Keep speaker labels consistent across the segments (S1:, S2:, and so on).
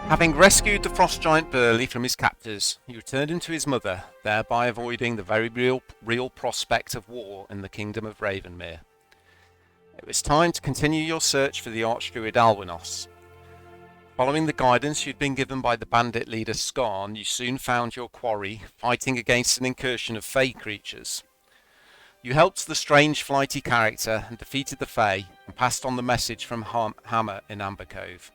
S1: Having rescued the frost giant Burley from his captors, he returned him to his mother, thereby avoiding the very real prospect of war in the kingdom of Ravenmere. It was time to continue your search for the Archdruid Alwinos. Following the guidance you'd been given by the bandit leader Skarn, you soon found your quarry fighting against an incursion of Fey creatures. You helped the strange flighty character and defeated the Fey, and passed on the message from Hammer in Amber Cove.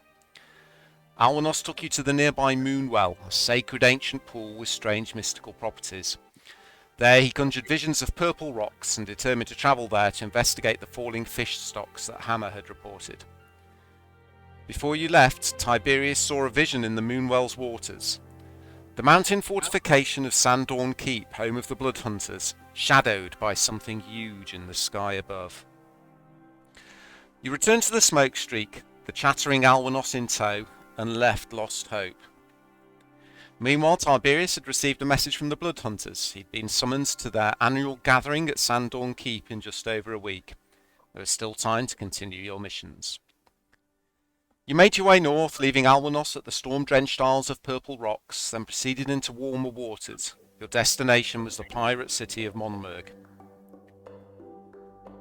S1: Alwinos took you to the nearby Moonwell, a sacred ancient pool with strange mystical properties. There he conjured visions of purple rocks and determined to travel there to investigate the falling fish stocks that Hammer had reported. Before you left, Tiberius saw a vision in the Moonwell's waters. The mountain fortification of Sandorn Keep, home of the Blood Hunters, shadowed by something huge in the sky above. You returned to the Smokestreak, the chattering Alwinos in tow, and left Lost Hope. Meanwhile, Tiberius had received a message from the Blood Hunters. He'd been summoned to their annual gathering at Sandorn Keep in just over a week. There was still time to continue your missions. You made your way north, leaving Alwinos at the storm-drenched Isles of Purple Rocks, then proceeded into warmer waters. Your destination was the pirate city of Monmurg.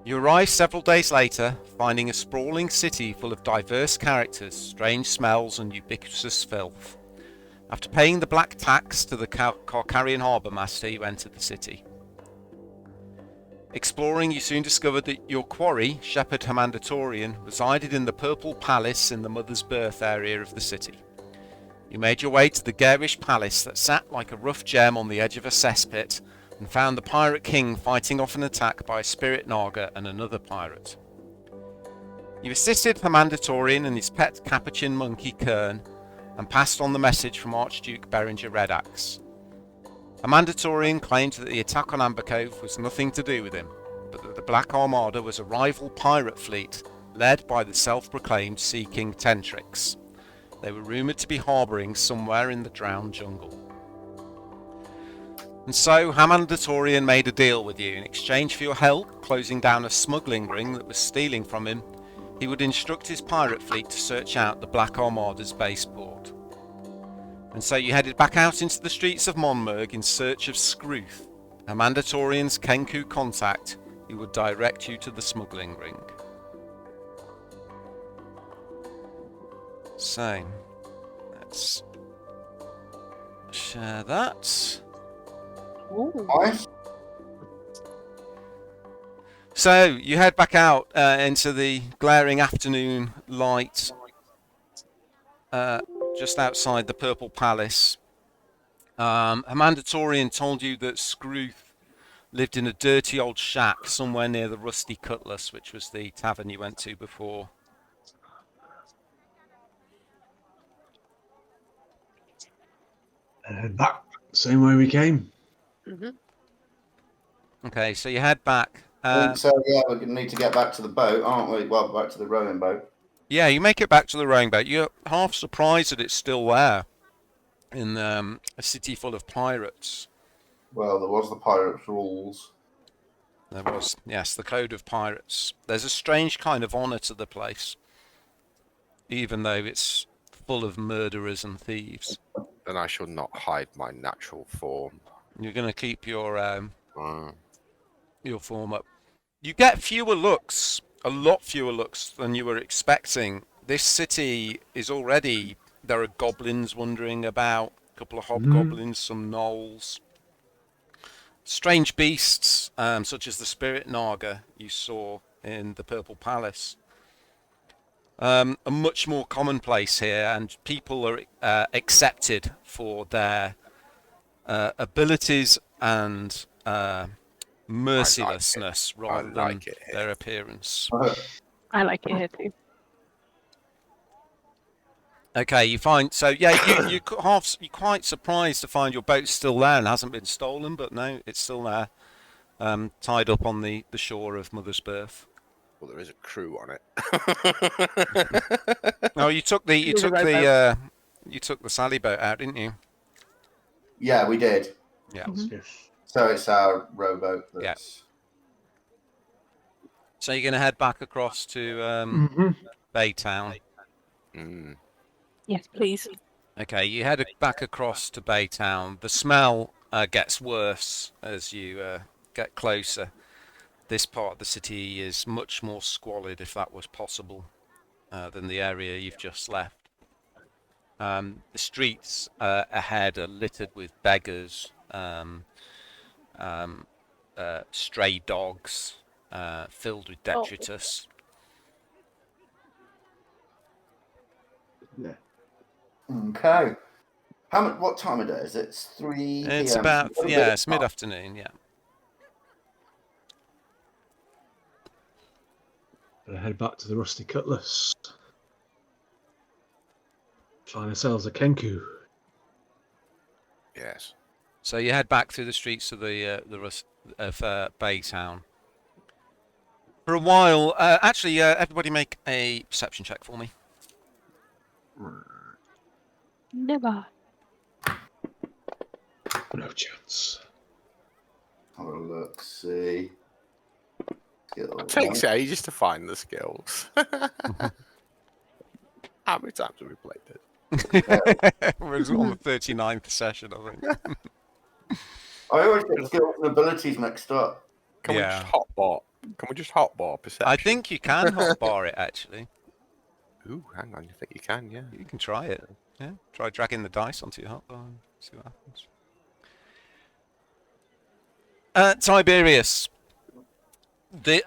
S1: You arrived several days later, finding a sprawling city full of diverse characters, strange smells and ubiquitous filth. After paying the black tax to the Carcarian harbour master, you entered the city. Exploring, you soon discovered that your quarry, Shepherd Hammandaturian, resided in the Purple Palace in the Mother's Birth area of the city. You made your way to the garish palace that sat like a rough gem on the edge of a cesspit, and found the pirate king fighting off an attack by a spirit naga and another pirate. You assisted Hammandaturian and his pet capuchin monkey Kern, and passed on the message from Archduke Berenger Redax. Hammandaturian claimed that the attack on Amber Cove was nothing to do with him, but that the Black Armada was a rival pirate fleet led by the self-proclaimed Sea King Tentrix. They were rumoured to be harbouring somewhere in the drowned jungle. And so Hammandaturian made a deal with you. In exchange for your help closing down a smuggling ring that was stealing from him, he would instruct his pirate fleet to search out the Black Armada's base port. And so you headed back out into the streets of Monmurg in search of Scruth, Hammandaturian's Kenku contact, who would direct you to the smuggling ring. So, let's share that.
S2: Nice.
S1: So you head back out into the glaring afternoon light just outside the Purple Palace. Hammandaturian told you that Scruth lived in a dirty old shack somewhere near the Rusty Cutlass, which was the tavern you went to before.
S3: Back same way we came.
S4: Mm-hmm.
S1: Okay, so you head back.
S2: I think so, yeah, we're going to need to get back to the boat, aren't we? Well, back to the rowing boat.
S1: Yeah, you make it back to the rowing boat. You're half surprised that it's still there in a city full of pirates.
S2: Well, there was the pirates' rules.
S1: There was, yes, the code of pirates. There's a strange kind of honour to the place, even though it's full of murderers and thieves.
S5: Then I shall not hide my natural form.
S1: You're going to keep your form up. You get fewer looks, a lot fewer looks than you were expecting. This city is already, there are goblins wandering about, a couple of hobgoblins, some gnolls. Strange beasts, such as the spirit naga you saw in the Purple Palace, are much more commonplace here, and people are accepted for their abilities and mercilessness rather than their appearance.
S4: I like it here too.
S1: Okay, you find so yeah, you're quite surprised to find your boat's still there and hasn't been stolen, but no, it's still there, tied up on the shore of Mother's Berth.
S5: Well, there is a crew on it.
S1: Oh, you took the
S4: With a rowboat.
S1: you took the Sally boat out, didn't you?
S2: Yeah, we did.
S1: Yeah.
S3: Yes.
S2: So it's our rowboat that's...
S1: So you're going to head back across to
S3: Mhm.
S1: Baytown.
S5: Mm.
S4: Yes, please.
S1: Okay, you head back across to Baytown. The smell gets worse as you get closer. This part of the city is much more squalid, if that was possible, than the area you've just left. The streets ahead are littered with beggars, stray dogs, filled with detritus.
S3: Yeah.
S2: Okay. What time of day is it? It's 3 p.m.
S1: It's about,
S2: Got a bit
S1: yeah,
S2: of
S1: it's
S2: time.
S1: mid-afternoon, yeah.
S3: Better head back to the Rusty Cutlass. Find ourselves a Kenku.
S5: Yes.
S1: So you head back through the streets of Baytown. For a while, actually, everybody make a perception check for me.
S4: Never.
S3: No chance.
S2: Have a look, see.
S5: It takes ages to find the skills. How many times have we played it?
S1: We're on the 39th session, I think.
S2: I always get skills and abilities mixed up.
S5: Can we just hotbar? Can we just hotbar perception?
S1: I think you can hotbar it, actually.
S5: Ooh, hang on. You think you can? Yeah.
S1: You can try it. Yeah, try dragging the dice onto your hotbar and see what happens. Tiberius,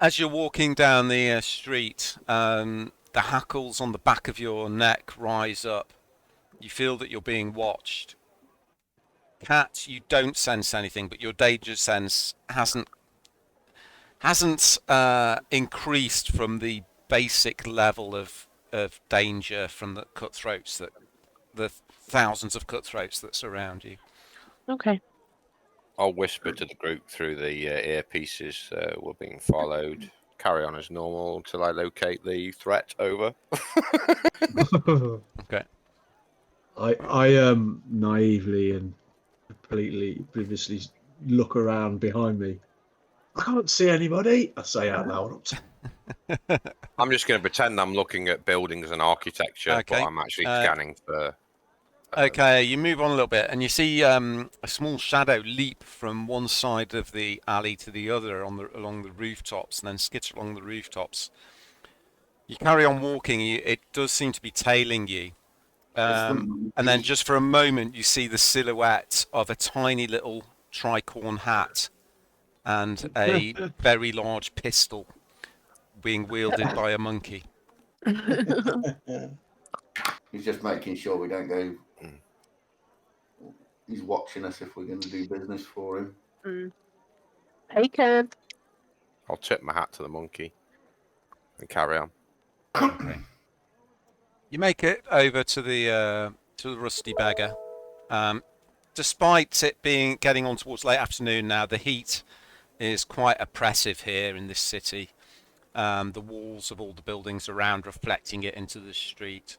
S1: as you're walking down the street, the hackles on the back of your neck rise up. You feel that you're being watched. Cat, you don't sense anything, but your danger sense hasn't increased from the basic level of danger from the cutthroats, the thousands of cutthroats that surround you.
S4: Okay.
S5: I'll whisper to the group through the earpieces. We're being followed. Carry on as normal until I locate the threat. Over.
S1: Okay.
S3: I naively and completely previously look around behind me. I can't see anybody. I say out loud.
S5: I'm just going to pretend I'm looking at buildings and architecture,
S1: Okay.
S5: but I'm actually scanning for.
S1: Okay, you move on a little bit, and you see a small shadow leap from one side of the alley to the other along the rooftops, and then skitter along the rooftops. You carry on walking. It does seem to be tailing you. And then just for a moment, you see the silhouette of a tiny little tricorn hat and a very large pistol being wielded by a monkey.
S2: He's just making sure we don't go... He's watching us if we're going to do business for him.
S4: Taken.
S5: I'll tip my hat to the monkey and carry on.
S1: Okay. You make it over to the Rusty Beggar. Despite it getting on towards late afternoon now, the heat is quite oppressive here in this city. The walls of all the buildings around reflecting it into the street.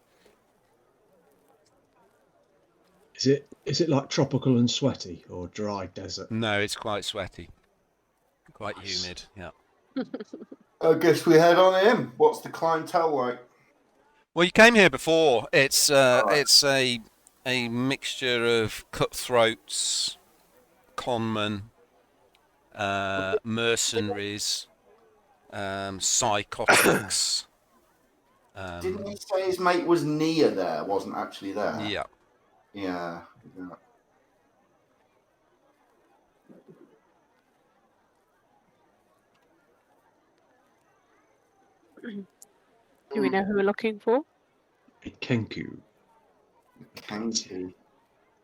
S3: Is it like tropical and sweaty or dry desert?
S1: No, it's quite sweaty, quite humid. Yeah.
S2: I guess we head on in. What's the clientele like?
S1: Well, you came here before. It's a mixture of cutthroats, conmen, mercenaries, psychotics.
S2: Didn't he say his mate was near there? Wasn't actually there.
S1: Yeah.
S2: Yeah.
S4: Do we know who we're looking for?
S3: A Kenku.
S2: Kanky.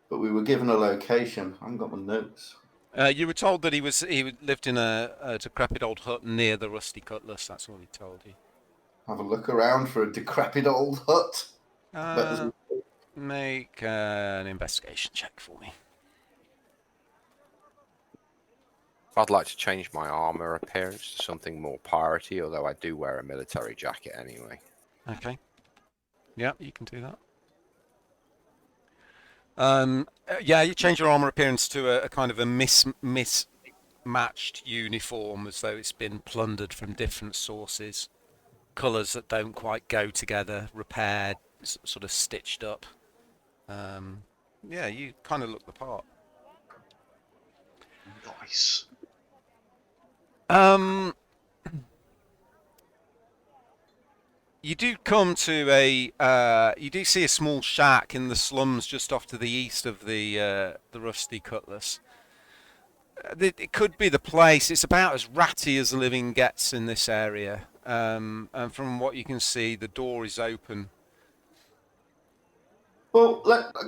S2: But we were given a location. I haven't got my notes.
S1: You were told that he lived in a decrepit old hut near the Rusty Cutlass. That's what he told you.
S2: Have a look around for a decrepit old hut. But there's
S1: Make an investigation check for me.
S5: I'd like to change my armor appearance to something more piratey, although I do wear a military jacket anyway.
S1: Okay. Yeah, you can do that. Yeah, you change your armor appearance to a kind of a mismatched uniform, as though it's been plundered from different sources. Colours that don't quite go together, repaired, sort of stitched up. Yeah, you kind of look the part.
S3: Nice.
S1: You do come to you do see a small shack in the slums just off to the east of the Rusty Cutlass. It could be the place. It's about as ratty as the living gets in this area. And from what you can see, the door is open.
S2: Well,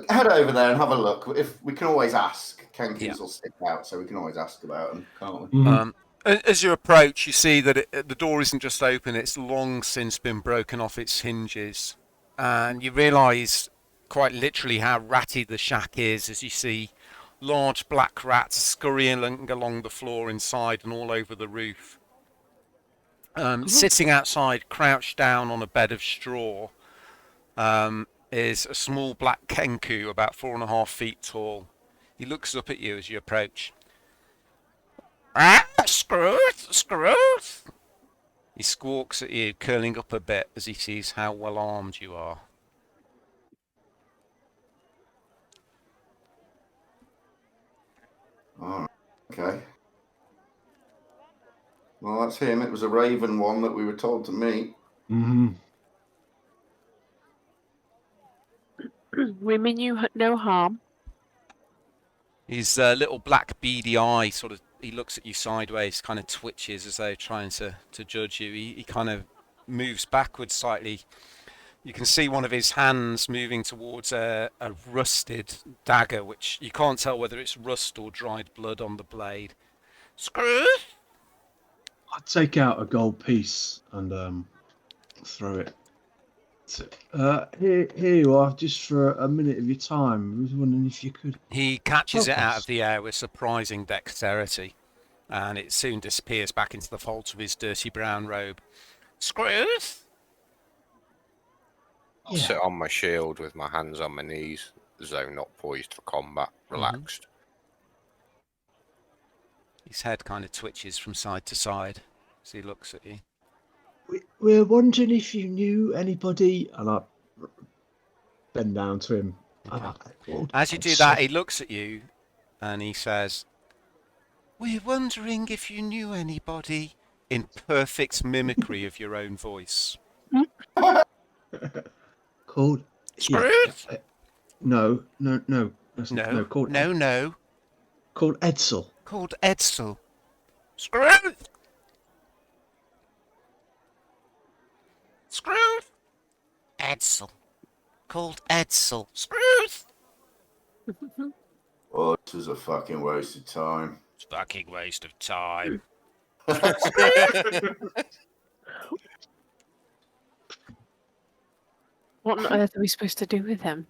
S2: head over there and have a look. If we can always ask, Kenkeys
S1: Yeah.
S2: will stick out, so we can always ask about them, can't we?
S3: Mhm.
S1: As you approach, you see that the door isn't just open, it's long since been broken off its hinges. And you realise quite literally how ratty the shack is as you see large black rats scurrying along the floor inside and all over the roof. Sitting outside, crouched down on a bed of straw, is a small black kenku about 4.5 feet tall. He looks up at you as you approach. Ah, Scrooth! He squawks at you, curling up a bit as he sees how well armed you are.
S2: All right. Okay. Well, that's him. It was a raven one that we were told to meet.
S3: Mhm.
S4: We mean you no harm.
S1: His little black beady eye he looks at you sideways, kind of twitches as though trying to judge you. He kind of moves backwards slightly. You can see one of his hands moving towards a rusted dagger, which you can't tell whether it's rust or dried blood on the blade. Screw!
S3: I'd take out a gold piece and throw it. Here you are, just for a minute of your time. I was wondering if you could.
S1: He catches it
S3: help
S1: out
S3: us.
S1: of the air with surprising dexterity, and it soon disappears back into the folds of his dirty brown robe. Screws!
S5: I'll sit on my shield with my hands on my knees, as though not poised for combat, relaxed.
S1: His head kind of twitches from side to side as he looks at you.
S3: We're wondering if you knew anybody, and I bend down to him.
S1: As you do that, he looks at you and he says, "We're wondering if you knew anybody," in perfect mimicry of your own voice.
S3: Called.
S1: Scrooge?
S3: No.
S1: No.
S3: Called
S1: No.
S3: Called Edsel.
S1: Called Edsel. Scrooge! Scrooge! Edsel. Called Edsel. Scrooge!
S2: Oh, this is a fucking waste of time.
S1: It's a fucking waste of time.
S4: What on earth are we supposed to do with him?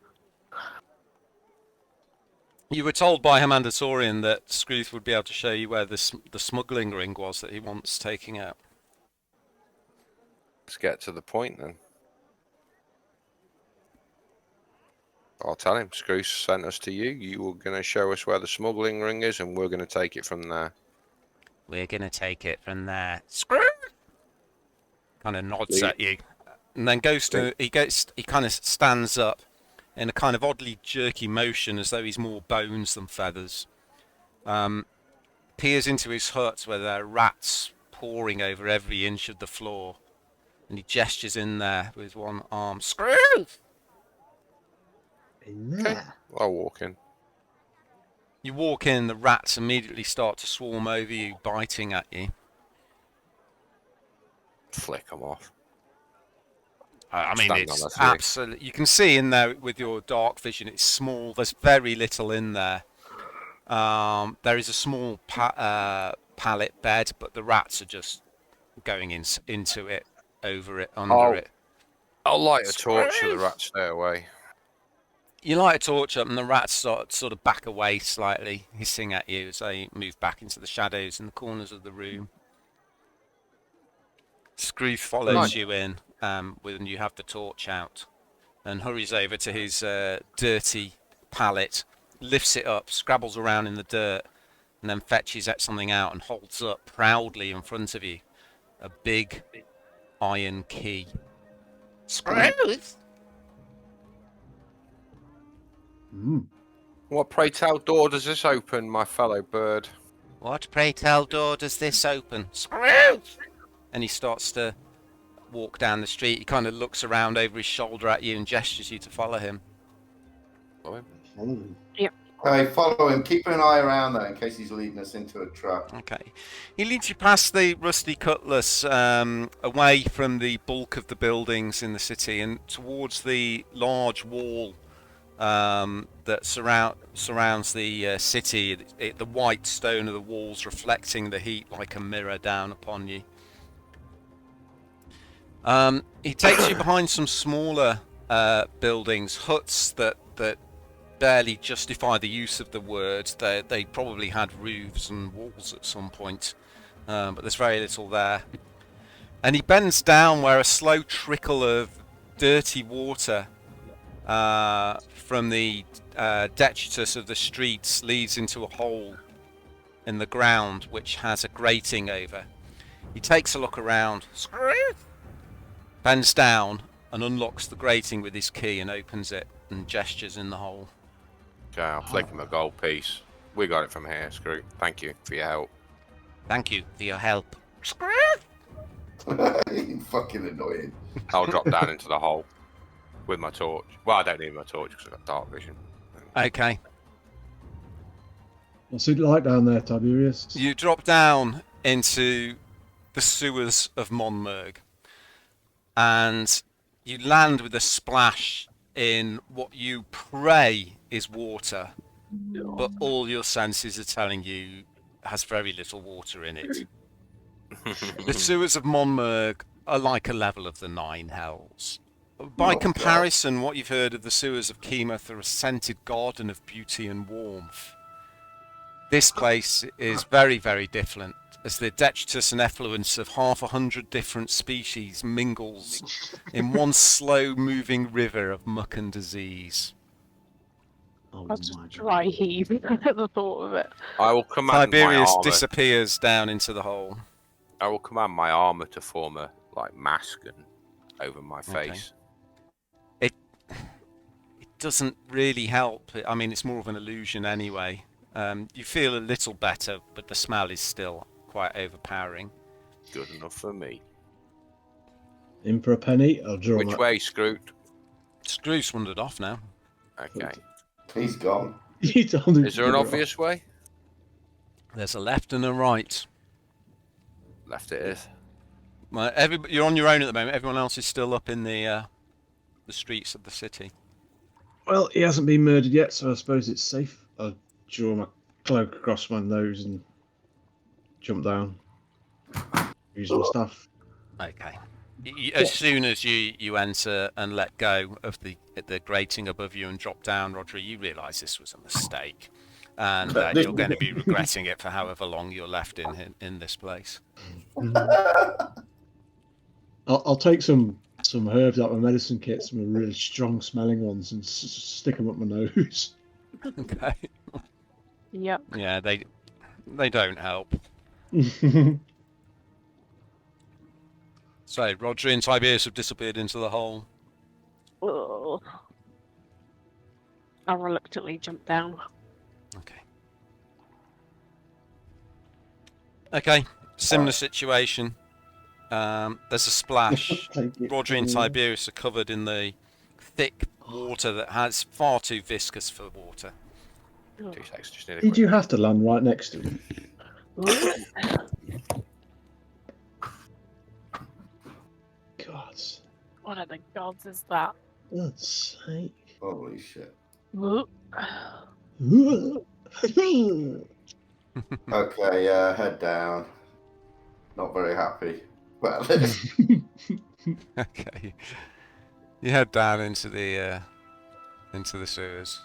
S1: You were told by Hammandaturian that Scrooge would be able to show you where the smuggling ring was that he wants taking out.
S5: Let's get to the point then. I'll tell him. Scrooge sent us to you. You were going to show us where the smuggling ring is, and we're going to take it from there.
S1: We're going to take it from there. Scrooge! Kind of nods at you. And then he kind of stands up in a kind of oddly jerky motion as though he's more bones than feathers. Peers into his hut where there are rats poring over every inch of the floor. And he gestures in there with one arm. Scrooge!
S3: In there.
S5: I'll walk in.
S1: You walk in, the rats immediately start to swarm over you, biting at you.
S5: Flick them off.
S1: I mean,
S5: Stand on
S1: it's
S5: the three.
S1: absolutely... You can see in there with your dark vision, it's small. There's very little in there. There is a small pallet bed, but the rats are just going into it, over it, under it.
S5: I'll light a torch so the rats stay away.
S1: You light a torch up and the rats sort of back away slightly, hissing at you as they move back into the shadows in the corners of the room. Scrooge follows you in when you have the torch out and hurries over to his dirty pallet, lifts it up, scrabbles around in the dirt, and then fetches something out and holds up proudly in front of you a big iron key. Scrooge!
S5: What, pray tell, door does this open, my fellow bird?
S1: What, pray tell, door does this open? Scrooge! And he starts to walk down the street. He kind of looks around over his shoulder at you and gestures you to follow him.
S4: Yep.
S2: Okay, follow him. Keep an eye around there in case he's leading us into a trap.
S1: Okay. He leads you past the rusty cutlass, away from the bulk of the buildings in the city and towards the large wall that surrounds the city. The white stone of the walls reflecting the heat like a mirror down upon you. He takes you behind some smaller buildings, huts that barely justify the use of the word. They probably had roofs and walls at some point, but there's very little there. And he bends down where a slow trickle of dirty water from the detritus of the streets leads into a hole in the ground which has a grating over. He takes a look around, bends down and unlocks the grating with his key and opens it and gestures in the hole.
S5: Okay, I'll flick him a gold piece. We got it from here, Screw. Thank you for your help.
S1: Thank you for your help.
S2: Fucking annoying.
S5: I'll drop down into the hole with my torch. Well, I don't need my torch because I've got dark vision.
S1: Okay.
S3: What's it like down there, Tiberius?
S1: You drop down into the sewers of Monmurg and you land with a splash in what you pray is water, but all your senses are telling you has very little water in it. The sewers of Monmurg are like a level of the Nine Hells. By comparison, what you've heard of the sewers of Kemoth are a scented garden of beauty and warmth. This place is very, very different, as the detritus and effluence of 100 different species mingles in one slow-moving river of muck and disease.
S3: Oh
S4: I'll just
S3: my
S4: dry heave at the thought of it.
S5: I will command my
S1: Tiberius
S5: armor.
S1: disappears down into the hole.
S5: I will command my armor to form a mask and over my
S1: Okay.
S5: face.
S1: It doesn't really help. I mean, it's more of an illusion anyway. You feel a little better, but the smell is still quite overpowering.
S5: Good enough for me.
S3: In for a penny, I'll draw
S5: Which
S3: my...
S5: way, Scroot?
S1: Screw's wandered off now.
S5: Okay.
S2: He's gone.
S3: You told him
S5: Is
S3: to
S5: there an
S3: draw.
S5: obvious way?
S1: There's a left and a right.
S5: Left it is.
S1: Well, you're on your own at the moment. Everyone else is still up in the streets of the city.
S3: Well, he hasn't been murdered yet, so I suppose it's safe. I'll draw my cloak across my nose and jump down. Use my staff.
S1: Okay. As soon as you enter and let go of the grating above you and drop down, Roger, you realise this was a mistake, and you're going to be regretting it for however long you're left in this place.
S3: I'll take some herbs out of my medicine kit, some really strong smelling ones, and stick them up my nose.
S1: Okay.
S4: Yep.
S1: Yeah, they don't help. So Roger and Tiberius have disappeared into the hole.
S4: Oh. I'll reluctantly jump down.
S1: Okay. Okay. Similar situation. There's a splash.
S3: Thank you.
S1: Roger and Tiberius are covered in the thick water that has far too viscous for water.
S5: 2 seconds, just need a
S3: Did
S5: quick...
S3: you have to land right next to him? God.
S4: What are the gods is that?
S3: God's sake.
S2: Holy shit. Okay, head down. Not very happy. Well,
S1: Okay. You head down into the into the sewers.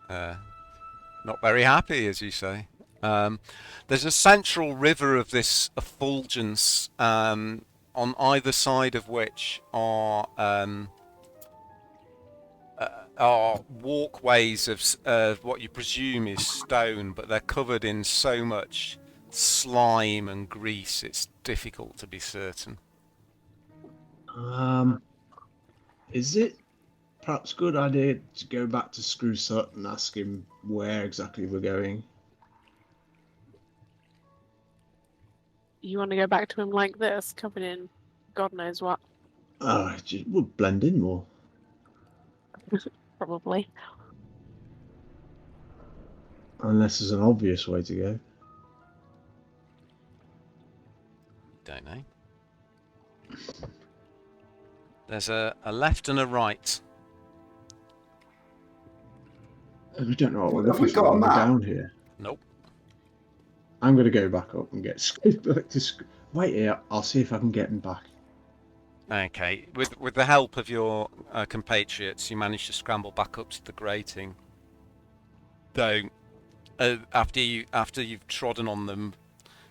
S1: Not very happy, as you say. There's a central river of this effulgence, on either side of which are walkways of what you presume is stone, but they're covered in so much slime and grease it's difficult to be certain.
S3: Is it perhaps a good idea to go back to Screw's hut and ask him where exactly we're going?
S4: You want to go back to him like this, covered in God knows what?
S3: It just would blend in more.
S4: Probably.
S3: Unless there's an obvious way to go.
S1: Don't know. There's a left and a right.
S3: We don't know what we're
S2: Have
S3: looking
S2: we got
S3: for
S2: a
S3: when we're
S2: map?
S3: down here.
S1: Nope.
S3: I'm going to go back up and get back to Wait here, I'll see if I can get him back.
S1: Okay. With the help of your compatriots, you manage to scramble back up to the grating. Though, after you've trodden on them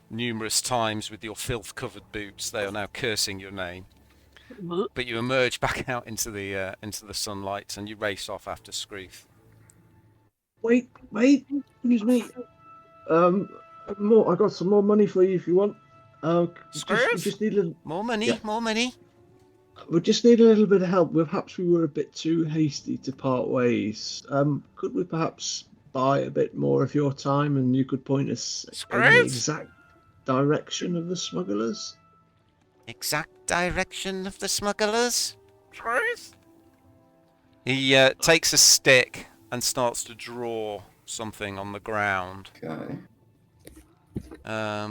S1: numerous times with your filth-covered boots, they are now cursing your name. But you emerge back out into the sunlight and you race off after Scrooth.
S3: Wait, excuse me. I got some more money for you if you want. We just need a little.
S1: More money,
S3: Yeah.
S1: more money.
S3: We just need a little bit of help. Perhaps we were a bit too hasty to part ways. Could we perhaps buy a bit more of your time, and you could point us in the exact direction of the smugglers?
S1: Exact direction of the smugglers? He takes a stick and starts to draw something on the ground.
S2: Okay.
S1: Let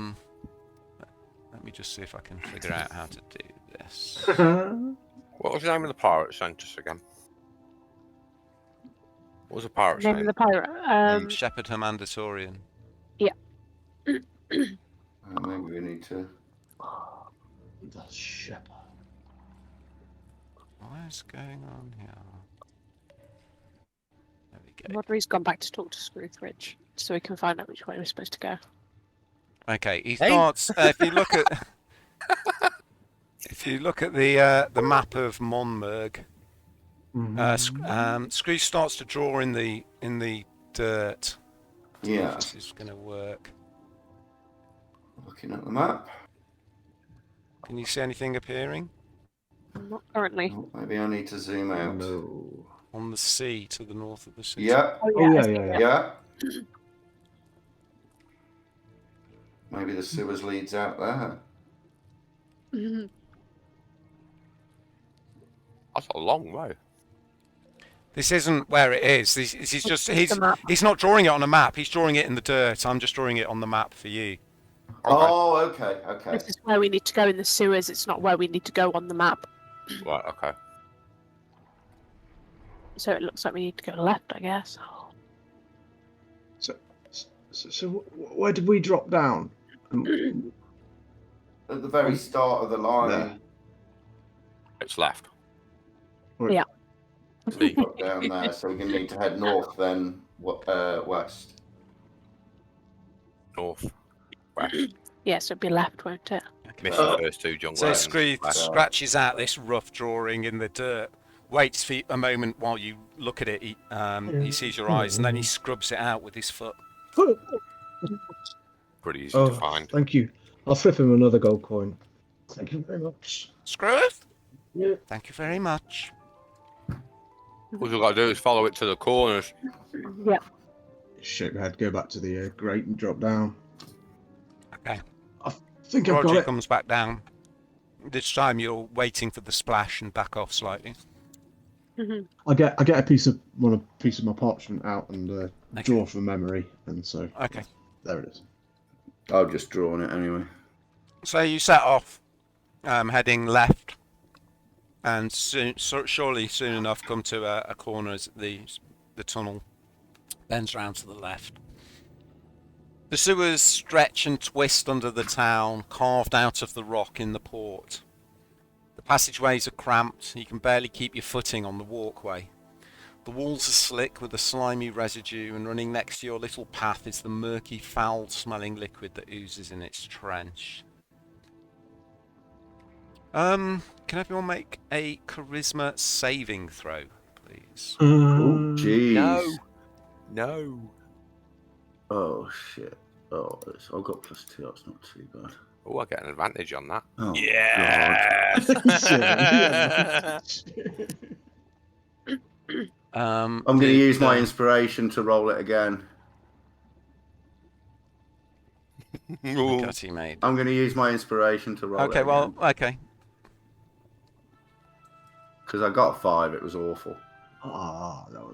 S1: me just see if I can figure out how to do this.
S5: What was the name of the pirate sent us again? What was the pirate's
S4: Name of
S5: name?
S4: the pirate.
S1: Shepherd Hammandaturian.
S2: Maybe we need to.
S3: The shepherd.
S1: What is going on here? There we go.
S4: Rodri's gone back to talk to Screwthridge, so we can find out which way we're supposed to go.
S1: Okay, he starts. If you look at the map of Monmurg, Scrooge starts to draw in the dirt.
S2: Yeah.
S1: This is going to work.
S2: Looking at the map.
S1: Can you see anything appearing
S4: Not currently.
S2: Oh, maybe I need to zoom out.
S3: No.
S1: on the sea to the north of the city?
S2: Yeah.
S4: Oh,
S3: Oh,
S4: I
S3: yeah,
S4: see
S3: yeah,
S4: that.
S2: Yeah. Maybe the sewers leads out there.
S4: Mhm.
S5: That's a long way.
S1: This isn't where it is. He's just
S4: the map.
S1: he's not drawing it on a map. He's drawing it in the dirt. I'm just drawing it on the map for you.
S2: Oh, okay, okay.
S4: This is where we need to go in the sewers. It's not where we need to go on the map.
S5: Right, okay.
S4: So it looks like we need to go left, I guess.
S3: So where did we drop down?
S2: At the very start of the line.
S3: There.
S5: It's left.
S4: Yeah.
S2: We got down there, so we're going to need to head north, then west.
S5: North. West.
S4: Yeah, so it'd be left, won't it?
S5: Missed the first two jungle
S1: So
S5: lanes.
S1: Screeth
S5: West.
S1: scratches out this rough drawing in the dirt, waits for a moment while you look at it. He sees your eyes, and then he scrubs it out with his foot.
S5: Pretty easy to find.
S3: Thank you. I'll flip him another gold coin. Thank you very much.
S1: Screeth?
S3: Yeah.
S1: Thank you very much.
S5: All you've got to do is follow it to the corners.
S4: Yeah.
S3: Shake your head, go back to the grate and drop down.
S1: Okay.
S3: I think I've got
S1: Roger
S3: it.
S1: comes back down. This time you're waiting for the splash and back off slightly.
S4: Mhm.
S3: I get a piece of my parchment out and draw from memory, and so
S1: Okay.
S3: there it is.
S2: I've just drawn it anyway.
S1: So you set off, heading left, and surely soon enough come to a corner as the tunnel bends round to the left. The sewers stretch and twist under the town, carved out of the rock in the port. The passageways are cramped, you can barely keep your footing on the walkway. The walls are slick with a slimy residue, and running next to your little path is the murky, foul-smelling liquid that oozes in its trench. Can everyone make a charisma saving throw, please?
S2: Oh, jeez.
S5: No.
S2: Oh, shit. Oh, I've got +2. That's not too bad.
S5: Oh, I get an advantage on that.
S2: Oh, God. I'm going to use my inspiration to roll it again.
S1: Got he made.
S2: I'm going to use my inspiration to roll it
S1: Okay,
S2: again.
S1: well, okay.
S2: Because I got a 5. It was awful.
S3: Ah, no,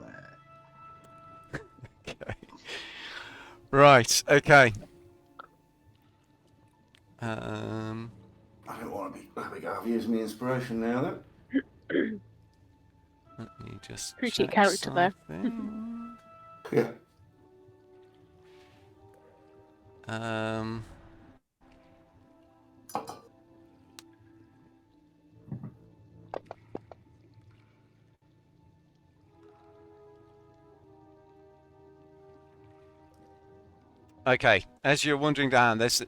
S1: Okay. Right, okay.
S2: I don't want to be... There we go. I've used my inspiration now, then.
S1: Let me just
S4: Pretty
S1: check
S4: character there.
S1: something.
S2: Yeah.
S1: Okay, as you're wandering down, there's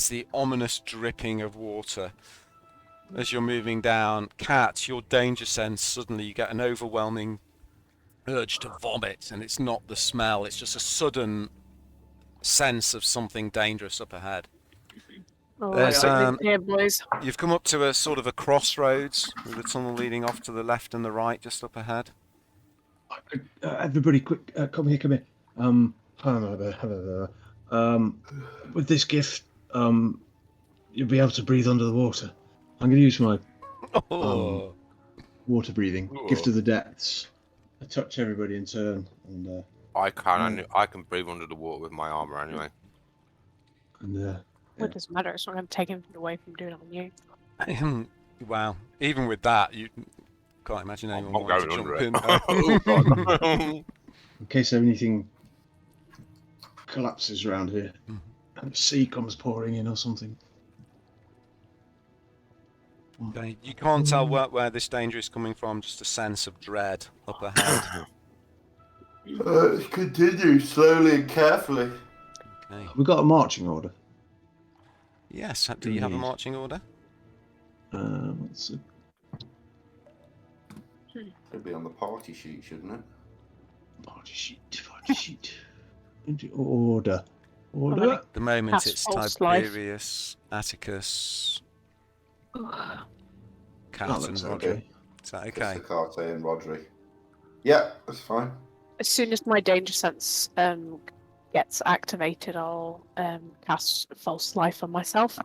S1: the ominous dripping of water. As you're moving down, Cat, your danger sense, suddenly you get an overwhelming urge to vomit, and it's not the smell, it's just a sudden sense of something dangerous up ahead.
S4: Oh,
S1: There's,
S4: here, boys.
S1: You've come up to a sort of a crossroads with a tunnel leading off to the left and the right, just up ahead.
S3: everybody, quick, come here, come here. With this gift, you'll be able to breathe under the water. I'm going to use my water breathing, gift of the depths. I touch everybody in turn, and
S5: I can breathe under the water with my armor anyway.
S4: Well, it doesn't matter. It's not going to take anything away from doing it on you.
S1: Wow, even with that, you can't imagine anyone
S5: I'm
S1: wanting to
S5: going
S1: jump
S5: under it.
S1: in.
S3: in case anything collapses around here, and the sea comes pouring in or something.
S1: Okay, you can't tell where this danger is coming from, just a sense of dread up ahead.
S2: Continue slowly and carefully.
S1: Okay.
S3: We've got a marching order.
S1: Yes, do you have a marching order?
S3: Let's see.
S2: Should be on the party sheet, shouldn't it?
S3: Party sheet. Into order. Order.
S1: At the moment
S4: That's
S1: it's
S4: false life.
S1: Tiberius, Atticus,
S3: That
S1: Cat
S3: looks
S1: and Rodri.
S3: okay.
S1: Is that okay?
S2: Carte and Rodri. Yeah, that's fine.
S4: As soon as my danger sense gets activated, I'll cast false life on myself.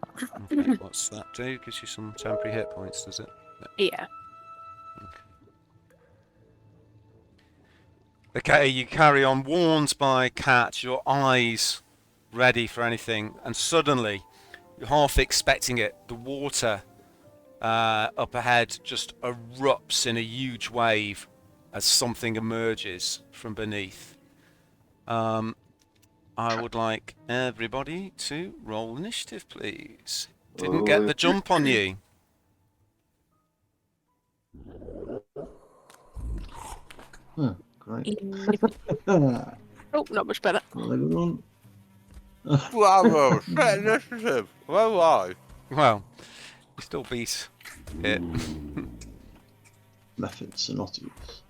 S1: Okay, what's that do? Gives you some temporary hit points, does it?
S4: Yeah.
S1: Okay, you carry on, warned by Cat, your eyes ready for anything, and suddenly, you're half expecting it, the water up ahead just erupts in a huge wave as something emerges from beneath. I would like everybody to roll initiative, please. Didn't get the jump on you.
S3: Oh, great.
S4: Oh, not much better.
S3: Well, everyone.
S5: Bravo! Set initiative! Where was I?
S1: Well, you still beat it.
S3: Methods are not used.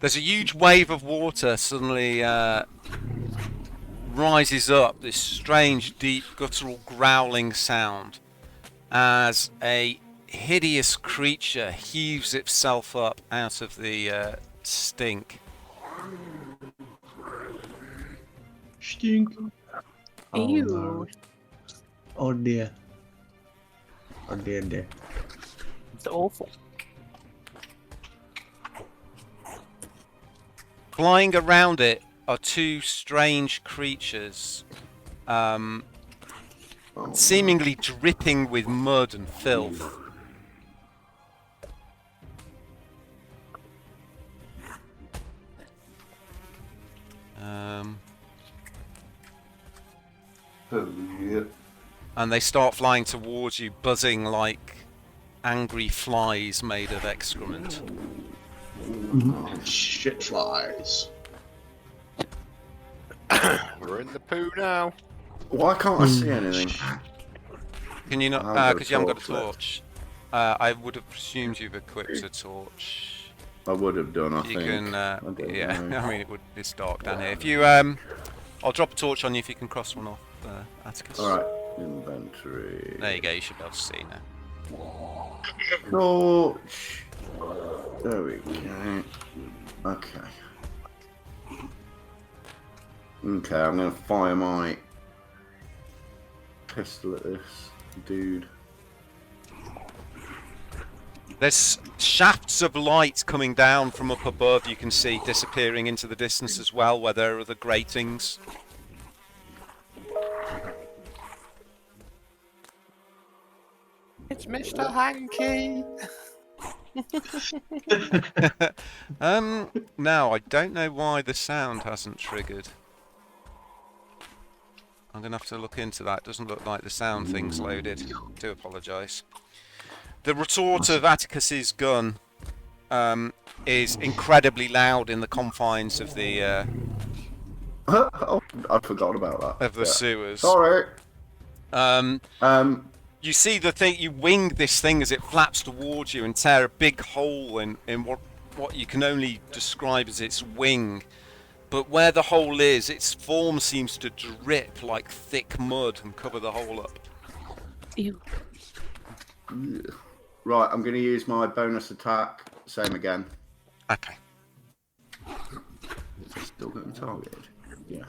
S1: There's a huge wave of water suddenly rises up, this strange, deep, guttural growling sound, as a hideous creature heaves itself up out of the stink.
S3: Stink. Oh,
S4: Ew.
S3: no. Oh dear. Oh dear.
S4: It's awful.
S1: Flying around it are two strange creatures, seemingly dripping with mud and filth.
S2: Oh, yeah.
S1: And they start flying towards you, buzzing like angry flies made of excrement.
S3: Shit flies.
S5: We're in the poo now.
S2: Why can't I see anything?
S1: Can you not?
S2: I haven't got a
S1: Because you haven't got a
S2: torch
S1: torch. I would have presumed you've equipped a torch.
S2: I would have done, I
S1: You
S2: think.
S1: can,
S2: I don't
S1: yeah.
S2: know.
S1: I mean, it's dark down here. If you, I'll drop a torch on you if you can cross one off, Atticus.
S2: Alright, inventory.
S1: There you go. You should be able to see now.
S2: Torch. There we go. Okay. Okay, I'm gonna fire my pistol at this dude.
S1: There's shafts of light coming down from up above. You can see disappearing into the distance as well, where there are the gratings.
S5: It's Mr. Hanky.
S1: Now I don't know why the sound hasn't triggered. I'm gonna have to look into that. Doesn't look like the sound thing's loaded. Do apologise. The retort of Atticus's gun is incredibly loud in the confines of the
S2: Oh, I forgot about that.
S1: sewers.
S2: Sorry.
S1: You see the thing. You wing this thing as it flaps towards you and tear a big hole in what you can only describe as its wing. But where the hole is, its form seems to drip like thick mud and cover the hole up.
S4: Ew.
S2: Right, I'm going to use my bonus attack. Same again.
S1: Okay.
S2: Is it still getting targeted? Yeah.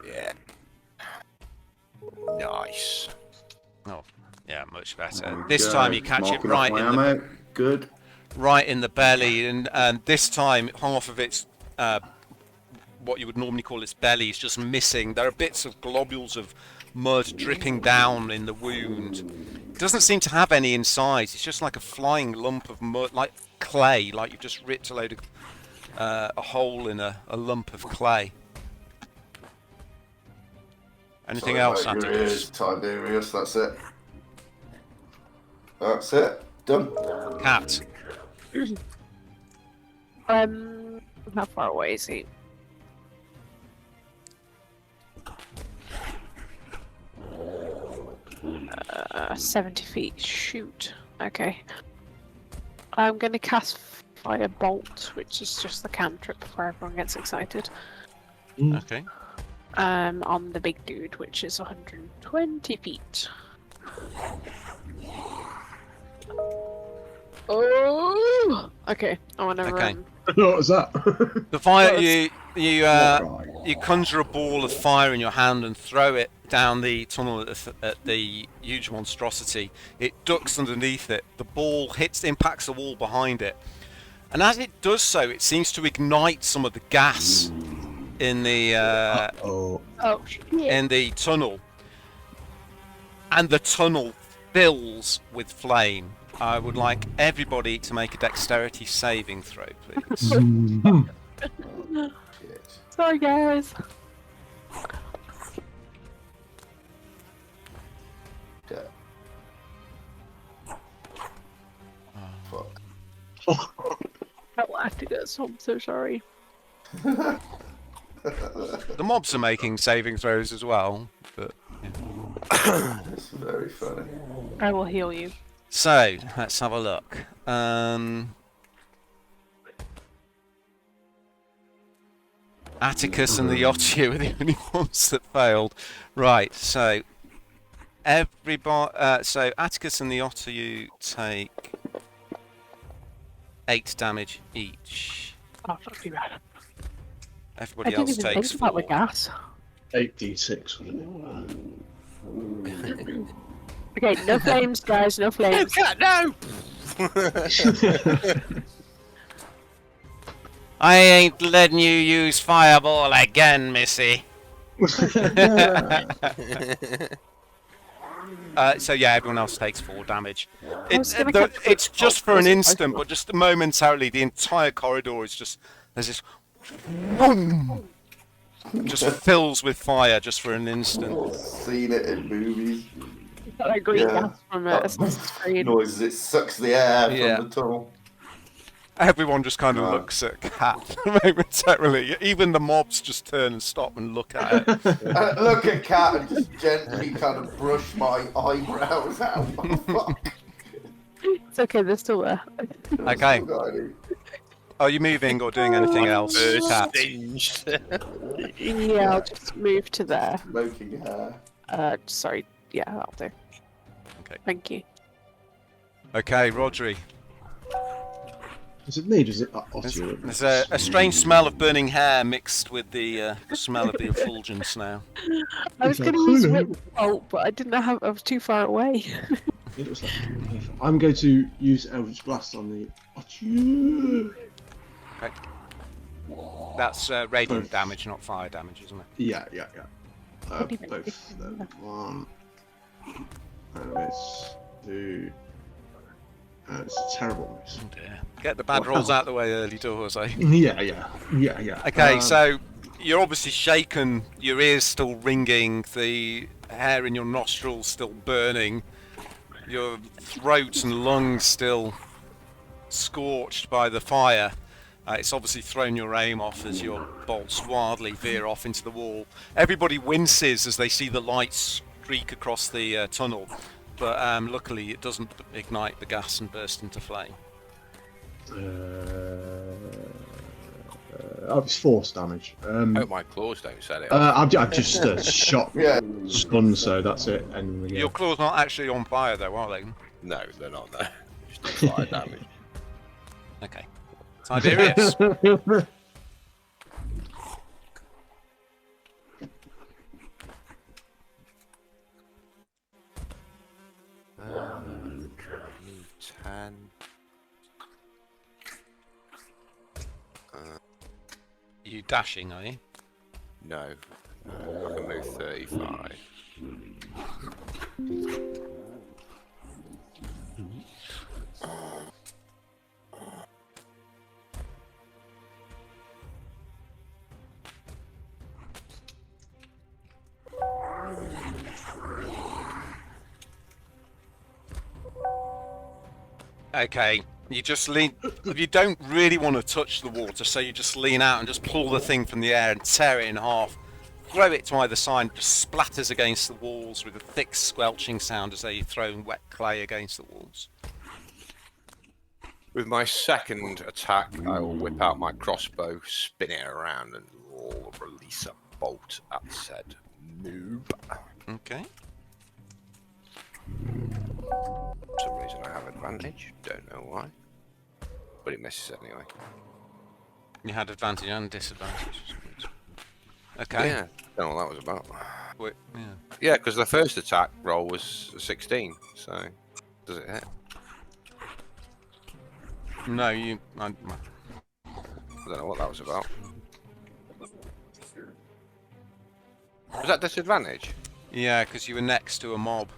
S5: Yeah. Nice.
S1: Oh, yeah, much better. This time you catch it
S2: Marking
S1: right
S2: off
S1: in
S2: my
S1: the
S2: ammo. Good.
S1: right in the belly, and this time half of its what you would normally call its belly is just missing. There are bits of globules of mud dripping down in the wound. It doesn't seem to have any inside. It's just like a flying lump of mud, like clay, like you've just ripped a load of a hole in a lump of clay. Anything else,
S2: Sorry about your
S1: Atticus?
S2: ears, Tiberius, that's it. That's it. Done.
S1: Cat.
S4: How far away is he? Uh, 70 feet. Shoot. Okay. I'm gonna cast Firebolt, which is just the cantrip before everyone gets excited.
S1: Okay.
S4: On the big dude, which is 120 feet. Oh! Okay, I want to
S1: Okay.
S4: run.
S3: What was that?
S1: The fire, you conjure a ball of fire in your hand and throw it down the tunnel at the huge monstrosity. It ducks underneath it. The ball impacts the wall behind it, and as it does so, it seems to ignite some of the gas in the
S3: Oh.
S4: Oh, shit.
S1: in the tunnel, and the tunnel fills with flame. I would like everybody to make a dexterity saving throw, please.
S2: Shit.
S4: Sorry, guys.
S2: Yeah. Fuck.
S4: Oh, I have to go, so I'm so sorry.
S1: The mobs are making saving throws as well, but
S2: It's very funny.
S4: I will heal you.
S1: so let's have a look. Atticus and the Otiu are the only ones that failed. Right, so everybody, so Atticus and the Otiu take 8 damage each.
S4: Oh, not too bad.
S1: Everybody
S4: I didn't
S1: else
S4: even
S1: takes
S4: think about
S1: 4.
S4: the gas.
S3: 8d6.
S4: Okay, no flames, guys, no flames.
S5: No!
S1: I ain't letting you use fireball again, missy. So yeah, everyone else takes 4 damage.
S4: was gonna catch
S1: It's
S4: quick
S1: just for
S4: pulse,
S1: an
S4: was it?
S1: instant, but just momentarily, the entire corridor is just there's this boom, just fills with fire just for an instant.
S2: Seen it in movies.
S4: Got that green
S2: Yeah.
S4: gas from Assassin's Creed.
S2: Noises, it sucks the air
S1: Yeah.
S2: from the tunnel.
S1: Everyone just kind of
S2: Right.
S1: looks at Cat momentarily. Even the mobs just turn and stop and look at it.
S2: Look at Cat and just gently kind of brush my eyebrows out. Oh, fuck.
S4: It's okay, they're still there.
S1: Okay.
S2: Still got any.
S1: Are you moving or doing anything else, Cat?
S5: Singed.
S4: Yeah, I'll just move to there.
S2: Smoking hair.
S4: Sorry. Yeah, that'll do.
S1: Okay.
S4: Thank you.
S1: Okay, Rodri.
S3: Is it me? Does it? Otter?
S1: There's a strange smell of burning hair mixed with the smell of the effulgence now.
S4: I was going to use whip bolt, but I didn't know how. I was too far away.
S3: It looks like I'm going to use Eldritch Blast on the Otter.
S1: Okay. That's radiant damage, not fire damage, isn't it?
S3: Yeah.
S4: What do you
S3: Both.
S4: think?
S3: Then. One. And it's two. It's a terrible miss.
S1: Oh dear. Get the bad rolls out of the way early doors, eh?
S3: Yeah.
S1: Okay, so you're obviously shaken, your ears still ringing, the hair in your nostrils still burning, your throat and lungs still scorched by the fire. It's obviously thrown your aim off as your bolts wildly veer off into the wall. Everybody winces as they see the light streak across the tunnel, but luckily it doesn't ignite the gas and burst into flame.
S3: It's force damage.
S5: Hope my claws don't set it.
S3: I've just shot
S2: Yeah.
S3: stun, so that's it. And
S1: Your claws not actually on fire though, are they?
S5: No, they're not. No. Just fire damage.
S1: Okay. Tiberius.
S5: Move 10.
S1: You dashing, are you?
S5: No. I can move 35.
S1: Okay, you just lean. You don't really want to touch the water, so you just lean out and just pull the thing from the air and tear it in half. Throw it to either side, and just splatters against the walls with a thick squelching sound as though you're throwing wet clay against the walls.
S5: With my second attack, I will whip out my crossbow, spin it around, and roll, release a bolt at said noob.
S1: Okay.
S5: For some reason I have advantage, don't know why. But it misses anyway.
S1: You had advantage and disadvantage. Okay.
S5: Yeah, don't know what that was about.
S1: Wait, yeah.
S5: Yeah, because the first attack roll was 16, so does it hit?
S1: No, you.
S5: I don't know what that was about. Was that disadvantage?
S1: Yeah, because you were next to a mob.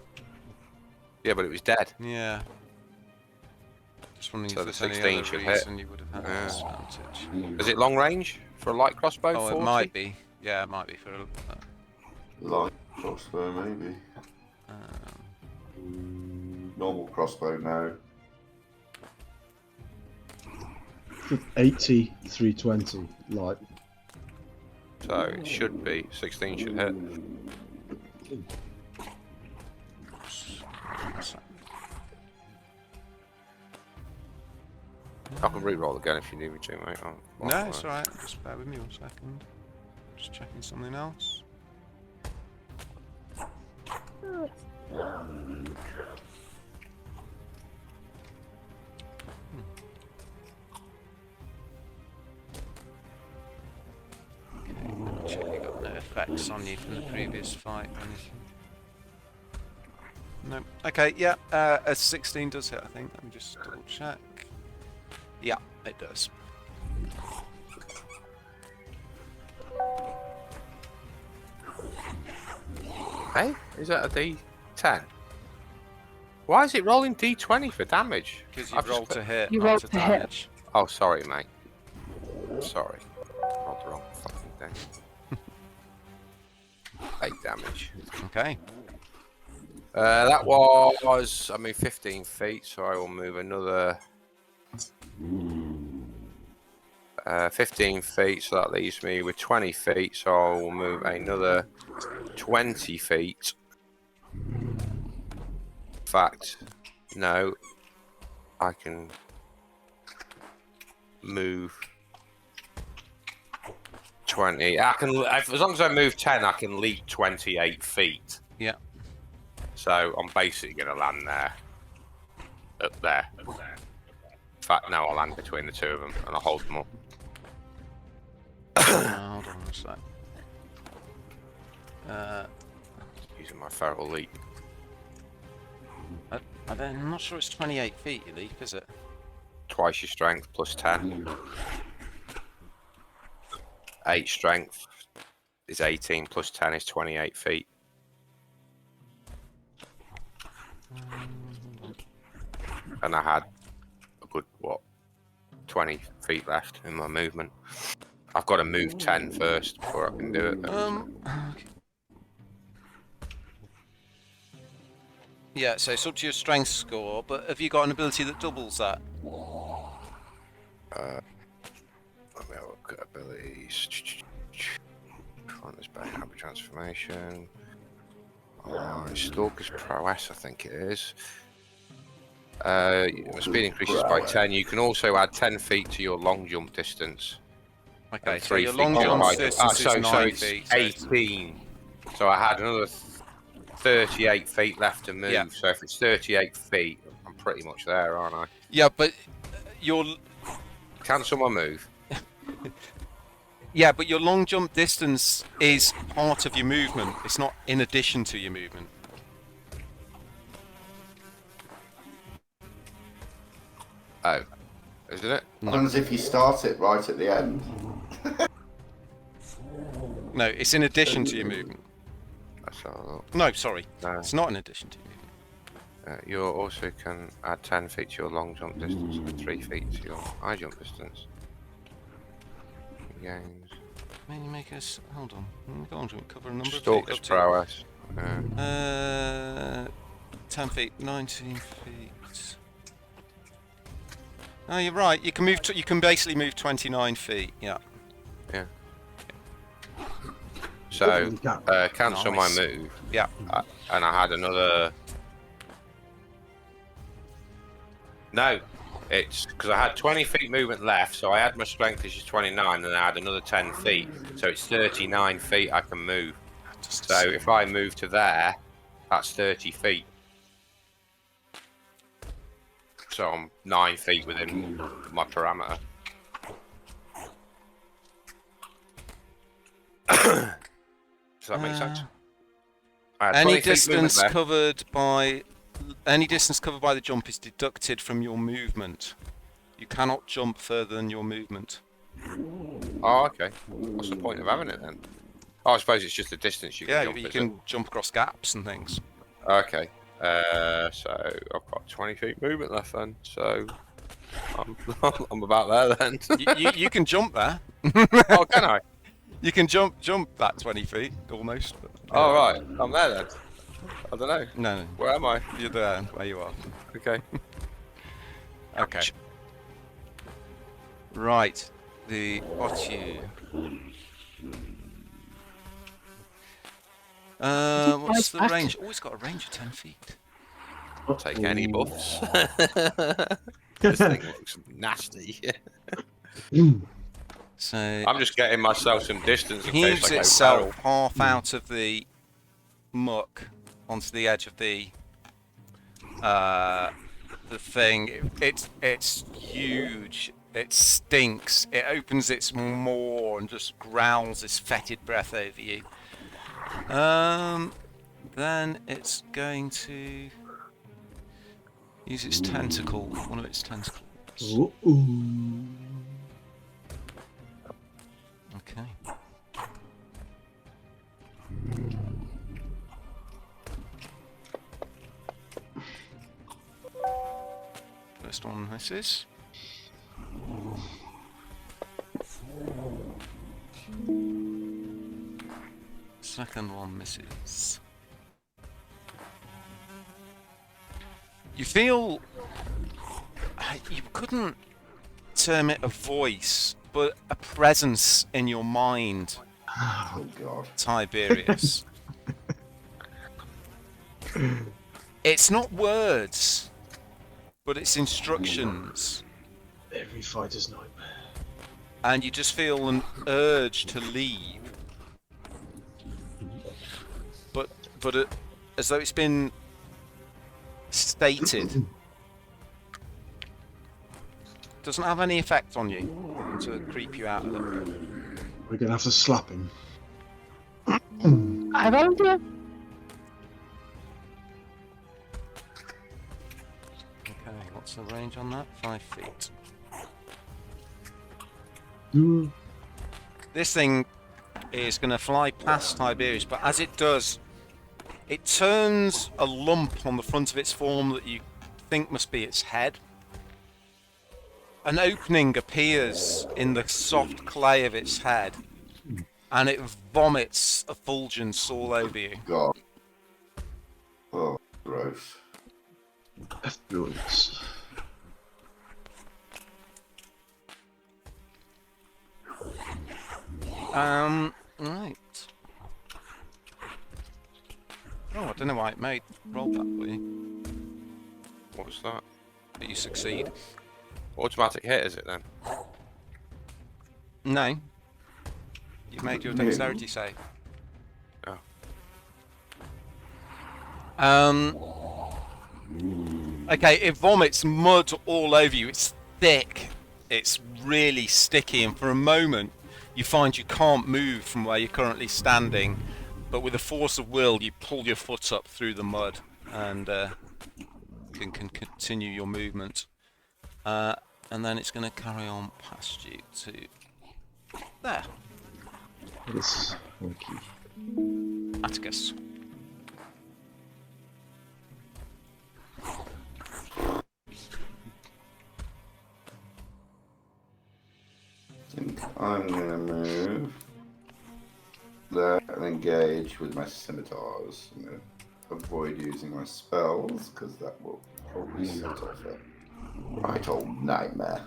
S5: Yeah, but it was dead.
S1: Yeah. Just wondering
S5: So
S1: if
S5: the
S1: there's any
S5: 16
S1: other
S5: should hit.
S1: reason you would have had
S5: Yeah.
S1: disadvantage.
S5: Is it long range for a light crossbow?
S1: Oh,
S5: 40?
S1: it might be. Yeah, it might be for.
S2: Light crossbow, maybe. Normal crossbow, no.
S3: 80, 320 light.
S5: So it should be 16 should hit. I can re-roll again if you need me to, mate.
S1: No, it's alright. Just bear with me 1 second. Just checking something else. Okay, check you got no effects on you from the previous fight or anything. No. Okay, yeah, a 16 does hit, I think. Let me just double check. Yeah, it does.
S5: Hey, is that a D10? Why is it rolling D20 for damage?
S1: Because
S5: I've
S1: you
S5: just
S1: rolled
S5: put-
S1: to hit,
S4: You
S1: not
S4: rolled
S1: to
S4: to hit.
S1: damage.
S5: Oh, sorry, mate. Sorry. Rolled the wrong fucking thing. 8 damage.
S1: Okay.
S5: That was, 15 feet, so I will move another 15 feet, so that leaves me with 20 feet, so I will move another 20 feet. In fact, no, I can move 20. As long as I move 10, I can leap 28 feet.
S1: Yeah.
S5: So I'm basically going to land there. Up there. In fact, no, I'll land between the two of them and I'll hold them up.
S1: Hold on a sec.
S5: Using my feral leap.
S1: I'm not sure it's 28 feet you leap, is it?
S5: Twice your strength plus 10. 8 strength is 18 plus 10 is 28 feet. And I had a good, 20 feet left in my movement. I've got to move 10 first before I can do it.
S1: Okay. Yeah, so it's up to your strength score, but have you got an ability that doubles that?
S5: Let me have a look at abilities. Hunter's Bane, Habit Transformation. Stalker's Prowess, I think it is. Your speed increases by 10. You can also add 10 feet to your long jump distance.
S1: Okay, so
S5: 3
S1: your
S5: feet
S1: long
S5: to
S1: jump
S5: my-
S1: distance is 9
S5: it's
S1: feet.
S5: 18. So I had another 38 feet left to move.
S1: Yeah.
S5: So if it's 38 feet, I'm pretty much there, aren't I?
S1: Yeah, but your
S5: Cancel my move.
S1: but your long jump distance is part of your movement. It's not in addition to your movement.
S5: Oh, isn't it?
S2: Depends if you start it right at the end.
S1: No, it's in addition to your movement.
S5: That's all.
S1: No, sorry.
S5: No.
S1: It's not in addition to your movement.
S5: You also can add 10 feet to your long jump distance and 3 feet to your high jump distance. Gains.
S1: May you make us... Hold on. Go on to cover a number of feet.
S5: Stalker's
S1: Up to-
S5: Prowess.
S1: 10 feet, 19 feet. Oh, you're right. You can move. You can basically move 29 feet. Yeah.
S5: Yeah. So, cancel
S1: Nice.
S5: my move.
S1: Yeah.
S5: And I had another... No, it's because I had 20 feet movement left, so I had my strength, which is 29, and I had another 10 feet. So it's 39 feet I can move. So if I move to there, that's 30 feet. So I'm 9 feet within my parameter. Does that make sense? I had
S1: Any
S5: 20 feet movement
S1: distance
S5: left.
S1: covered by the jump is deducted from your movement. You cannot jump further than your movement.
S5: Oh, okay. What's the point of having it then? Oh, I suppose it's just the distance you can
S1: Yeah,
S5: jump.
S1: you
S5: is
S1: can jump across gaps and things.
S5: it? Okay. So I've got 20 feet movement left then. So I'm about there then.
S1: You can jump there.
S5: Oh, can I?
S1: You can jump that 20 feet almost. But,
S5: Oh, right. I'm there then. I don't know.
S1: No,
S5: Where am I?
S1: you're there where you are.
S5: Okay.
S1: Okay. Right. The Otu. What's the
S4: back.
S1: range? Oh, it's got a range of 10 feet.
S5: I'll take any buffs. This thing looks nasty.
S1: So
S5: I'm just getting myself some distance in
S1: heaves
S5: case I go
S1: itself
S5: feral.
S1: half out of the muck onto the edge of the thing. It's huge. It stinks. It opens its maw and just growls this fetid breath over you. Then it's going to use its tentacle, one of its tentacles.
S3: Ooh.
S1: Okay. First one misses. Second one misses. You feel... You couldn't term it a voice, but a presence in your mind,
S2: Oh God.
S1: Tiberius. It's not words, but it's instructions.
S3: Every fighter's nightmare.
S1: And you just feel an urge to leave. But as though it's been stated. Doesn't have any effect on you to creep you out a little bit.
S3: We're gonna have to slap him.
S4: I volunteer.
S1: Okay, what's the range on that? 5 feet. This thing is going to fly past Tiberius, but as it does, it turns a lump on the front of its form that you think must be its head. An opening appears in the soft clay of its head, and it vomits effulgence all over you.
S2: God. Oh, gross.
S3: Effluence.
S1: Right. Oh, I don't know why it made roll that for you.
S5: What was that?
S1: But you succeed.
S5: Automatic hit, is it then?
S1: No. You've made your dexterity save.
S5: Oh.
S1: Okay, it vomits mud all over you. It's thick. It's really sticky, and for a moment you find you can't move from where you're currently standing, but with a force of will you pull your foot up through the mud and can continue your movement. And then it's going to carry on past you to there.
S3: This is funky.
S1: Atticus.
S2: I think I'm gonna move there and engage with my scimitars. I'm gonna avoid using my spells because that will probably set off a right old nightmare.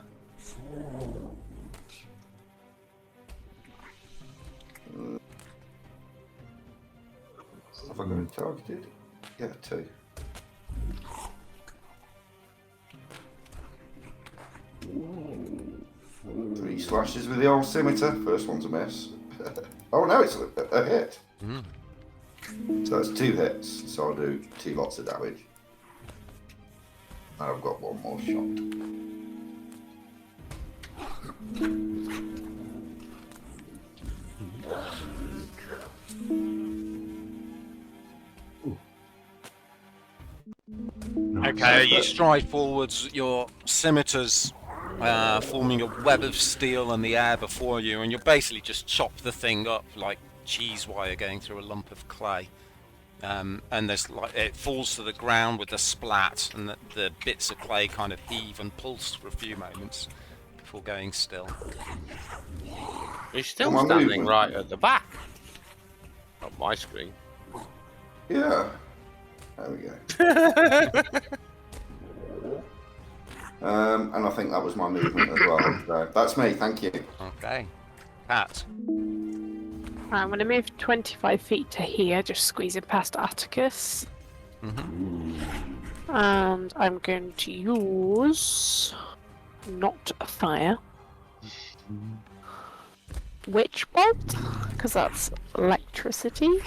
S2: Have I got it targeted? Yeah, 2. Three slashes with the old scimitar. First one's a miss. Oh no, it's a hit. So that's 2 hits. So I'll do 2 lots of damage. And I've got 1 more shot.
S1: Okay, you stride forwards, your scimitars forming a web of steel in the air before you, and you basically just chop the thing up like cheese wire going through a lump of clay. And there's like it falls to the ground with a splat, and the bits of clay kind of heave and pulse for a few moments before going still.
S5: He's still
S2: Come on,
S5: standing
S2: move.
S5: right at the back. On my screen.
S2: Yeah. There we go. And I think that was my movement as well. So that's me, thank you.
S1: Okay. Pat.
S4: I'm going to move 25 feet to here, just squeezing past Atticus. And I'm going to use not fire. Witch bolt, because that's electricity.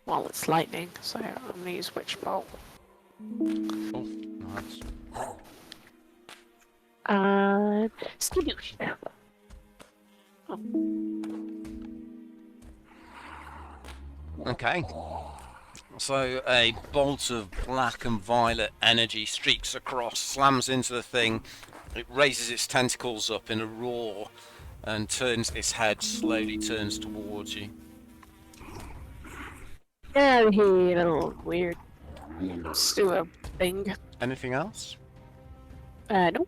S4: Well, it's lightning, so I'm going to use witch bolt.
S1: Oh, nice.
S4: And skadoosh.
S1: Okay. So a bolt of black and violet energy streaks across, slams into the thing. It raises its tentacles up in a roar and turns its head, slowly turns towards you.
S4: Yeah, he little weird. Let's do a thing.
S1: Anything else?
S4: No.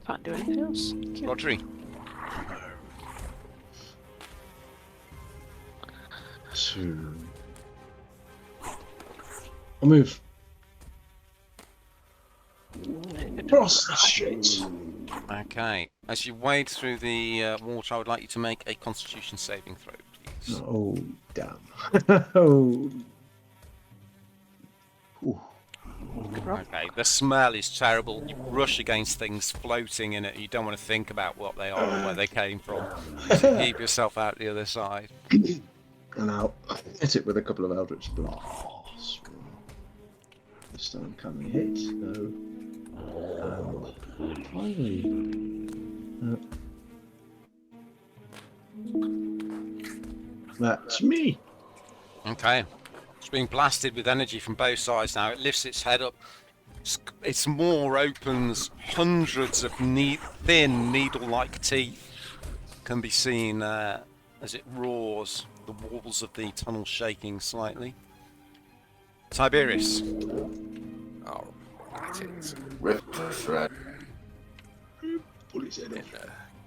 S4: Can't do anything else.
S1: Rodri.
S3: 2. I'll move. Cross the street.
S1: Okay. As you wade through the water, I would like you to make a Constitution saving throw, please.
S3: Oh, damn. Oh. Ooh.
S1: Okay. The smell is terrible. You brush against things floating in it. You don't want to think about what they are or where they came from. So keep yourself out the other side.
S3: And I'll hit it with a couple of Eldritch Blasts. This time can we hit? No. And finally. That's me.
S1: Okay. It's being blasted with energy from both sides now. It lifts its head up. Its maw opens. Hundreds of thin needle-like teeth can be seen as it roars. The walls of the tunnel shaking slightly. Tiberius.
S5: Oh, that's it.
S2: Rift shred.
S3: Pull his head off.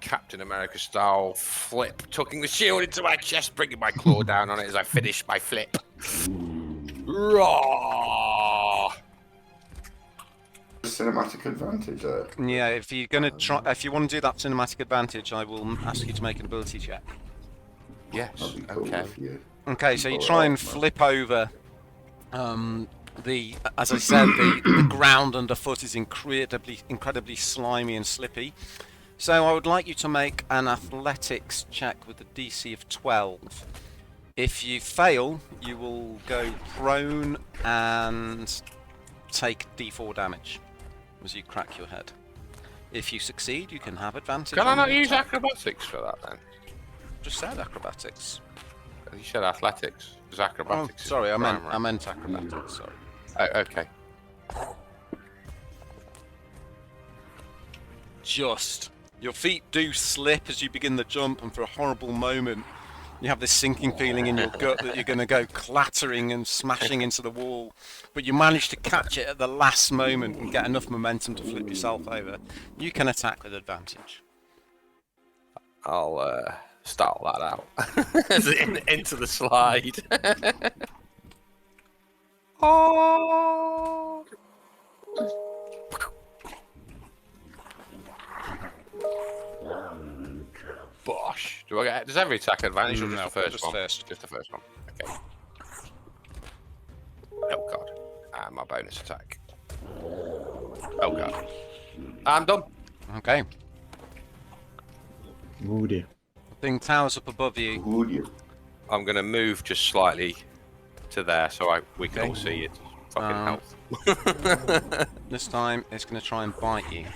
S5: Captain America style flip, tucking the shield into my chest, bringing my claw down on it as I finish my flip. Raw.
S2: Cinematic advantage there.
S1: Yeah, if you're gonna try, if you want to do that cinematic advantage, I will ask you to make an ability check.
S5: Yes.
S2: That'd be cool
S5: Okay.
S2: if you.
S1: Okay, so you
S2: Pull it
S1: try and
S2: off, man.
S1: flip over. As I said, the ground underfoot is incredibly slimy and slippy. So I would like you to make an athletics check with a DC of 12. If you fail, you will go prone and take D4 damage as you crack your head. If you succeed, you can have advantage.
S5: Can I
S1: on
S5: not
S1: your
S5: use
S1: attack.
S5: acrobatics for that then?
S1: Just said acrobatics.
S5: You said athletics. Because
S1: Oh,
S5: acrobatics.
S1: sorry,
S5: is
S1: I
S5: primary.
S1: meant acrobatics. Sorry.
S5: Oh, okay.
S1: Just. Your feet do slip as you begin the jump, and for a horrible moment, you have this sinking feeling in your gut that you're going to go clattering and smashing into the wall. But you manage to catch it at the last moment and get enough momentum to flip yourself over. You can attack with advantage.
S5: I'll start that out. Into the slide. Oh. Bosh. Does every attack advantage or just
S1: No,
S5: the first
S1: just
S5: one?
S1: first.
S5: Just the first one. Okay. Oh god. And my bonus attack. Oh god. I'm done.
S1: Okay.
S3: Oh dear.
S1: The thing towers up above you.
S2: Who would you?
S5: I'm gonna move just slightly to there so we can all see it. Fucking help.
S1: This time, it's going to try and bite you.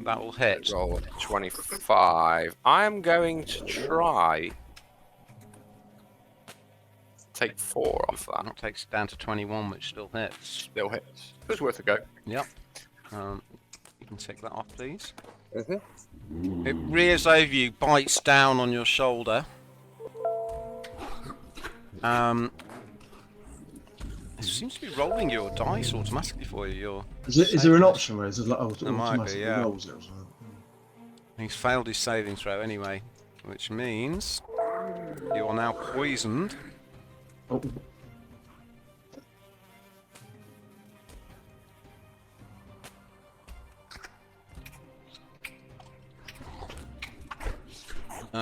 S1: That will hit.
S5: Roll 25. I'm going to try. Take 4 off that.
S1: That takes it down to 21, which still hits.
S5: Still hits. It was worth a go.
S1: Yep. You can take that off, please. It rears over you, bites down on your shoulder. It seems to be rolling your dice automatically for you. Your
S3: Is there an option where it's like
S1: There might be,
S3: automatically
S1: yeah.
S3: rolls it or something?
S1: He's failed his saving throw anyway, which means you are now poisoned.
S3: Oh.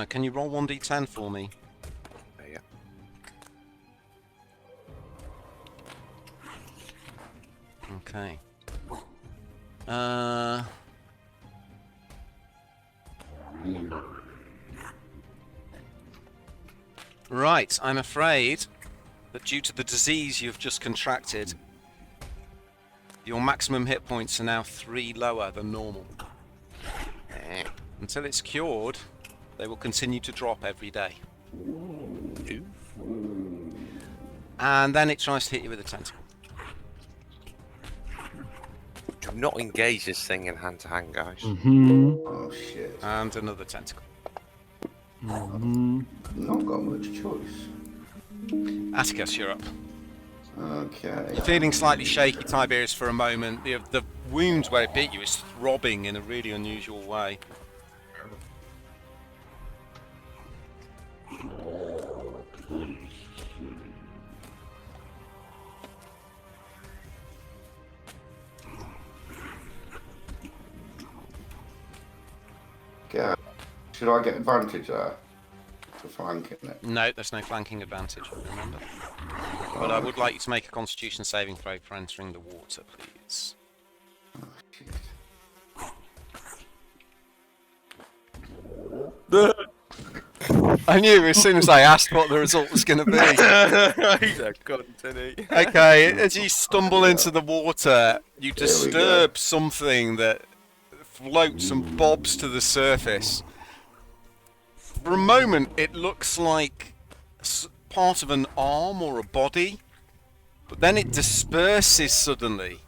S1: Can you roll 1d10 for me?
S5: Yeah.
S1: Okay. Right, I'm afraid that due to the disease you've just contracted, your maximum hit points are now 3 lower than normal. Until it's cured, they will continue to drop every day. And then it tries to hit you with a tentacle.
S5: Do not engage this thing in hand-to-hand, guys.
S3: Mm-hmm.
S2: Oh shit.
S1: And another tentacle.
S3: Mm-hmm.
S2: Not got much choice.
S1: Atticus, you're up.
S2: Okay.
S1: You're feeling slightly shaky, Tiberius, for a moment. The wound where it bit you is throbbing in a really unusual way.
S2: Should I get advantage there? For flanking it?
S1: No, there's no flanking advantage, remember. But I would like you to make a Constitution saving throw for entering the water, please. I knew as soon as I asked what the result was going to be.
S5: He's a cunt, isn't he?
S1: Okay, as you stumble into the water, you disturb something that floats and bobs to the surface. For a moment, it looks like part of an arm or a body, but then it disperses suddenly,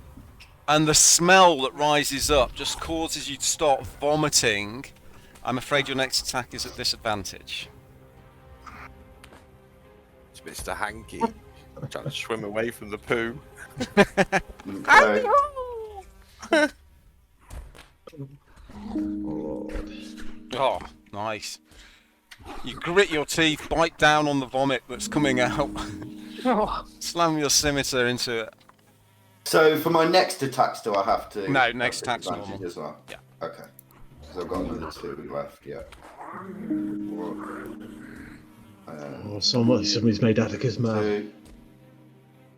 S1: and the smell that rises up just causes you to start vomiting. I'm afraid your next attack is at disadvantage.
S5: It's Mr. Hanky. I'm trying to swim away from the poo.
S2: Okay.
S1: Oh, nice. You grit your teeth, bite down on the vomit that's coming out,
S4: Oh,
S1: slam your scimitar into it.
S2: So for my next attacks, do I have to?
S1: No, next
S2: have
S1: attack's
S2: advantage
S1: normal.
S2: as well?
S1: Yeah.
S2: Okay. So I've got another 2 left. Yeah.
S3: Oh, somebody's made Atticus mad.
S2: 2.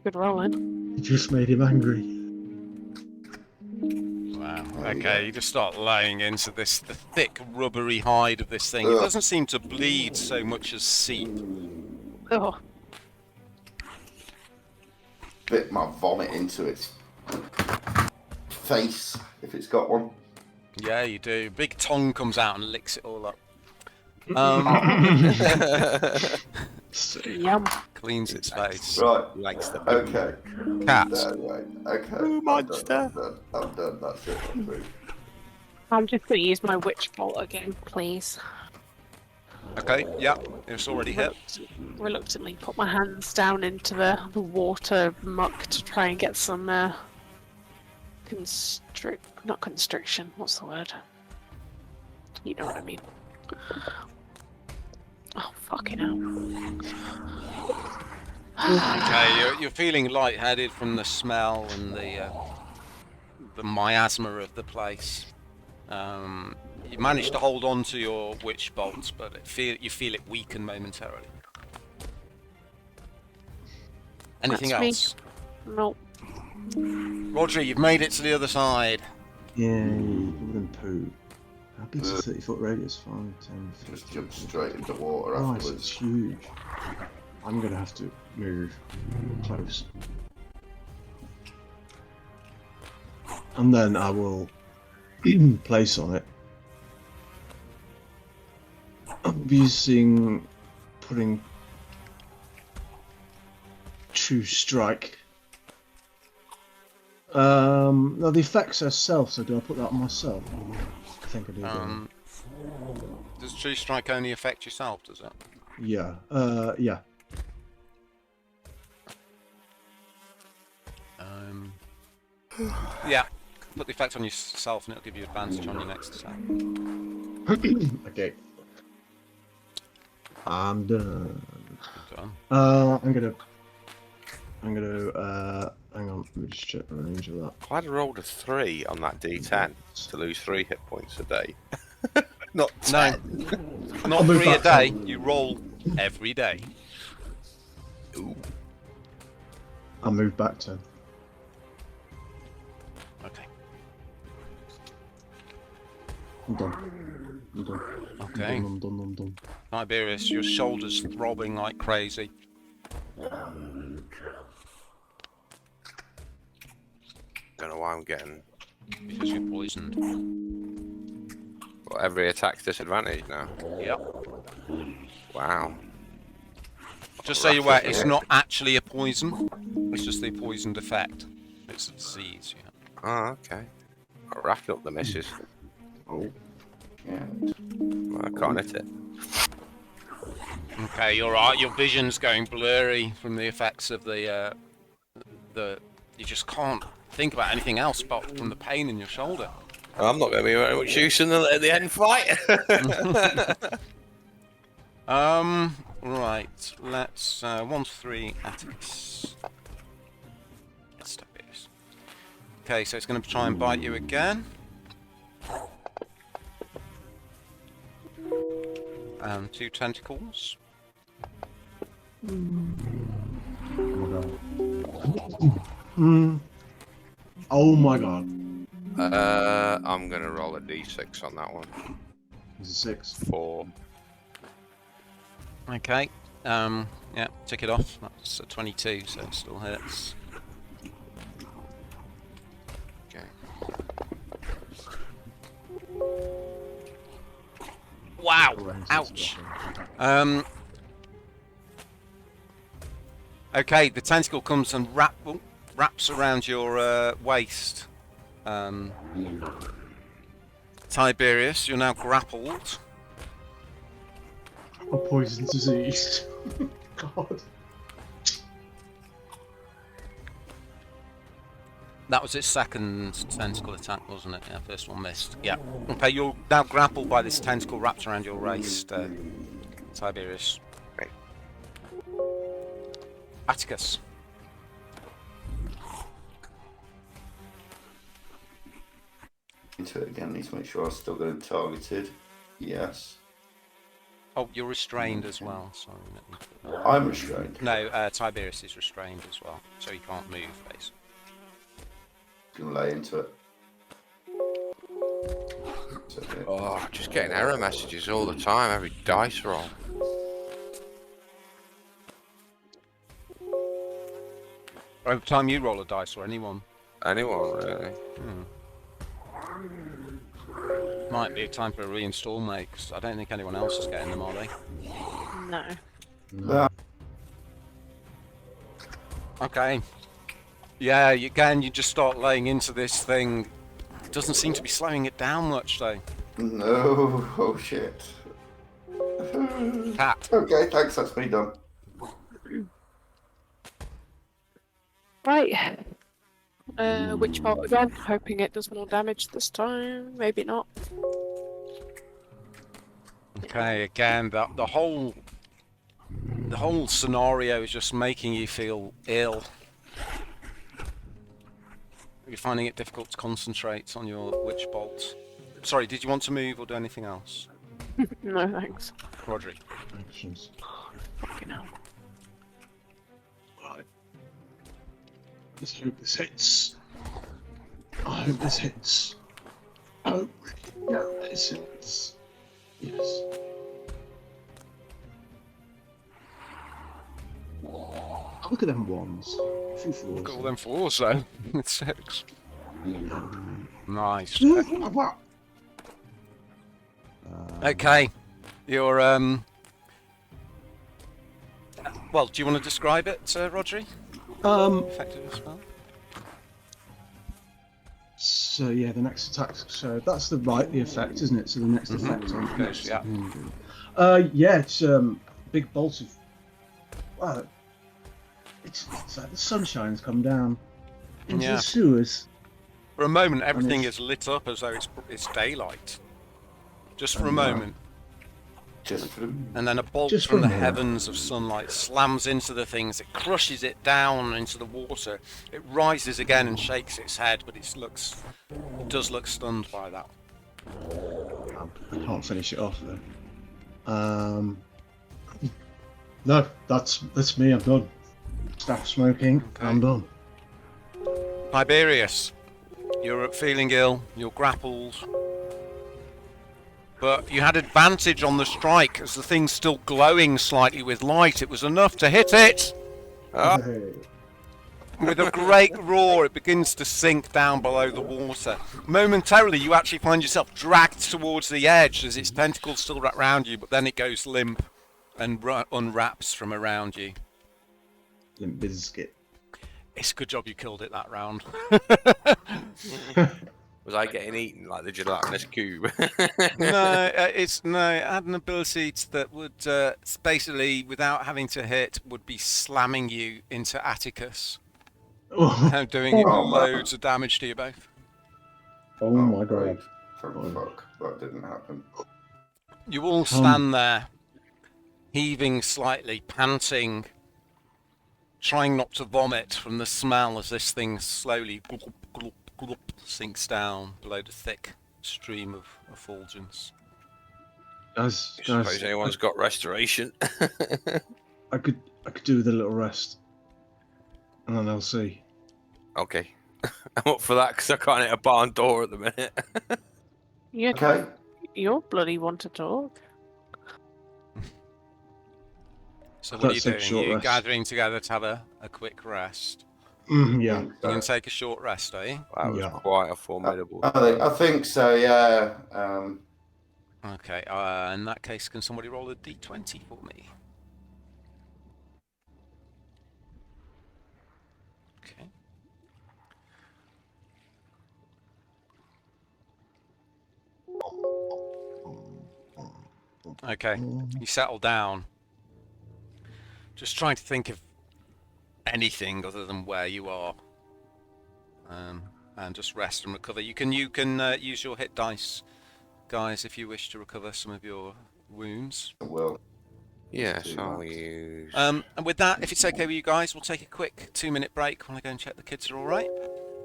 S4: good rolling.
S3: You just made him angry.
S1: Wow.
S2: There you
S1: Okay, you just start laying into the thick, rubbery hide of this thing. It
S2: Ugh.
S1: doesn't seem to bleed so much as seep.
S4: Oh,
S2: Bit my vomit into its face if it's got one.
S1: Yeah, you do. Big tongue comes out and licks it all up.
S4: yum.
S1: Cleans its face.
S2: Right.
S5: Likes the
S2: Okay.
S1: Cats.
S2: Right. Okay.
S5: Ooh, monster.
S2: I'm done. That's it. I'm through.
S4: I'm just going to use my witch bolt again, please.
S1: Okay, yeah, it's already hit.
S4: Reluctantly put my hands down into the water muck to try and get some not constriction, what's the word? You know what I mean. Oh, fucking hell.
S1: Okay, you're feeling lightheaded from the smell and the miasma of the place. You managed to hold on to your witch bolts, but you feel it weaken momentarily. Anything
S4: That's me.
S1: else?
S4: Nope.
S1: Roger, you've made it to the other side.
S3: Yay, wooden poo. How big's a 30-foot radius? 5, 10, 15.
S2: Just jump straight into water
S3: Right, it's
S2: afterwards.
S3: huge. I'm gonna have to move close. And then I will place on it. I'm putting True Strike. Now the effects are self, so do I put that on myself? I think I do. don't
S1: Does True Strike only affect yourself, does it?
S3: I? Yeah. Yeah.
S1: Yeah. Put the effect on yourself and it'll give you advantage on your next attack.
S3: Okay. I'm done.
S1: Good done.
S3: I'm gonna. Hang on. Let me just check the range of that.
S5: I'd rolled a 3 on that D10 to lose 3 hit points a day. Not 10.
S1: No, not 3 a day. You roll every day.
S5: Ooh.
S3: I'll move back 10.
S1: Okay.
S3: I'm done.
S1: Okay.
S3: I'm done.
S1: Tiberius, your shoulders throbbing like crazy.
S5: Don't know why I'm getting.
S1: Because you're poisoned.
S5: Well, every attack's disadvantage now.
S1: Yep.
S5: Wow.
S1: Just so you're aware, it's not actually a poison. It's just the poisoned effect. It's a disease, yeah.
S5: Oh, okay. I'm racking up the misses.
S2: Oh. Yeah.
S5: Well, I can't hit it.
S1: Okay, you're right. Your vision's going blurry from the effects of the. You just can't think about anything else but from the pain in your shoulder.
S5: I'm not going to be very much use in the end fight.
S1: Right. Let's 1 to 3 Atticus. Let's stop this. Okay, so it's going to try and bite you again. and 2 tentacles.
S3: Oh my god.
S5: I'm gonna roll a d6 on that one.
S3: It's a 6.
S5: 4.
S1: Okay. Yeah, tick it off. That's a 22, so it still hits.
S5: Okay.
S1: Wow! Ouch! Okay, the tentacle comes and wraps around your waist. Tiberius, you're now grappled.
S3: A poison disease. God.
S1: That was its second tentacle attack, wasn't it? Yeah, first one missed. Yeah. Okay, you're now grappled by this tentacle wrapped around your waist, Tiberius.
S5: Right.
S1: Atticus.
S2: Into it again. Need to make sure I'm still getting targeted. Yes.
S1: Oh, you're restrained as well. Sorry.
S2: I'm restrained.
S1: No, Tiberius is restrained as well, so he can't move, basically.
S2: Gonna lay into it. It's okay.
S5: Oh, just getting error messages all the time, every dice roll.
S1: Every time you roll a dice, or anyone.
S5: Anyone, really?
S1: Might be a time for a reinstall, mate, 'cause I don't think anyone else is getting them, are they?
S4: No.
S2: No.
S1: Okay. Yeah, again, you just start laying into this thing. It doesn't seem to be slowing it down much, though.
S2: No. Oh shit.
S1: Cat.
S2: Okay, thanks. That's me done.
S4: Right. Which bolt again? Hoping it does more damage this time. Maybe not.
S1: Okay, again, the whole scenario is just making you feel ill. You're finding it difficult to concentrate on your witch bolt. Sorry, did you want to move or do anything else?
S4: No thanks.
S1: Rodri.
S3: Actions.
S4: Fucking hell.
S3: Right. Let's hope this hits. I hope this hits. Oh, yeah, this hits. Yes. Oh, look at them ones. 2 4s.
S1: Look at all them 4s though. It's 6. Nice. Okay. You're well, do you want to describe it, Rodri? Effective as well.
S3: So yeah, the next attack. So that's the effect, isn't it? So the next effect on
S1: Yes,
S3: next.
S1: yeah.
S3: Yeah, it's big bolt of. Well, it's like the sunshine's come down into
S1: Yeah.
S3: the sewers.
S1: For a moment, everything
S3: it's-
S1: is lit up as though it's daylight. Just for a
S3: Oh, wow.
S1: moment.
S2: Just for
S1: And then a bolt
S3: Just
S1: from
S3: for a
S1: the
S3: moment.
S1: heavens of sunlight slams into the things. It crushes it down into the water. It rises again and shakes its head, but it does look stunned by that.
S3: I can't finish it off though. No, that's me. I'm done. Stop smoking.
S1: Okay.
S3: I'm done.
S1: Tiberius, you're feeling ill. You're grappled. But you had advantage on the strike as the thing's still glowing slightly with light. It was enough to hit it.
S5: Oh,
S3: Hey.
S1: With a great roar, it begins to sink down below the water. Momentarily, you actually find yourself dragged towards the edge as its tentacles still wrap around you, but then it goes limp and unwraps from around you.
S3: Limp Bizkit.
S1: It's a good job you killed it that round.
S5: was I getting eaten like the gelatinous cube?
S1: No, it had an ability that would basically, without having to hit, would be slamming you into Atticus
S3: Oh,
S1: and doing loads of damage to you both.
S3: my god.
S2: great. Thank fuck. That didn't happen.
S1: You all stand there, heaving slightly, panting, trying not to vomit from the smell as this thing slowly glop, glop, glop, sinks down below the thick stream of effulgence.
S3: Guys,
S5: Suppose anyone's got restoration.
S3: I could do with a little rest, and then I'll see.
S5: Okay. I'm up for that because I can't hit a barn door at the minute.
S2: Okay.
S4: You're bloody want to talk.
S1: So what are you
S3: Let's take a
S1: doing?
S3: short
S1: You
S3: rest.
S1: gathering together to have a quick rest?
S3: Yeah.
S1: You're going to take a short rest, are you?
S5: That was
S3: Yeah.
S5: quite a formidable.
S2: I think so, yeah.
S1: Okay, in that case, can somebody roll a d20 for me? Okay. Okay, you settle down. Just trying to think of anything other than where you are. And just rest and recover. You can use your hit dice, guys, if you wish to recover some of your wounds.
S2: Well,
S5: Yes, I'll use.
S1: And with that, if it's okay with you guys, we'll take a quick 2-minute break when I go and check the kids are all right.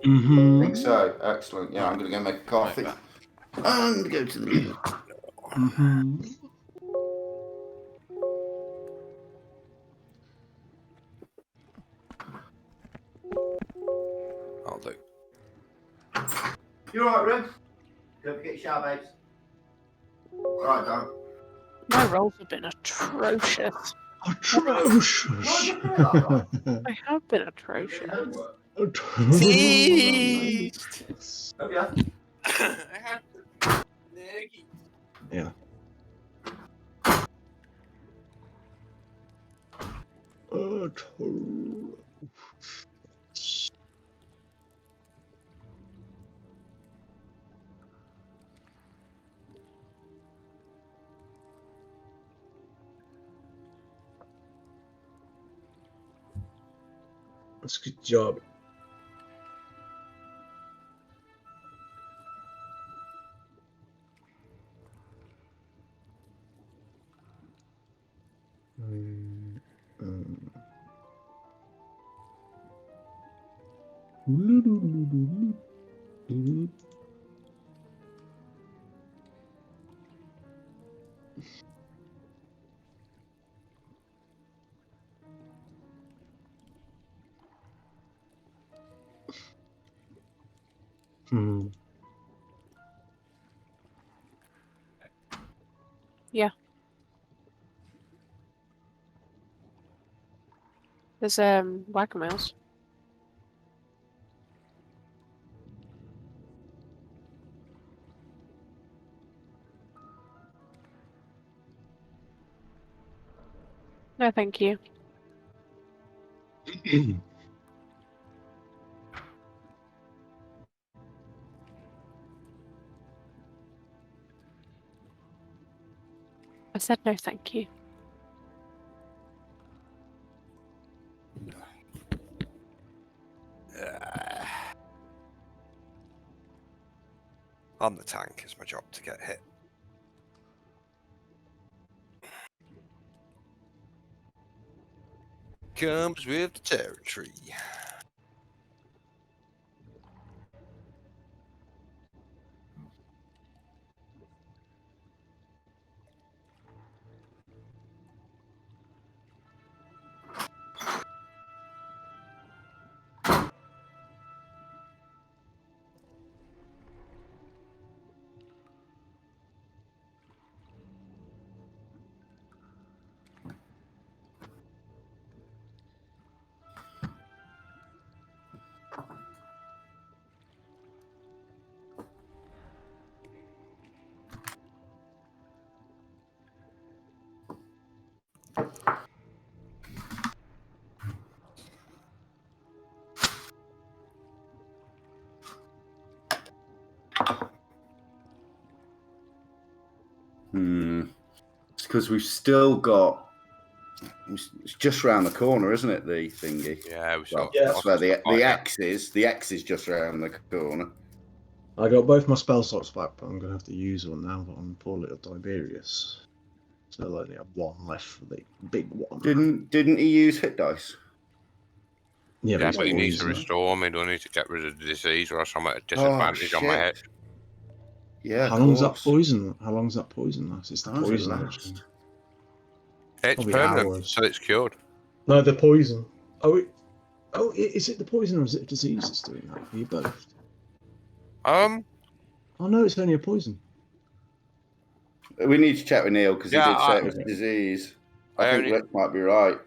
S3: Mm-hmm.
S2: I think so. Excellent. Yeah, I'm going to go make a coffee. And go to the loo.
S3: Mm-hmm.
S5: I'll do.
S2: You alright, Red? Don't forget your shower, babes. Alright, Dan.
S4: My rolls have been atrocious.
S3: Atrocious.
S4: I have been atrocious.
S3: Atrocious.
S2: Oh, yeah.
S3: Yeah. That's a good job.
S4: Yeah. There's wagon wheels. No, thank you. I said no, thank you.
S5: I'm the tank. It's my job to get hit. Comes with the territory.
S2: It's because we've still got. It's just round the corner, isn't it? The thingy.
S5: Yeah, we
S2: Well,
S5: saw.
S2: that's where the X is. The X is just round the corner.
S3: I got both my spell slots back, but I'm going to have to use one now on poor little Tiberius. So I'll only have one left for the big one.
S2: Didn't he use hit dice?
S3: Yeah,
S5: Yeah,
S3: he's
S5: but he needs to
S3: poisoned.
S5: restore me. Do I need to get rid of the disease, or else I'm at a disadvantage on my
S2: shit.
S5: head?
S2: Yeah,
S3: How
S2: of
S3: long's that
S2: course.
S3: poison? How long's that poison last? It's the
S2: How does it
S3: poison.
S2: last?
S3: Actually.
S5: It's
S3: Probably
S5: permanent,
S3: hours.
S5: so it's cured.
S3: No, the poison. Is it the poison or is it a disease that's doing that? Are you both?
S5: Um,
S3: Oh no, it's only a poison.
S2: We need to chat with Neil because
S5: Yeah,
S2: he did say it was a disease. I think
S5: only-
S2: Rick might be right.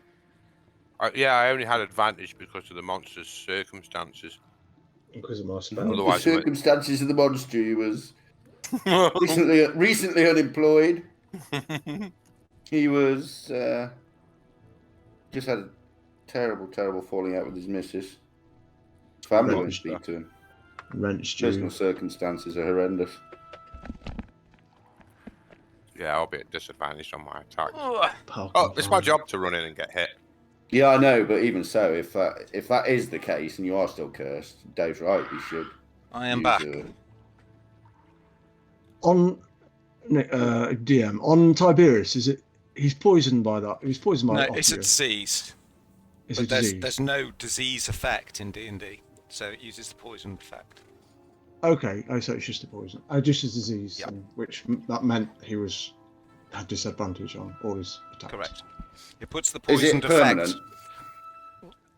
S5: I only had advantage because of the monster's circumstances.
S3: Because of my
S2: The
S3: spell.
S5: Otherwise,
S2: circumstances of the monster, he was recently unemployed. He was just had a terrible falling out with his missus. Family won't speak to him.
S3: Rent's
S2: Personal
S3: due.
S2: circumstances are horrendous.
S5: Yeah, I'll be at disadvantage on my attack.
S3: Parking
S5: Oh, it's my
S3: fine.
S5: job to run in and get hit.
S2: Yeah, I know, but even so, if that is the case and you are still cursed, Dave's right. You should.
S1: I am
S2: use
S1: back.
S3: On DM on Tiberius, is it? He's poisoned by that. He was poisoned by
S1: No,
S3: that.
S1: it's a disease.
S3: It's
S1: But
S3: a disease.
S1: there's no disease effect in D&D, so it uses the poison effect.
S3: Okay, so it's just a poison. Just a disease,
S1: Yep.
S3: which that meant he had disadvantage on all his attacks.
S1: Correct. It puts the
S2: Is it
S1: poisoned effect,
S2: permanent?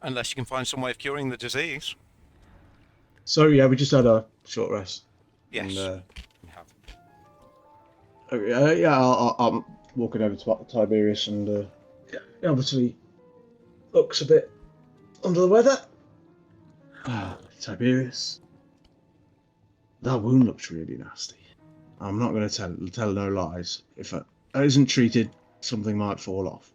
S1: unless you can find some way of curing the disease.
S3: So yeah, we just had a short rest.
S1: Yes.
S3: And,
S1: we have.
S3: okay, I'm walking over to Tiberius, and he obviously looks a bit under the weather. Tiberius, that wound looks really nasty. I'm not going to tell no lies. If it isn't treated, something might fall off.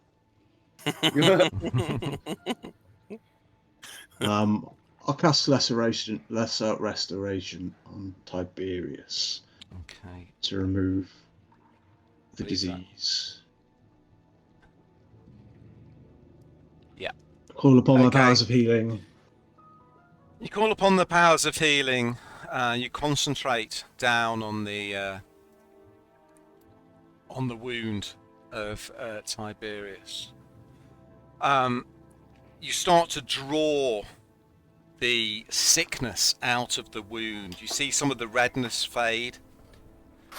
S3: I'll cast lesser restoration on Tiberius
S1: Okay.
S3: to remove the
S1: Leave that.
S3: disease.
S1: Yeah.
S3: Call upon my
S1: Okay.
S3: powers of healing.
S1: You call upon the powers of healing. You concentrate down on the wound of Tiberius. You start to draw the sickness out of the wound. You see some of the redness fade.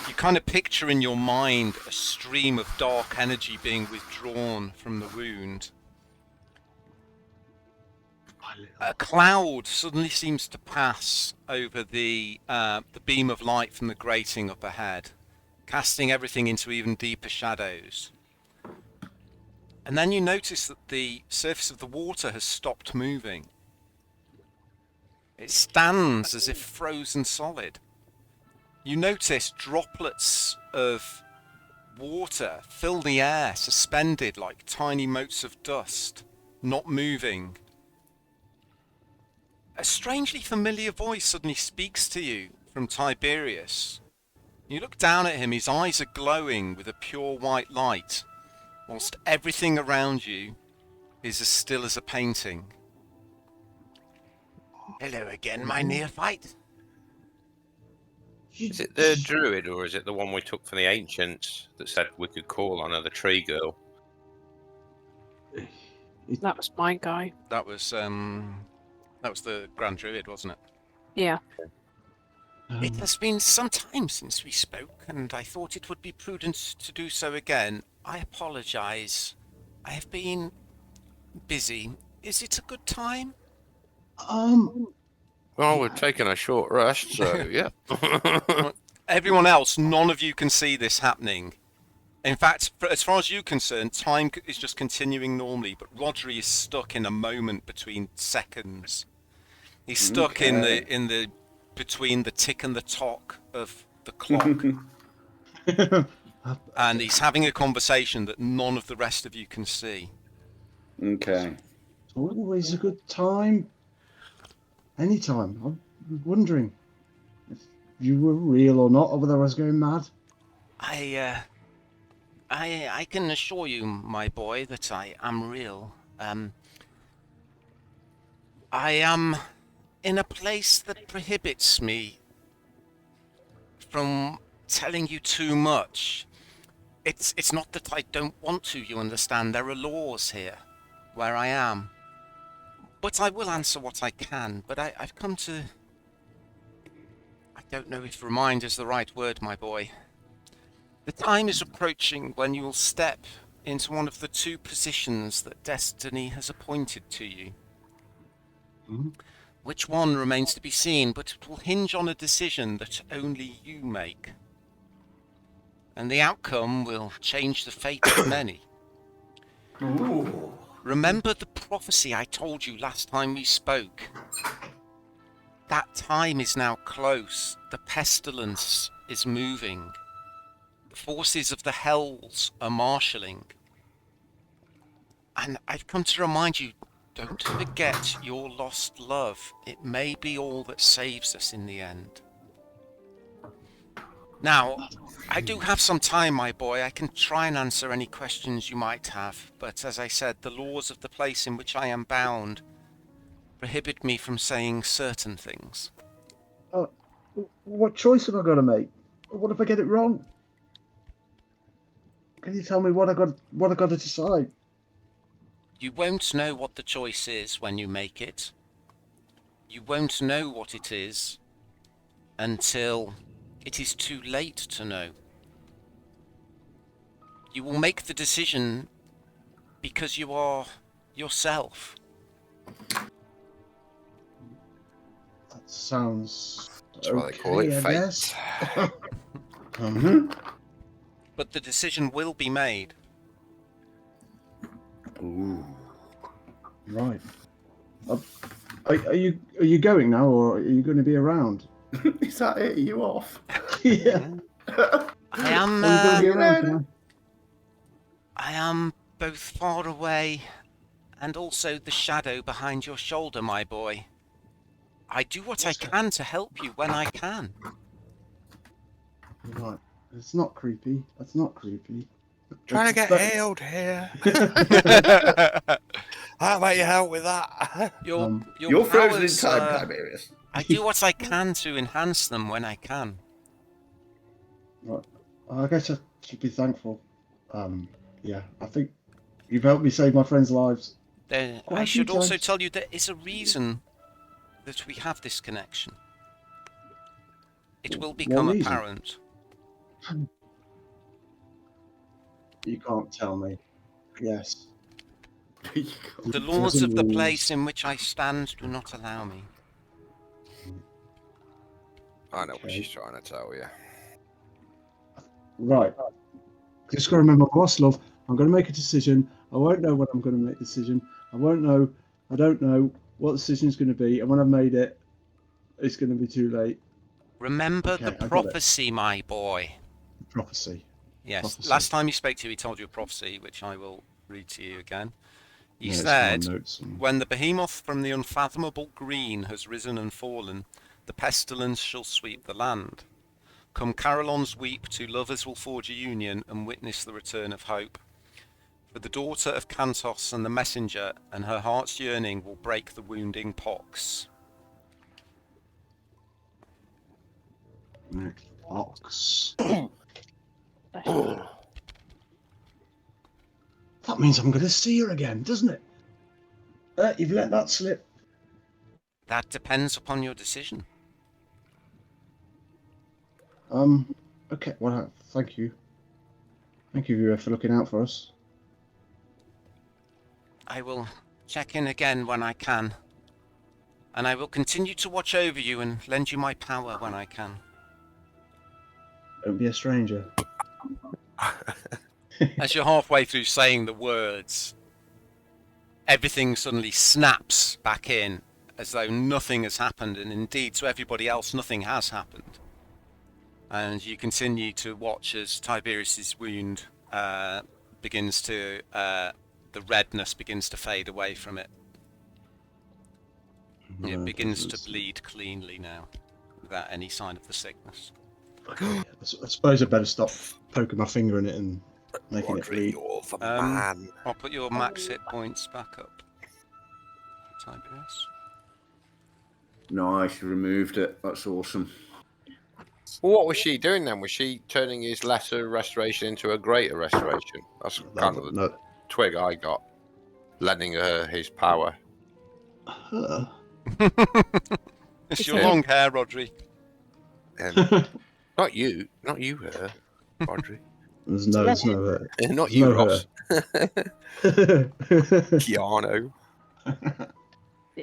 S1: You kind of picture in your mind a stream of dark energy being withdrawn from the wound. A cloud suddenly seems to pass over the beam of light from the grating up ahead, casting everything into even deeper shadows. And then you notice that the surface of the water has stopped moving. It stands as if frozen solid. You notice droplets of water fill the air, suspended like tiny motes of dust, not moving. A strangely familiar voice suddenly speaks to you from Tiberius. You look down at him, his eyes are glowing with a pure white light, whilst everything around you is as still as a painting. Hello again, my neophyte.
S5: Is it the druid or is it the one we took from the ancients that said we could call on her, the tree girl?
S4: That was my guy.
S1: That was the Grand Druid, wasn't it?
S4: Yeah.
S1: It has been some time since we spoke, and I thought it would be prudent to do so again. I apologize. I have been busy. Is it a good time?
S5: Well, we're taking a short rest, so yeah.
S1: Everyone else, none of you can see this happening. In fact, as far as you're concerned, time is just continuing normally, but Rodri is stuck in a moment between seconds. He's stuck in the between the tick and the tock of the clock. And he's having a conversation that none of the rest of you can see.
S2: Okay.
S3: It's always a good time. Anytime. I'm wondering if you were real or not, or whether I was going mad.
S1: I can assure you, my boy, that I am real. I am in a place that prohibits me from telling you too much. It's not that I don't want to, you understand. There are laws here where I am. But I will answer what I can. But I've come to don't know if remind is the right word, my boy. The time is approaching when you will step into one of the two positions that destiny has appointed to you. Which one remains to be seen, but it will hinge on a decision that only you make. And the outcome will change the fate of many.
S2: Ooh.
S1: Remember the prophecy I told you last time we spoke? That time is now close. The pestilence is moving. The forces of the hells are marshalling. And I've come to remind you, don't forget your lost love. It may be all that saves us in the end. Now, I do have some time, my boy. I can try and answer any questions you might have. But as I said, the laws of the place in which I am bound prohibit me from saying certain things.
S3: What choice am I going to make? What if I get it wrong? Can you tell me what I got to decide?
S1: You won't know what the choice is when you make it. You won't know what it is until it is too late to know. You will make the decision because you are yourself.
S3: That sounds
S5: That's why they call it
S3: I
S5: fate.
S3: guess.
S1: But the decision will be made.
S2: Ooh.
S3: Right. Are you going now, or are you going to be around?
S2: Is that it? Are you off?
S3: Yeah.
S1: I am.
S3: Are you going to be around tonight?
S1: I am both far away and also the shadow behind your shoulder, my boy. I do what I can to help you when I can.
S3: Right. It's not creepy. That's not creepy.
S5: Trying to get
S3: But-
S5: healed here. How about you help with that?
S2: You're frozen in
S1: powers,
S2: time, Tiberius.
S1: I do what I can to enhance them when I can.
S3: Right. I guess I should be thankful. Yeah, I think you've helped me save my friends' lives.
S1: I
S3: Quite a few
S1: should also
S3: times.
S1: tell you there is a reason that we have this connection. It will become
S3: reason?
S1: apparent.
S3: You can't tell me. Yes.
S1: The laws of the place in which I stand do not allow me.
S5: I know what
S3: Okay.
S5: she's trying to tell you.
S3: Right. Just got to remember, boss love. I'm going to make a decision. I won't know when I'm going to make the decision. I don't know what the decision's going to be. And when I've made it, it's going to be too late.
S1: Remember
S3: Okay, I
S1: the
S3: got it.
S1: prophecy, my boy.
S3: Prophecy.
S1: Yes,
S3: Prophecy.
S1: last time he spoke to you, he told you a prophecy, which I will read to you again. He
S3: Yeah, it's
S1: said,
S3: my notes and-
S1: when the behemoth from the unfathomable green has risen and fallen, the pestilence shall sweep the land. Come carillons weep, two lovers will forge a union and witness the return of hope. For the daughter of Cantos and the messenger and her heart's yearning will break the wounding pox.
S3: Ox. That means I'm going to see her again, doesn't it? You've let that slip.
S1: That depends upon your decision.
S3: Okay. Well, thank you. Thank you for looking out for us.
S1: I will check in again when I can. And I will continue to watch over you and lend you my power when I can.
S3: Don't be a stranger.
S1: As you're halfway through saying the words, everything suddenly snaps back in as though nothing has happened, and indeed to everybody else nothing has happened. And you continue to watch as Tiberius's wound begins to, the redness begins to fade away from it. It begins to bleed cleanly now, without any sign of the sickness.
S3: Okay. I suppose I better stop poking my finger in it and making it bleed.
S5: You're the
S1: Um,
S5: man.
S1: I'll put your max hit points back up, Tiberius.
S2: Nice, you removed it. That's awesome.
S5: Well, what was she doing then? Was she turning his lesser restoration into a greater restoration? That's kind of the
S3: No.
S5: twig I got. Lending her his power.
S3: Her?
S1: It's
S4: Is
S1: your
S4: it-
S1: long hair, Rodri.
S5: Not you, her, Audrey.
S3: There's no her.
S5: Not
S3: There's
S5: you,
S3: no
S5: Ross.
S3: her.
S5: Keanu.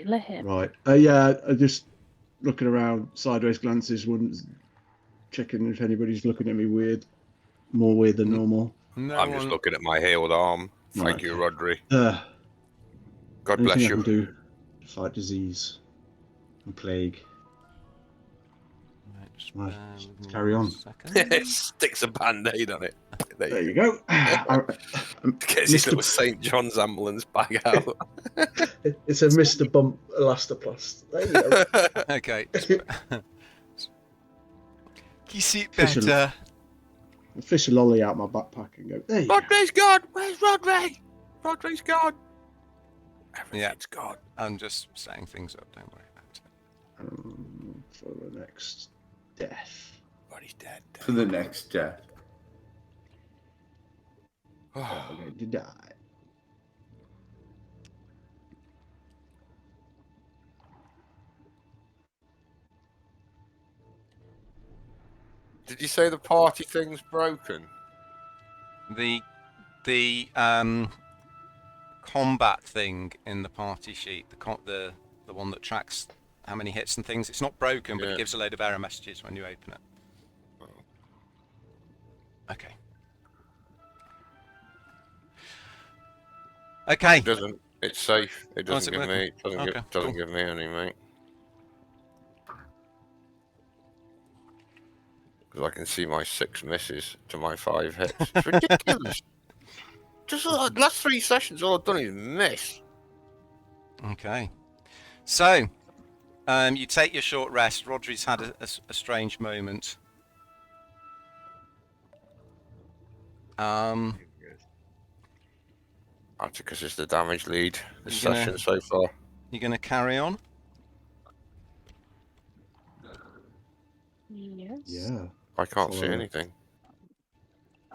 S4: Let him.
S3: Right. Yeah, I just looking around, sideways glances, checking if anybody's looking at me weird. More weird than normal.
S1: No
S5: I'm just looking at my healed arm. Thank you, Rodri.
S3: God
S5: God bless
S3: anything
S5: you.
S3: I can do to fight disease and plague. Right, carry on.
S5: Sticks a band-aid on it.
S3: There you go.
S5: Gets his little St. John's ambulance bag out.
S3: It's a Mr. Bump elastoplast. There you go.
S1: Okay. You see it better.
S3: Fish a lolly out my backpack and go, there you
S5: Rodri's gone! Where's Rodri? Rodri's gone. Everything's gone.
S1: I'm just setting things up, don't worry about it.
S3: For the next death.
S5: Rodri's dead.
S2: For the next death.
S3: I'm going to die.
S5: Did you say the party thing's broken?
S1: The combat thing in the party sheet, the one that tracks how many hits and things, it's not broken, but it gives a load of error messages when you open it. Okay. Okay.
S5: It doesn't. It's safe. It doesn't give me. Doesn't give me any, mate. Because I can see my 6 misses to my 5 hits. It's ridiculous. Just the last 3 sessions, all I've done is miss.
S1: Okay. So, you take your short rest. Rodri's had a strange moment.
S5: Atticus is the damage lead this session so far.
S1: You're going to carry on?
S4: Yes.
S3: Yeah.
S5: I can't see anything.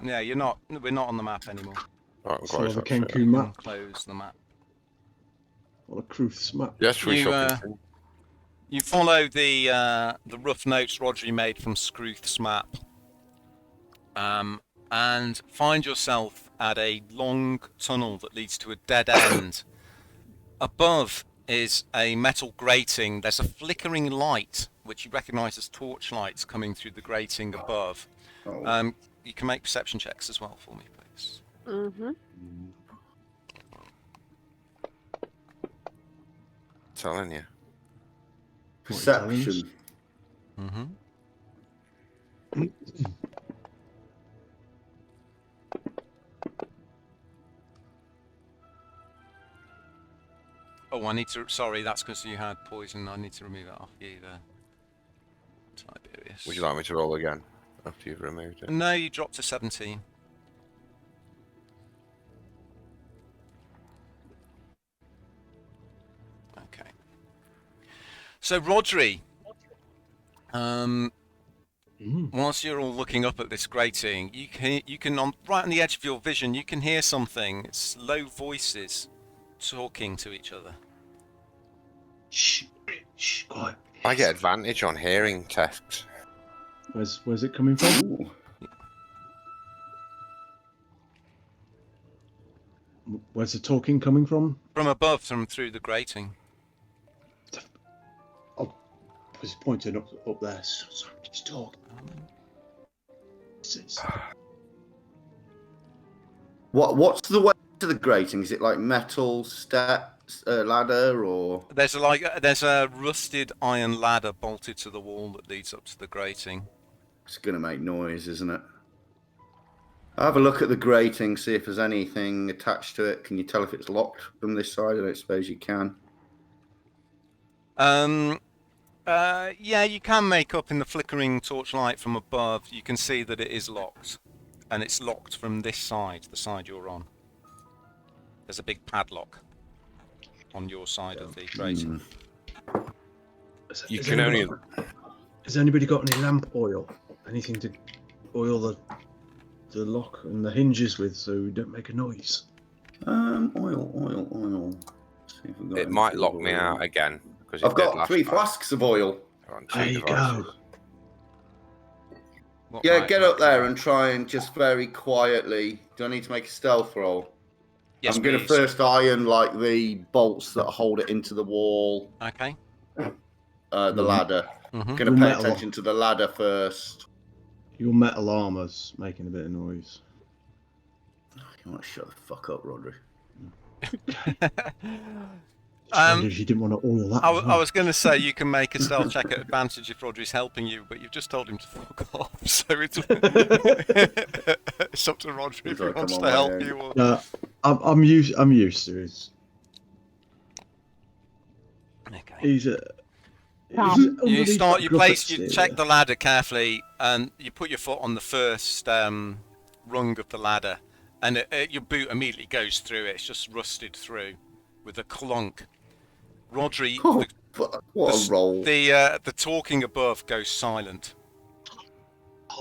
S1: Yeah, you're not. We're not on the map anymore.
S5: Right, I'm
S3: So
S5: close
S3: the
S5: up.
S3: Kenku map.
S1: Close the map.
S3: Or the Kruth's map.
S5: Yes, we shall continue.
S1: You follow the rough notes Rodri made from Scruth's map, and find yourself at a long tunnel that leads to a dead end. Above is a metal grating. There's a flickering light, which you recognise as torchlights coming through the grating above.
S2: Oh.
S1: You can make perception checks as well for me, please.
S4: Mm-hmm.
S5: Telling you.
S2: Perception.
S1: Mm-hmm. Oh, I need to. Sorry, that's because you had poison. I need to remove that off you there. Tiberius.
S5: Would you like me to roll again after you've removed it?
S1: No, you dropped to 17. Okay. So, Rodri, whilst you're all looking up at this grating, you can right on the edge of your vision, you can hear something. It's low voices talking to each other.
S3: Shh, quiet.
S5: I get advantage on hearing tests.
S3: Where's it coming from?
S2: Ooh.
S3: Where's the talking coming from?
S1: From above, from through the grating.
S3: Oh, I was pointing up there. Sorry, just talk.
S2: What's the way to the grating? Is it like metal steps, ladder, or?
S1: There's a rusted iron ladder bolted to the wall that leads up to the grating.
S2: It's gonna make noise, isn't it? I'll have a look at the grating, see if there's anything attached to it. Can you tell if it's locked from this side? I don't suppose you can.
S1: Yeah, you can make up in the flickering torchlight from above. You can see that it is locked, and it's locked from this side, the side you're on. There's a big padlock on your side of the grating.
S5: You can only.
S3: Has anybody got any lamp oil? Anything to oil the lock and the hinges with, so we don't make a noise?
S2: Oil. See if we've got
S5: It
S2: any
S5: might lock me
S2: oil.
S5: out again.
S2: I've got 3 flasks of oil.
S5: On
S3: There
S5: 2
S3: you
S5: devices.
S3: go.
S1: What
S2: Yeah,
S1: might
S2: get
S1: you
S2: up there
S1: reckon?
S2: and try and just very quietly. Do I need to make a stealth roll?
S1: Yes,
S2: I'm going to
S1: please.
S2: first iron like the bolts that hold it into the wall,
S1: Okay.
S2: the ladder.
S1: Mm-hmm.
S2: Going to
S3: Your
S2: pay
S3: metal,
S2: attention to the ladder first.
S3: your metal armor's making a bit of noise.
S2: You want to shut the fuck up, Rodri?
S3: Just wondered if you didn't want to oil that.
S1: I was going to say you can make a stealth check at advantage if Rodri's helping you, but you've just told him to fuck off, so it's, it's up to Rodri if he
S2: Like,
S1: wants
S2: I'm
S1: to
S2: on
S1: help
S2: my own.
S1: you. Or...
S3: No, I'm used to it.
S1: Okay.
S3: He's a.
S1: You start. You place. You check the ladder carefully, and you put your foot on the first rung of the ladder, and your boot immediately goes through it. It's just rusted through, with a clunk. Rodri,
S2: Oh, fuck, what a roll.
S1: the talking above goes silent.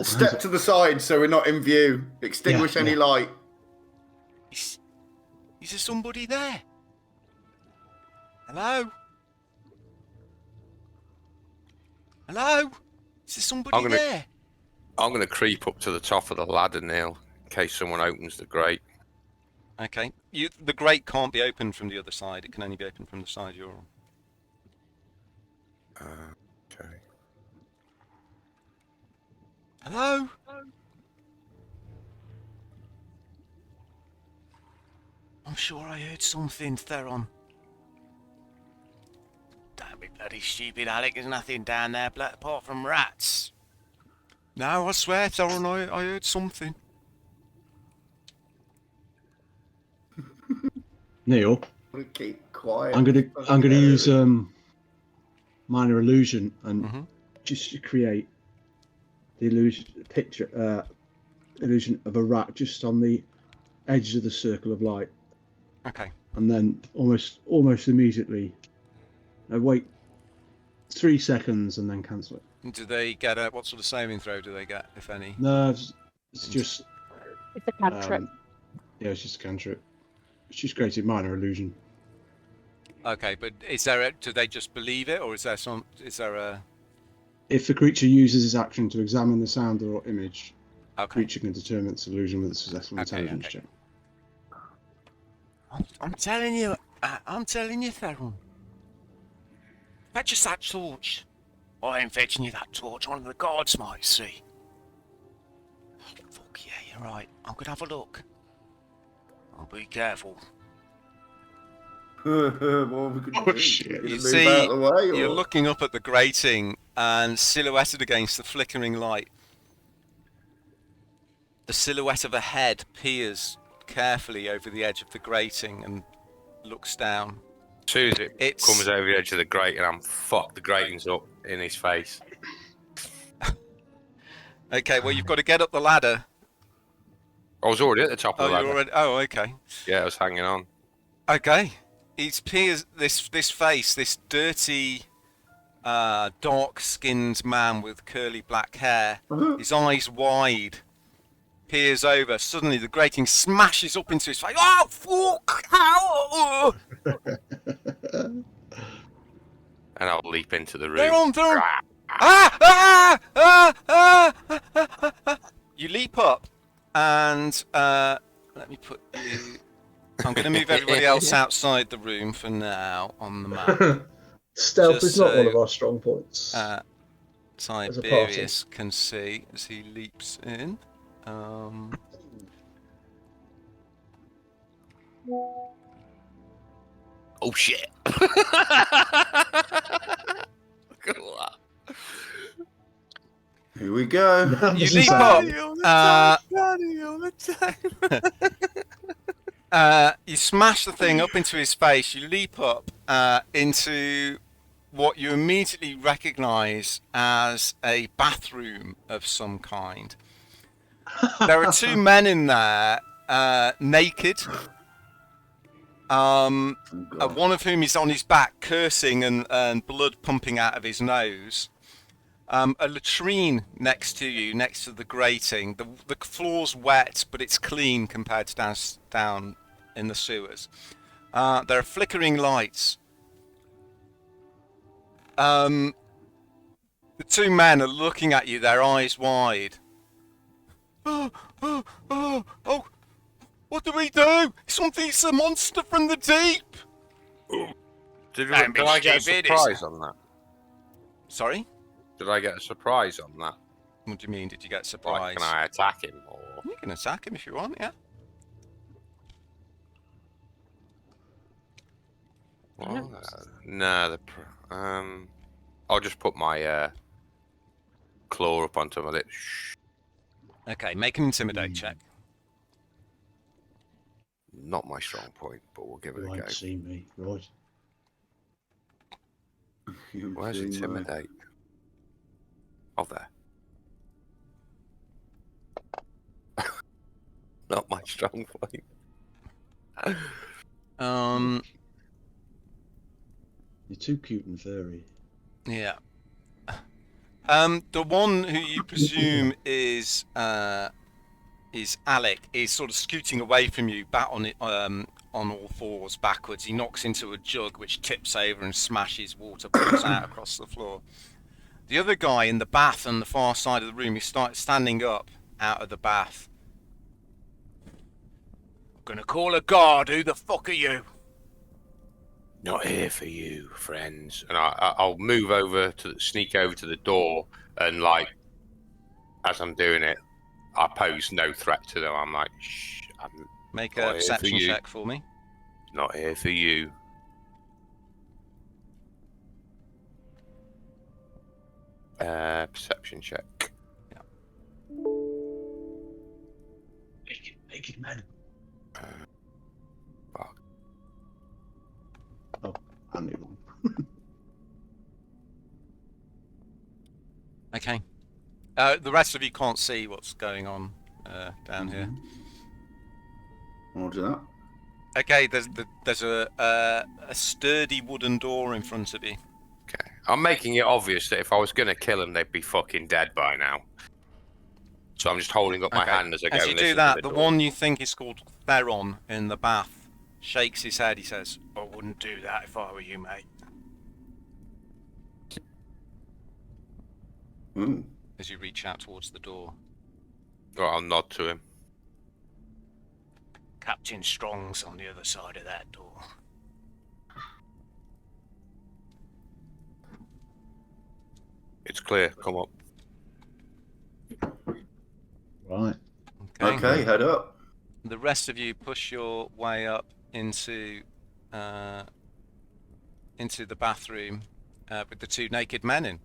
S2: Step to the side so we're not in view. Extinguish any light.
S1: Is there somebody there? Hello? Hello? Is there somebody there?
S5: I'm going to creep up to the top of the ladder, Neil, in case someone opens the grate.
S1: Okay. The grate can't be opened from the other side. It can only be opened from the side you're on.
S5: Okay.
S1: Hello? I'm sure I heard something, Theron. Don't be bloody stupid, Alec. There's nothing down there apart from rats. No, I swear, Theron, I heard something.
S3: Neil,
S2: Keep quiet.
S3: I'm gonna use minor illusion and just to create the illusion of a rat just on the edge of the circle of light.
S1: Okay.
S3: And then almost immediately, I wait 3 seconds and then cancel it.
S1: Do they get what sort of saving throw do they get, if any?
S3: No, it's just
S4: It's a cantrip.
S3: yeah, it's just a cantrip. It's just creating minor illusion.
S1: Okay, but do they just believe it, or is there a...
S3: If the creature uses its action to examine the sound or image,
S1: Okay.
S3: creature can determine its illusion with a successful intelligence check.
S1: I'm telling you, Theron. Fetch us that torch. I ain't fetching you that torch. One of the guards might see. Fuck yeah, you're right. I'm gonna have a look. I'll be careful.
S2: What are we gonna do?
S3: Shit.
S2: Gonna
S1: You
S2: move
S1: see,
S2: out of the way, or...
S1: you're looking up at the grating, and silhouetted against the flickering light, the silhouette of a head peers carefully over the edge of the grating and looks down.
S5: As soon as it comes over the edge of the grate, and I'm fucked, the grating's up in his face.
S1: Okay, well, you've got to get up the ladder.
S5: I was already at the top of the ladder.
S1: You're already... Oh, okay.
S5: Yeah, I was hanging on.
S1: Okay. It peers this face, this dirty, dark-skinned man with curly black hair, his eyes wide, peers over. Suddenly, the grating smashes up into his face. Oh, fuck! Ow!
S5: And I'll leap into the room.
S1: They're on! Ah! Ah! Ah! Ah! Ah! You leap up, and let me put you... I'm going to move everybody else outside the room for now on the map.
S6: Stealth
S1: Just
S6: is not one
S1: so,
S6: of our strong points.
S1: Tiberius can see as he leaps in.
S5: Oh shit!
S2: Here we go.
S1: You leap up. You smash the thing up into his face. You leap up into what you immediately recognise as a bathroom of some kind. There are two men in there, naked. One of whom is on his back, cursing and blood pumping out of his nose. A latrine next to you, next to the grating. The floor's wet, but it's clean compared to down in the sewers. There are flickering lights. The two men are looking at you, their eyes wide. Oh, what do we do? Something's a monster from the deep.
S5: Did
S1: Don't be
S5: I get a
S1: stupid,
S5: surprise on that?
S1: Sorry?
S5: Did I get a surprise on that?
S1: What do you mean? Did you get
S5: Like,
S1: surprised?
S5: can I attack him? Or...
S1: You can attack him if you want, yeah.
S5: Well, no, I'll just put my claw up onto my lip. Shh.
S1: Okay, make an intimidate check.
S5: Not my strong point, but we'll give it
S3: You
S5: a
S3: won't
S5: go.
S3: see me, right?
S5: Where's intimidate? Oh, there. Not my strong point.
S3: You're too cute and furry.
S1: Yeah. The one who you presume is Alec is sort of scooting away from you, back on it, on all fours backwards. He knocks into a jug which tips over and smashes, water pours out across the floor. The other guy in the bath on the far side of the room, he starts standing up out of the bath. I'm gonna call a guard. Who the fuck are you?
S5: Not here for you, friends. And I'll move over sneak over to the door, and like, as I'm doing it, I pose no threat to them. I'm like, shh. I'm
S1: Make
S5: not
S1: a
S5: here
S1: perception
S5: for you.
S1: check for me.
S5: Not here for you. Perception check.
S3: Naked men.
S5: Fuck.
S3: Oh, I knew one.
S1: Okay. The rest of you can't see what's going on down here.
S2: I'll do that.
S1: Okay, there's a sturdy wooden door in front of you.
S5: Okay. I'm making it obvious that if I was going to kill them, they'd be fucking dead by now. So I'm just holding up my hand as I go.
S1: As you
S5: and
S1: do
S5: listen
S1: that,
S5: to
S1: the
S5: door.
S1: one you think is called Theron in the bath shakes his head. He says, "I wouldn't do that if I were you, mate."
S2: Ooh.
S1: As you reach out towards the door.
S5: Right, I'll nod to him.
S1: Captain Strong's on the other side of that door.
S5: It's clear. Come up.
S3: Right.
S2: Okay, head up.
S1: The rest of you push your way up into the bathroom with the two naked men in.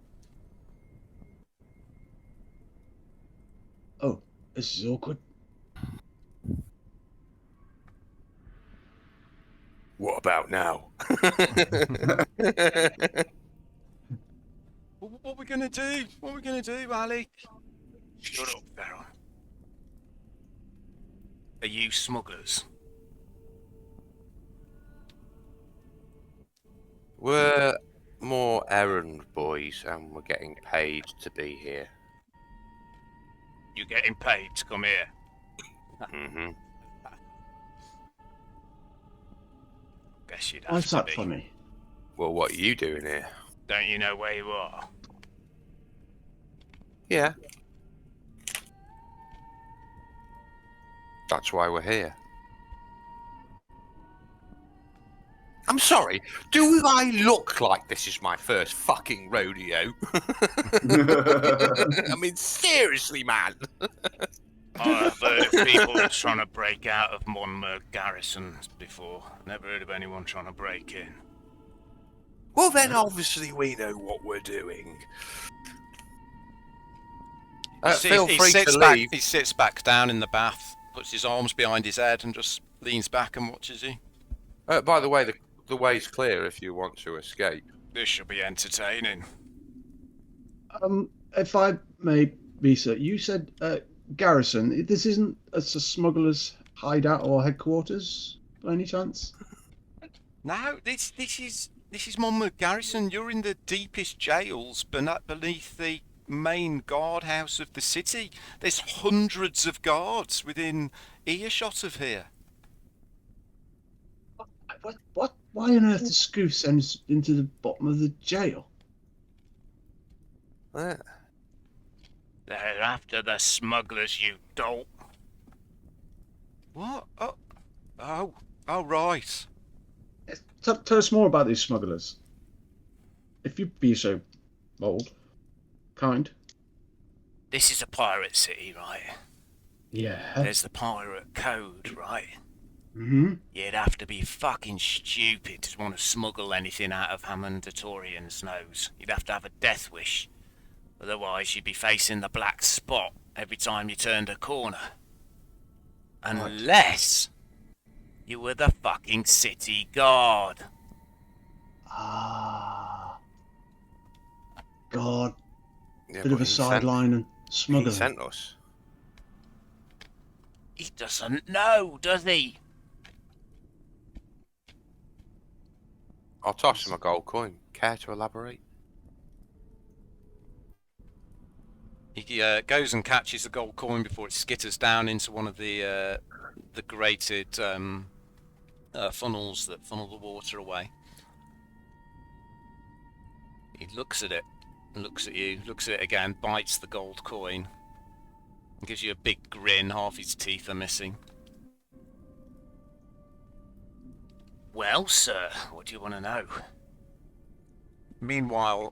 S3: Oh, this is awkward.
S5: What about now?
S1: What are we gonna do? What are we gonna do, Ali? Shut up, Theron. Are you smugglers?
S5: We're more errand boys, and we're getting paid to be here.
S1: You're getting paid to come here.
S5: Mm-hmm.
S1: Guess you'd have
S3: Why's
S1: to
S3: that
S1: be.
S3: funny?
S5: Well, what are you doing here?
S1: Don't you know where you are?
S5: Yeah. That's why we're here. I'm sorry, do I look like this is my first fucking rodeo? I mean, seriously, man.
S1: I've heard of people trying to break out of Monmurg Garrison before. Never heard of anyone trying to break in.
S5: Well, then obviously we know what we're doing. Feel free to leave.
S1: He sits back down in the bath, puts his arms behind his head, and just leans back and watches you.
S5: By the way, the way's clear if you want to escape.
S1: This should be entertaining.
S3: If I may be, sir, you said Garrison. This isn't a smuggler's hideout or headquarters, by any chance?
S1: No, this is Monmurg Garrison. You're in the deepest jails beneath the main guardhouse of the city. There's hundreds of guards within earshot of here.
S3: What? Why on earth does Scoof send us into the bottom of the jail?
S5: Yeah.
S1: They're after the smugglers, you dolt. What? Oh, right.
S3: Tell us more about these smugglers. If you'd be so bold. Kind.
S1: This is a pirate city, right?
S3: Yeah.
S1: There's the pirate code, right?
S3: Mm-hmm.
S1: You'd have to be fucking stupid to want to smuggle anything out of Hammandaturian's nose. You'd have to have a death wish. Otherwise, you'd be facing the black spot every time you turned a corner. Unless you were the fucking city guard.
S3: Ah. God.
S5: Yeah,
S3: Bit of
S5: but
S3: a sideline and
S5: He
S3: smuggling.
S5: sent us.
S1: He doesn't know, does he?
S5: I'll toss him a gold coin. Care to elaborate?
S1: He goes and catches the gold coin before it skitters down into one of the grated funnels that funnel the water away. He looks at it, looks at you, looks at it again, bites the gold coin, and gives you a big grin. Half his teeth are missing. Well, sir, what do you want to know? Meanwhile,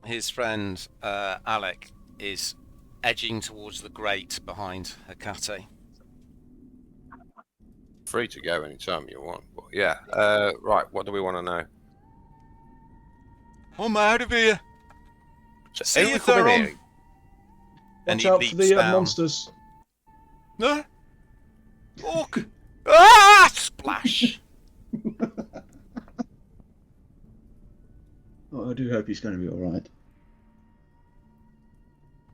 S1: his friend Alec is edging towards the grate behind Hecate.
S5: Free to go anytime you want. But yeah. Right. What do we want to know?
S1: I'm out of here.
S5: So
S1: See
S5: who
S1: you,
S5: we coming
S1: Theron.
S5: here?
S1: And
S3: Watch
S1: he
S3: out for
S1: leaps
S3: the
S1: down.
S3: monsters.
S1: No. Look. Ah! Splash.
S3: Oh, I do hope he's going to be all right.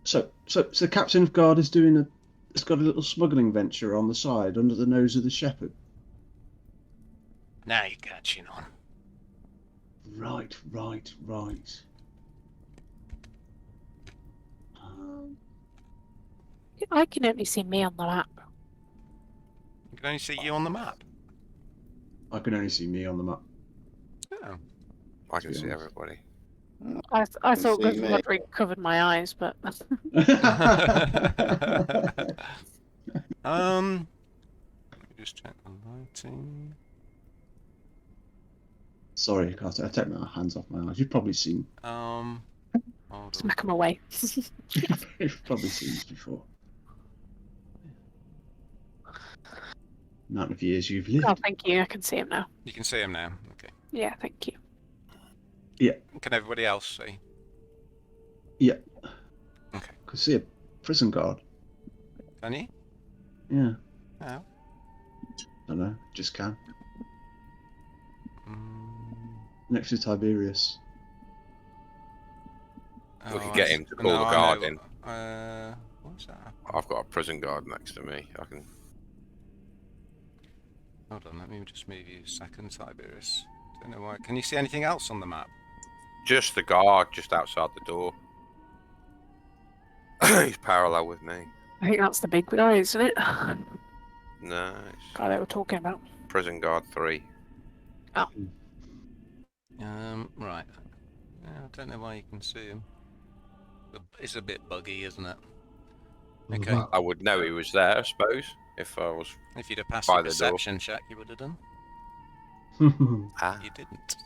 S3: So the captain of guard is has got a little smuggling venture on the side under the nose of the shepherd.
S1: Now you're catching on.
S3: Right.
S4: I can only see me on the map.
S1: You can only see you on the map.
S3: I can only see me on the map.
S1: Oh.
S5: I can
S3: be
S5: see
S3: honest.
S5: everybody.
S4: I thought
S2: see me.
S4: Roderick covered my eyes, but
S1: Let me just check the lighting.
S3: Sorry, Carter. I take my hands off my eyes. You've probably seen.
S1: Hold on.
S4: smack him away.
S3: You've probably seen this before. Amount of years you've lived.
S4: Oh, thank you. I can see him now.
S1: You can see him now. Okay.
S4: Yeah, thank you.
S1: Can everybody else see?
S3: Yeah.
S1: Okay.
S3: Could see a prison guard.
S1: Can you?
S3: Yeah.
S1: Oh.
S3: Don't know. Just can.
S1: Mm.
S3: Next to Tiberius.
S5: We could get him to call the
S1: I
S5: guard
S1: know.
S5: in.
S1: What's that?
S5: I've got a prison guard next to me. I can.
S1: Hold on, let me just move you a second, Tiberius. Don't know why. Can you see anything else on the map?
S5: Just the guard, just outside the door. He's parallel with me.
S4: I think that's the big guy, isn't it?
S5: Nice.
S4: Guy they were talking about.
S5: Prison guard 3.
S1: Right. Yeah, I don't know why you can see him. It's a bit buggy, isn't it? Okay.
S3: Well,
S5: I would know he was there, I suppose, if I was.
S1: If you'd have passed
S5: By
S1: the
S5: the door.
S1: perception check, you would have done.
S5: Ah.
S1: You didn't.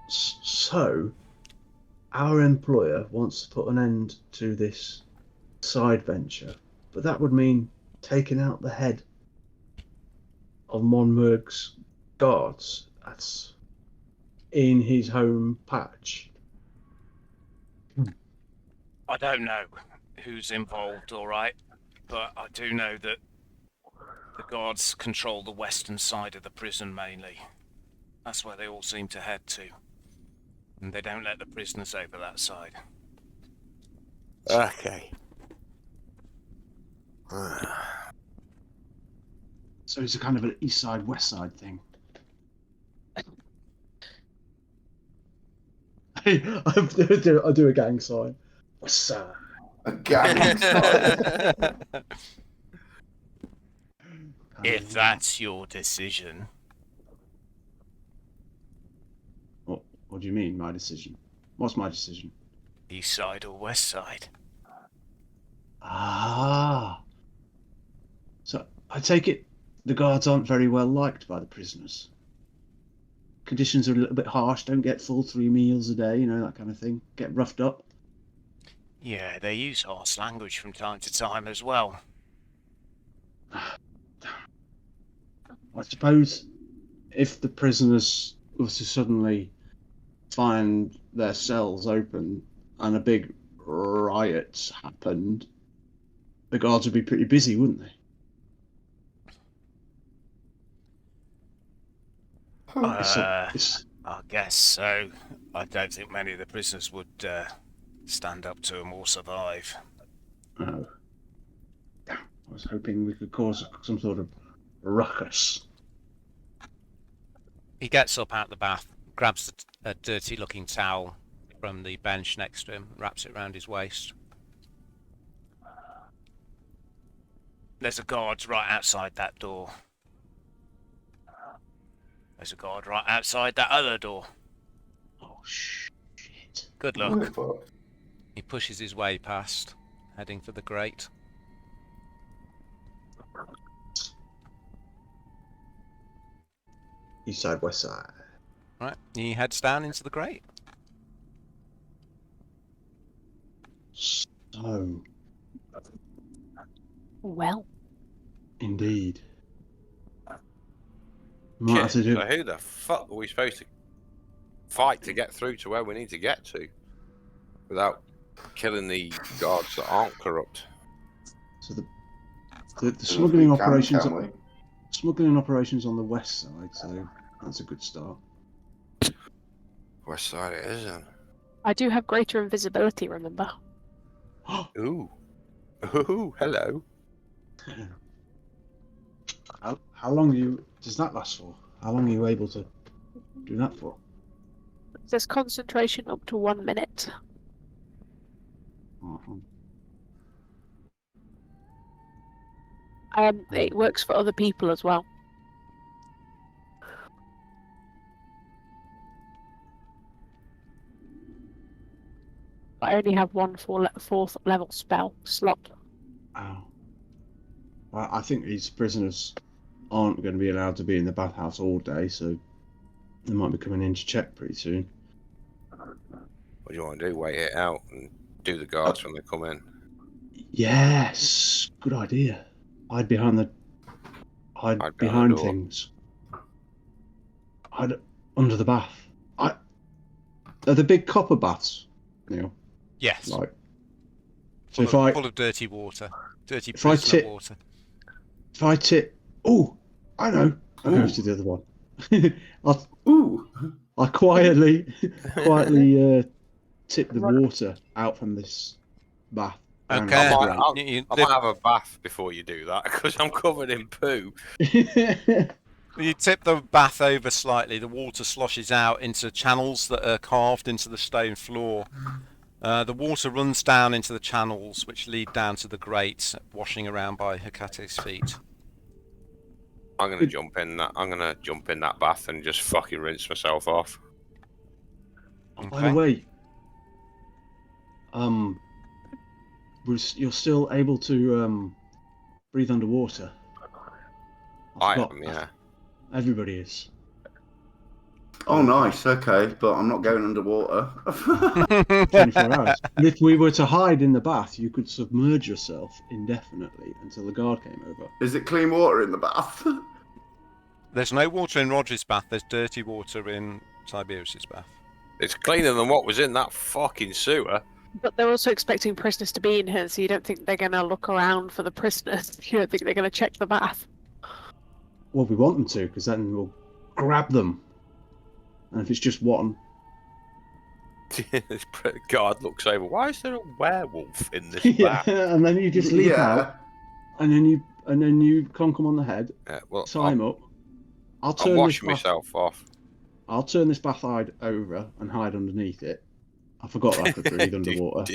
S3: So, our employer wants to put an end to this side venture, but that would mean taking out the head of Monmurg's guards. That's in his home patch.
S1: I don't know who's involved, all right, but I do know that the guards control the western side of the prison mainly. That's where they all seem to head to. And they don't let the prisoners over that side.
S5: Okay.
S3: So it's a kind of an east side, west side thing. I do a gang sign. West side.
S2: A gang sign.
S1: If that's your decision.
S3: What do you mean, my decision? What's my decision?
S1: East side or west side?
S3: Ah. So I take it the guards aren't very well liked by the prisoners. Conditions are a little bit harsh, don't get full 3 meals a day, that kind of thing. Get roughed up.
S1: Yeah, they use harsh language from time to time as well.
S3: I suppose if the prisoners were to suddenly find their cells open and a big riot happened, the guards would be pretty busy, wouldn't they?
S1: I guess so. I don't think many of the prisoners would stand up to them or survive.
S3: Oh. I was hoping we could cause some sort of ruckus.
S1: He gets up out of the bath, grabs a dirty-looking towel from the bench next to him, wraps it around his waist. There's a guard right outside that door. There's a guard right outside that other door.
S3: Oh, shit.
S1: Good
S2: Oh,
S1: luck.
S2: fuck.
S1: He pushes his way past, heading for the grate.
S3: East side, west side.
S1: Right, he heads down into the grate.
S3: So,
S4: Well,
S3: indeed. Might have to
S5: Shit,
S3: do.
S5: so who the fuck are we supposed to fight to get through to where we need to get to without killing the guards that aren't corrupt?
S3: So the smuggling operations.
S2: Can we?
S3: Smuggling operations on the west side, so that's a good start.
S5: West side it is then.
S4: I do have greater invisibility, remember?
S5: Ooh. Ooh, hello.
S3: How long does that last for? How long are you able to do that for?
S4: It says concentration up to 1 minute.
S3: Mhm.
S4: It works for other people as well. I only have one 4th level spell slot.
S3: Oh. Well, I think these prisoners aren't going to be allowed to be in the bathhouse all day, so they might be coming in to check pretty soon.
S5: What do you want to do? Wait it out and do the guards when they come in?
S3: Yes, good idea. Hide behind
S5: Hide behind
S3: behind
S5: the door.
S3: things. Hide under the bath. Are the big copper baths, Neil?
S1: Yes.
S3: Like, so
S1: Full of dirty water. Dirty
S3: if I
S1: prisoner
S3: tip-
S1: water.
S3: if I tip, oh, I know. I'll go
S2: Ooh.
S3: to the other one.
S2: Ooh.
S3: I quietly tip the water out from this bath. down
S1: Okay.
S3: into
S5: I might have a bath before you do that because I'm covered in poo.
S3: the
S1: You tip the bath over slightly, the water sloshes out into channels that are carved into the stone floor. The water runs down into the channels which lead down to the grate, washing around by Hecate's feet.
S5: I'm gonna jump in that bath and just fucking rinse myself off.
S3: By the way, you're still able to breathe underwater.
S5: I
S3: forgot.
S5: am, yeah.
S3: Everybody is.
S2: Oh, nice. Okay, but I'm not going underwater.
S3: 24 hours. And if we were to hide in the bath, you could submerge yourself indefinitely until the guard came over.
S2: Is it clean water in the bath?
S1: There's no water in Roger's bath, there's dirty water in Tiberius's bath.
S5: It's cleaner than what was in that fucking sewer.
S4: But they're also expecting prisoners to be in here, so you don't think they're going to look around for the prisoners. You don't think they're going to check the bath.
S3: Well, we want them to, because then we'll grab them. And if it's just one,
S5: This guard looks over. Why is there a werewolf in this
S3: yeah,
S5: bath?
S3: and then you just leap out, and then you conk them on the head,
S5: Well,
S3: tie them up.
S5: I'm washing myself off.
S3: I'll turn this bath hide over and hide underneath it. I forgot that I could breathe underwater.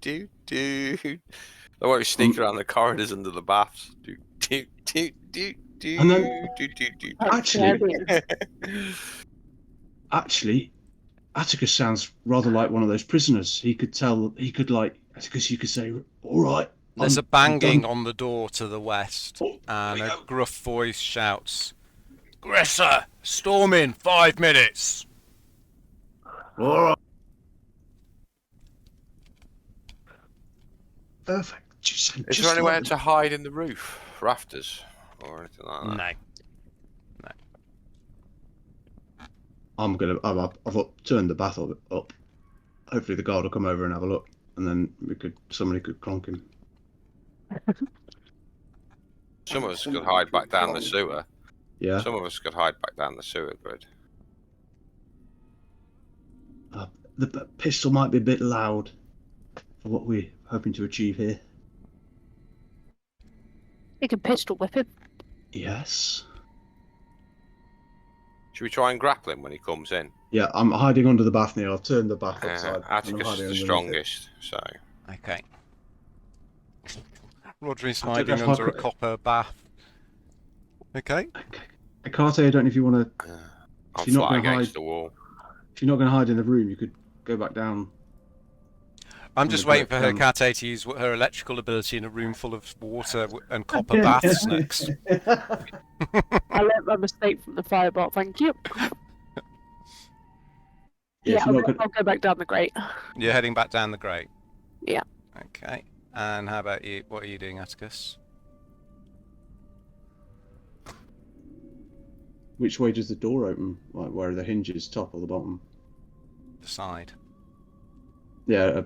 S5: Do. I want to sneak around the corridors under the baths. Do.
S3: And then-
S5: Do.
S3: Actually, Atticus sounds rather like one of those prisoners. He could like, because you could say, "All right,
S1: There's a
S3: I'm
S1: banging
S3: done.
S1: on the door to the west,
S3: Oh,
S1: and a gruff voice shouts, "Gresser, storm in 5 minutes!"
S2: Alright.
S3: perfect.
S5: Is there anywhere to hide in the roof? Rafters? Or anything like that?
S1: No.
S3: I've turned the bath up. Hopefully the guard will come over and have a look, and then somebody could clonk him.
S5: Some of us could hide back down the sewer.
S3: Yeah.
S5: Some of us could hide back down the sewer grid.
S3: The pistol might be a bit loud for what we're hoping to achieve here.
S4: You can pistol whip him.
S3: Yes.
S5: Should we try and grapple him when he comes in?
S3: Yeah, I'm hiding under the bath now. I've turned the bath upside. and I'm
S5: Atticus
S3: hiding
S5: is the
S3: underneath it.
S5: strongest, so...
S1: Okay. Rodri's
S3: I don't
S1: hiding
S3: know if I
S1: under a
S3: could-
S1: copper bath. Okay.
S3: Ekate, I don't know if you want to.
S5: I'm
S3: you're not
S5: flat
S3: gonna
S5: against
S3: hide-
S5: the wall.
S3: If you're not going to hide in the room, you could go back down.
S1: I'm just waiting for her
S3: But,
S1: Kate to use her electrical ability in a room full of water and copper baths next.
S4: I learnt my mistake from the fireball, thank you.
S3: Yeah, if you're not
S4: I'll go back down the grate.
S1: You're heading back down the grate?
S4: Yeah.
S1: Okay. And how about you? What are you doing, Atticus?
S3: Which way does the door open? Like, where are the hinges, top or the bottom?
S1: The side.
S3: Yeah,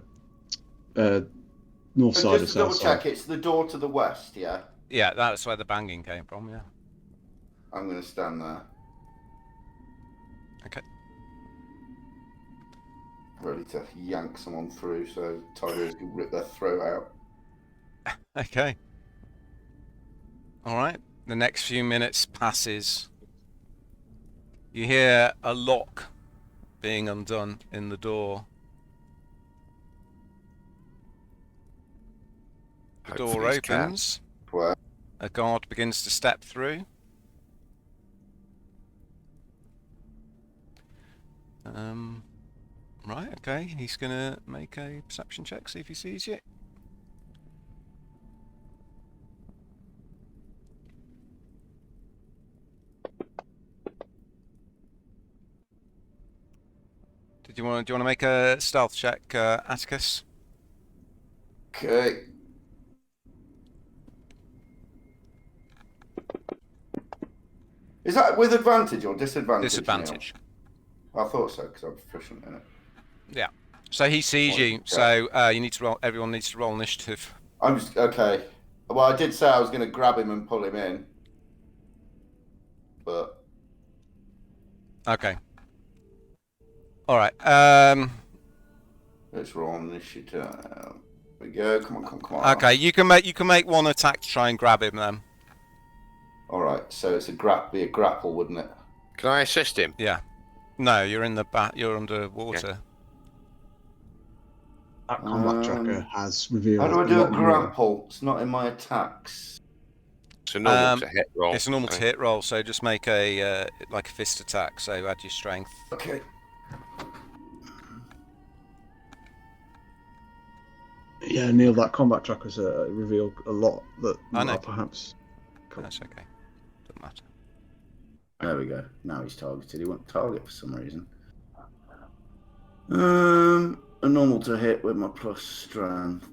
S3: north side or
S2: Just to
S3: south
S2: double
S3: side.
S2: check, it's the door to the west, yeah?
S1: Yeah, that's where the banging came from, yeah.
S2: I'm going to stand there.
S1: Okay.
S2: Ready to yank someone through so tigers can rip their throat out.
S1: Okay. Alright. The next few minutes passes. You hear a lock being undone in the door. The door
S5: Hopefully it's
S1: opens.
S2: Where?
S1: A guard begins to step through. Right, okay. He's gonna make a perception check, see if he sees you. Do you want to make a stealth check, Atticus?
S2: Okay. Is that with advantage or disadvantage?
S1: Disadvantage.
S2: Neil? I thought so because I'm proficient in it.
S1: Yeah. So he sees you. So you need to roll. Everyone needs to roll initiative.
S2: I'm just okay. Well, I did say I was going to grab him and pull him in, but
S1: Okay. All right.
S2: let's roll initiative. There we go. Come on.
S1: Okay. You can make one attack to try and grab him then.
S2: All right. So it's be a grapple, wouldn't it?
S5: Can I assist him?
S1: Yeah. No, you're in the You're underwater.
S3: That combat tracker has revealed.
S2: How do I do a
S3: lot more.
S2: grapple? It's not in my attacks.
S5: It's a normal to hit roll.
S1: It's a normal to hit roll. So just make a like a fist attack. So add your strength.
S2: Okay.
S3: Yeah, Neil, that combat tracker's revealed a lot that
S1: I know.
S3: perhaps.
S1: That's okay. Doesn't matter.
S2: There we go. Now he's targeted. He won't target for some reason. A normal to hit with my plus strength.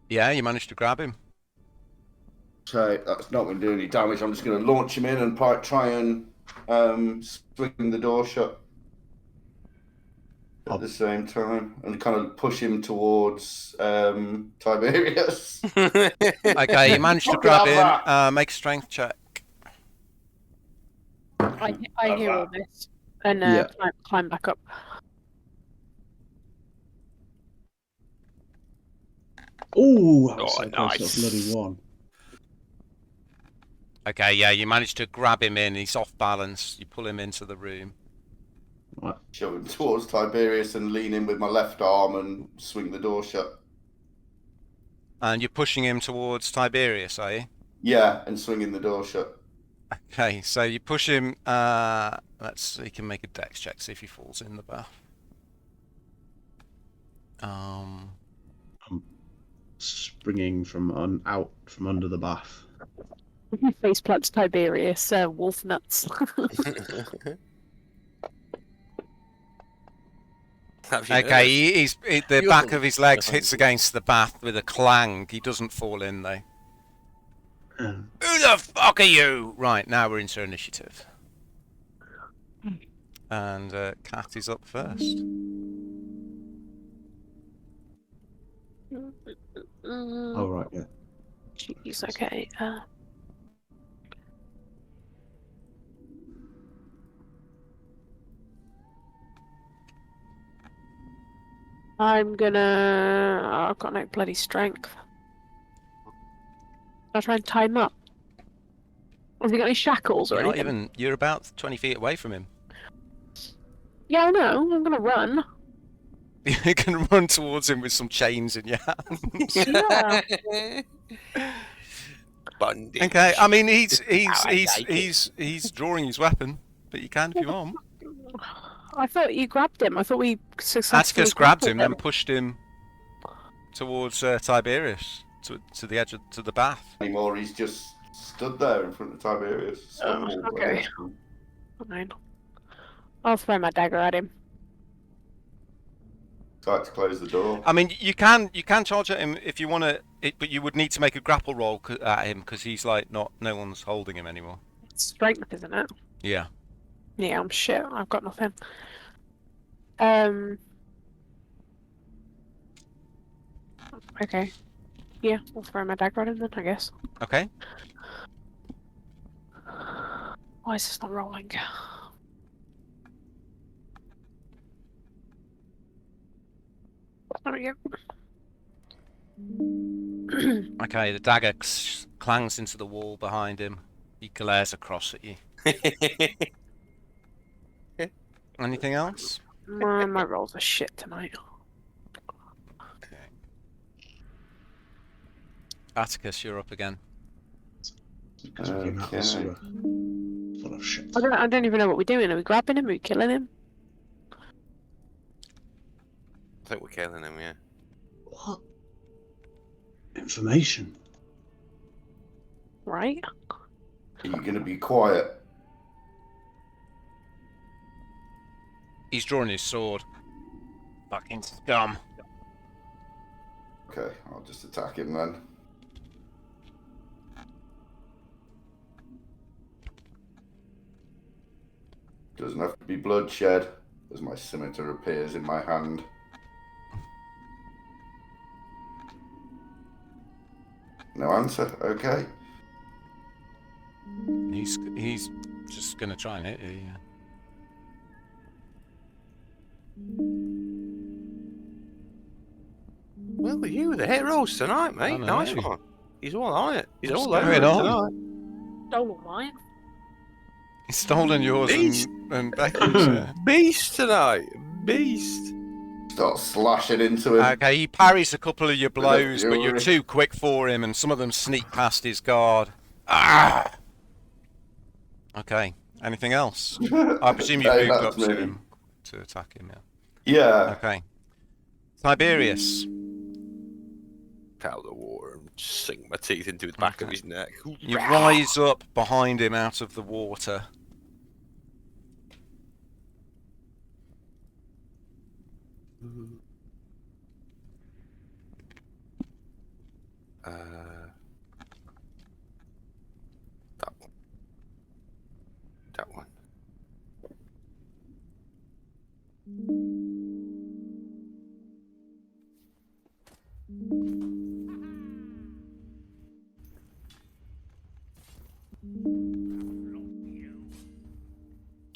S1: Yeah, you managed to grab him.
S2: So that's not going to do any damage. I'm just going to launch him in and try and swing the door shut at the same time and kind of push him towards Tiberius.
S1: Okay, you managed to grab him. Make a strength check.
S4: I hear all this and
S3: Yeah.
S4: climb back up.
S3: Oh, that was
S5: Oh,
S3: so close to
S5: nice.
S3: a bloody one.
S1: Okay, yeah, you managed to grab him in. He's off balance. You pull him into the room.
S3: Right.
S2: Shove him towards Tiberius and lean in with my left arm and swing the door shut.
S1: And you're pushing him towards Tiberius, are you?
S2: Yeah, and swinging the door shut.
S1: Okay, so you push him. He can make a dex check, see if he falls in the bath.
S3: I'm springing from out from under the bath.
S4: Face plants Tiberius, wolf nuts.
S1: Okay, the back of his legs hits against the bath with a clang. He doesn't fall in though. Who the fuck are you? Right, now we're into initiative. And Cat is up first.
S3: Oh, right, yeah.
S4: Jeez, okay. I'm gonna... Oh, I've got no bloody strength. I'll try and tie him up. Has he got any shackles or
S1: You're not
S4: anything?
S1: even. You're about 20 feet away from him.
S4: Yeah, I know. I'm gonna run.
S1: You can run towards him with some chains in your hands.
S4: Yeah.
S5: Bondage.
S1: Okay, I mean he's drawing his weapon, but you can if you want.
S4: I thought you grabbed him. I thought we successfully
S1: Atticus grabbed him,
S4: grappled
S1: then pushed him towards Tiberius to the edge of the bath.
S2: Anymore, he's just stood there in front of Tiberius. stumbled, I
S4: okay.
S2: guess.
S4: Fine. I'll throw my dagger at him.
S2: Tried to close the door.
S1: I mean, you can charge at him if you want to, but you would need to make a grapple roll at him because he's like no one's holding him anymore.
S4: It's strength, isn't it?
S1: Yeah.
S4: Yeah, I'm shit. I've got nothing. Okay. Yeah, I'll throw my dagger at him then, I guess.
S1: Okay.
S4: Why is this not rolling? There we go.
S1: Okay, the dagger clangs into the wall behind him. He glares across at you. Anything else?
S4: My rolls are shit tonight.
S1: Okay. Atticus, you're up again.
S3: Because we've been out of the sewer. Full of shit.
S4: I don't even know what we're doing. Are we grabbing him? Are we killing him?
S5: I think we're killing him, yeah.
S3: What? Information.
S4: Right?
S2: Are you going to be quiet?
S1: He's drawing his sword. Fucking scum.
S2: Okay, I'll just attack him then. Doesn't have to be bloodshed, as my scimitar appears in my hand. No answer, okay.
S1: He's just gonna try and hit you. Yeah.
S5: Well, you were the heroes tonight, mate.
S1: I know.
S5: Nice one. He's all on it. He's
S1: What's
S5: all over
S1: going
S5: it
S1: on?
S5: tonight.
S4: Stole all mine.
S1: He's stolen yours
S5: Beast.
S1: and Becky's. Yeah.
S5: Beast tonight. Beast.
S2: Start slashing into him.
S1: Okay, he parries a couple of your blows, but you're
S2: fury.
S1: too quick for him, and some of them sneak past his guard. Ah! Okay, anything else? I presume you
S2: Hey,
S1: moved
S2: that's
S1: up to
S2: me.
S1: him to attack him, yeah.
S2: Yeah.
S1: Okay. Tiberius.
S5: Out of the water and sink my teeth into the back of his neck.
S1: You rise up behind him out of the water.
S5: That one. That one.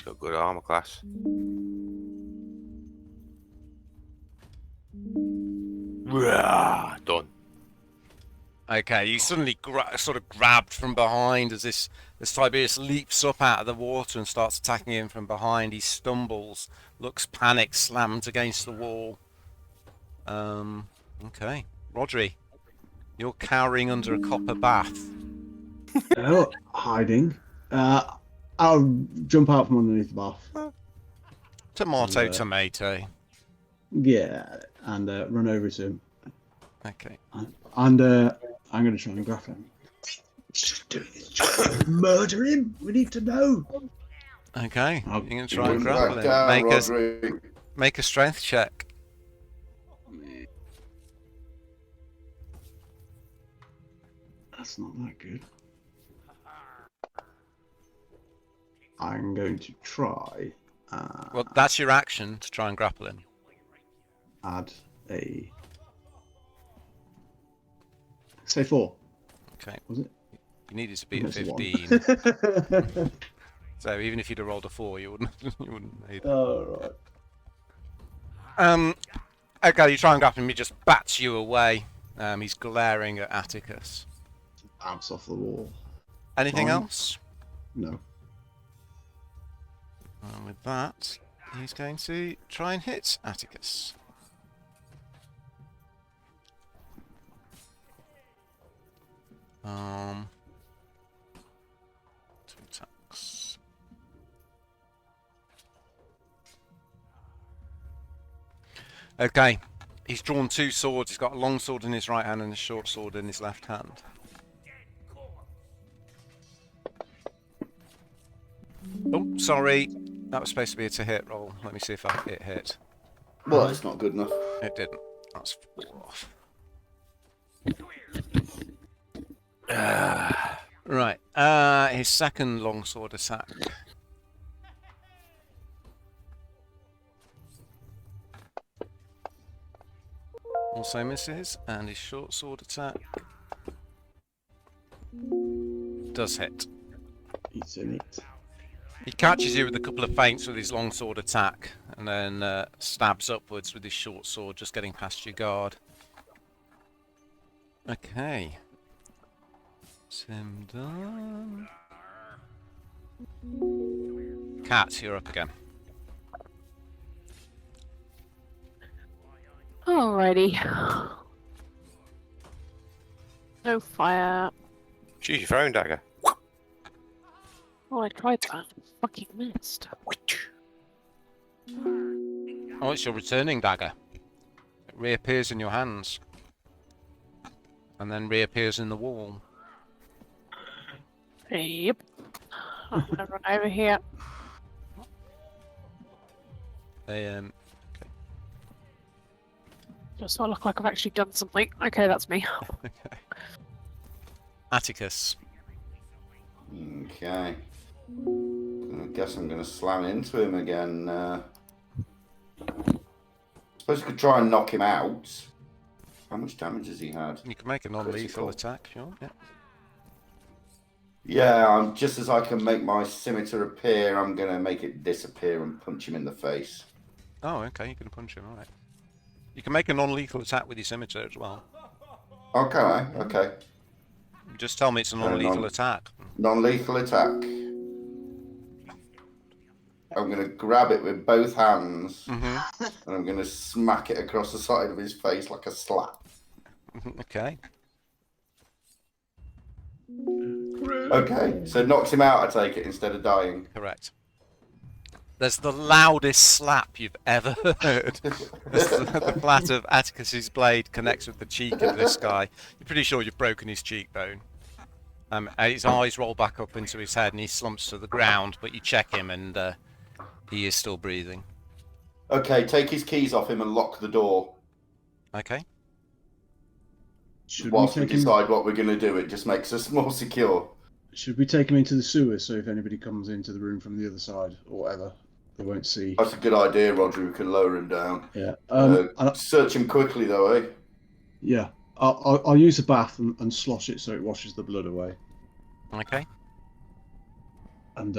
S5: Got good armor class. Done.
S1: Okay, you suddenly sort of grabbed from behind as Tiberius leaps up out of the water and starts attacking him from behind. He stumbles, looks panicked, slams against the wall. Okay. Rodri, you're cowering under a copper bath.
S3: Not hiding. I'll jump out from underneath the bath.
S1: Tomato,
S3: And,
S1: tomato.
S3: Yeah, and run over to him.
S1: Okay.
S3: And I'm going to try and grapple him. Just do this job. Murder him. We need to know.
S1: Okay.
S3: I'll-
S1: You're going to try and
S2: Put
S1: grapple
S2: that
S1: him.
S2: down, Rodri.
S1: Make a strength check.
S3: That's not that good. I'm going to try.
S1: Well, that's your action to try and grapple him.
S3: Add a. Say 4.
S1: Okay.
S3: Was it?
S1: You needed to beat a
S3: That's a
S1: 15.
S3: 1.
S1: So even if you'd have rolled a 4, you wouldn't have made it.
S3: Oh, right.
S1: Okay, you try and grapple him, he just bats you away. He's glaring at Atticus.
S3: Bounce off the wall.
S1: Anything
S3: Fine.
S1: else?
S3: No.
S1: And with that, he's going to try and hit Atticus. Two attacks. Okay, he's drawn 2 swords. He's got a long sword in his right hand and a short sword in his left hand. Oh, sorry. That was supposed to be a to hit roll. Let me see if it hit.
S2: Well, it's not good enough.
S1: It didn't. That's 4 off. Right. His second longsword attack. Also misses, and his short sword attack does hit.
S3: He's in it.
S1: He catches you with a couple of feints with his longsword attack, and then stabs upwards with his short sword, just getting past your guard. Okay. Sim done. Cat, you're up again.
S4: Alrighty. No fire.
S5: Choose your throwing dagger.
S4: Oh, I tried that. Fucking missed.
S1: Oh, it's your returning dagger. It reappears in your hands. And then reappears in the wall.
S4: Yep. I'm gonna run over here.
S1: They,
S4: Just so I look like I've actually done something. Okay, that's me.
S1: okay. Atticus.
S2: Okay. I guess I'm going to slam into him again. Suppose I could try and knock him out. How much damage has he had?
S1: You can make a non-lethal
S2: Critical.
S1: attack, sure. Yeah.
S2: Yeah, just as I can make my scimitar appear, I'm going to make it disappear and punch him in the face.
S1: Oh, okay. You can punch him. All right. You can make a non-lethal attack with your scimitar as well.
S2: Oh, can I? Okay.
S1: Just tell me it's a non-lethal attack.
S2: Non-lethal attack. I'm going to grab it with both hands,
S1: Mm-hmm.
S2: and I'm going to smack it across the side of his face like a slap.
S1: Okay.
S2: Okay, so knocks him out, I take it, instead of dying.
S1: Correct. There's the loudest slap you've ever heard. The flat of Atticus's blade connects with the cheek of this guy. You're pretty sure you've broken his cheekbone. His eyes roll back up into his head and he slumps to the ground, but you check him and he is still breathing.
S2: Okay, take his keys off him and lock the door.
S1: Okay.
S2: Whilst we decide what we're going to do, it just makes us more secure.
S3: Should we take him into the sewer so if anybody comes into the room from the other side or whatever, they won't see?
S2: That's a good idea, Roger. We can lower him down.
S3: Yeah.
S2: Search him quickly, though, eh?
S3: Yeah. I'll use a bath and slosh it so it washes the blood away.
S1: Okay.
S3: And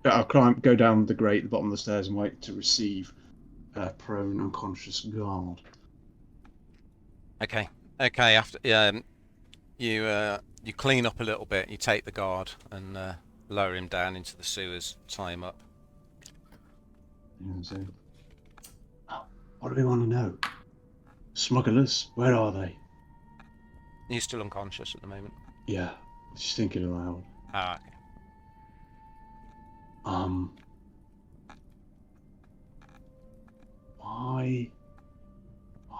S3: I'll go down the grate at the bottom of the stairs and wait to receive prone unconscious guard.
S1: Okay. Okay. After you clean up a little bit, you take the guard and lower him down into the sewers, tie him up.
S3: Yeah, so, what do we want to know? Smugglers, where are they?
S1: He's still unconscious at the moment.
S3: Yeah, just thinking aloud.
S1: Ah, okay.
S3: Why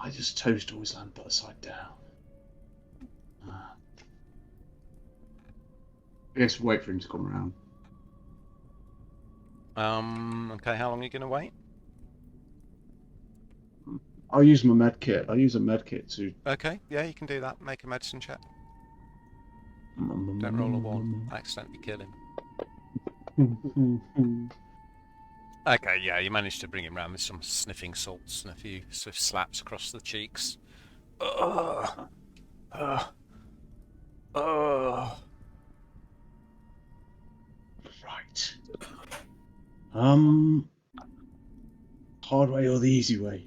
S3: does toast always land upside down? I guess wait for him to come around.
S1: Okay, how long are you going to wait?
S3: I'll use my med kit. I'll use a med kit to.
S1: Okay, yeah, you can do that. Make a medicine check. Don't roll a 1. Accidentally kill him. Okay, yeah, you managed to bring him round with some sniffing salts and a few swift slaps across the cheeks.
S3: Right. Hard way or the easy way?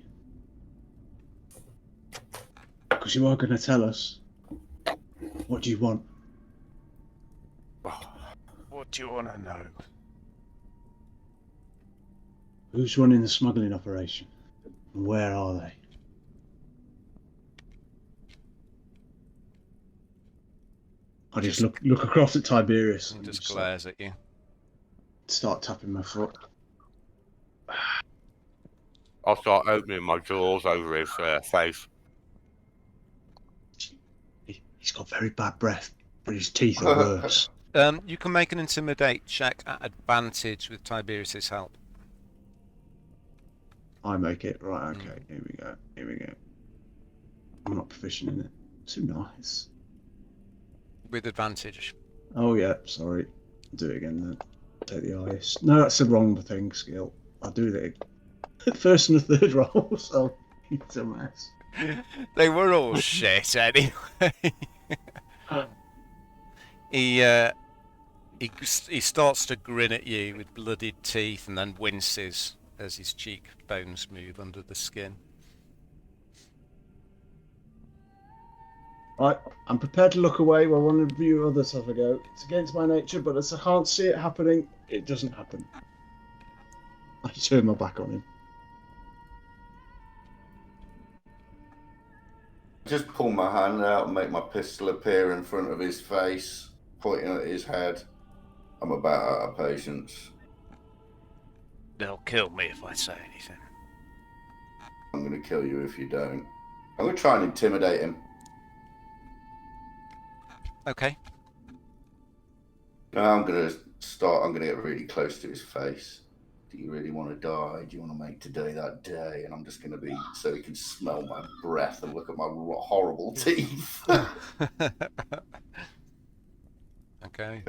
S3: Because you are going to tell us. What do you want?
S1: What do you want to know?
S3: Who's running the smuggling operation? And where are they? I just look across at Tiberius
S1: and just glares at you.
S3: Start tapping my foot.
S5: I'll start opening my jaws over his face.
S3: He's got very bad breath, but his teeth are worse.
S1: You can make an intimidate check at advantage with Tiberius's help.
S3: I make it. Right, okay. Here we go. I'm not proficient in it. Too nice.
S1: With advantage.
S3: Oh yeah, sorry. Do it again then. Take the highest. No, that's the wrong thing, skill. I'll do that. First and the third roll, so it's a mess.
S1: They were all shit anyway. He starts to grin at you with blooded teeth and then winces as his cheekbones move under the skin.
S3: Right, I'm prepared to look away while one of you others have a go. It's against my nature, but as I can't see it happening, it doesn't happen. I turn my back on him.
S2: Just pull my hand out and make my pistol appear in front of his face, pointing at his head. I'm about out of patience.
S1: They'll kill me if I say anything.
S2: I'm going to kill you if you don't. I'm going to try and intimidate him.
S1: Okay.
S2: No, I'm going to get really close to his face. Do you really want to die? Do you want to make today that day? And I'm just going to be so he can smell my breath and look at my horrible teeth.
S1: Okay.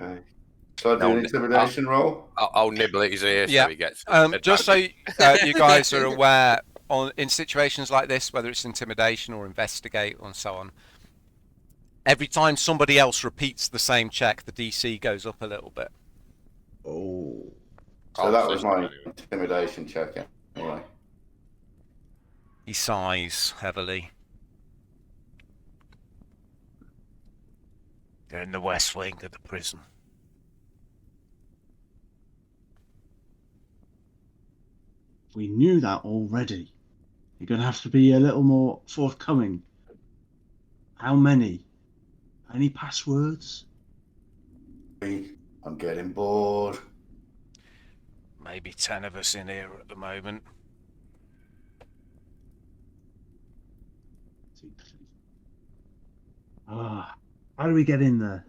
S2: So I do an intimidation roll?
S5: I'll nibble at his ear so he gets...
S1: just so you guys are aware, in situations like this, whether it's intimidation or investigate and so on, every time somebody else repeats the same check, the DC goes up a little bit.
S3: Oh.
S2: So that was my intimidation check anyway.
S1: He sighs heavily. They're in the west wing of the prison.
S3: We knew that already. You're going to have to be a little more forthcoming. How many? Any passwords?
S2: I'm getting bored.
S1: Maybe 10 of us in here at the moment.
S3: How do we get in there?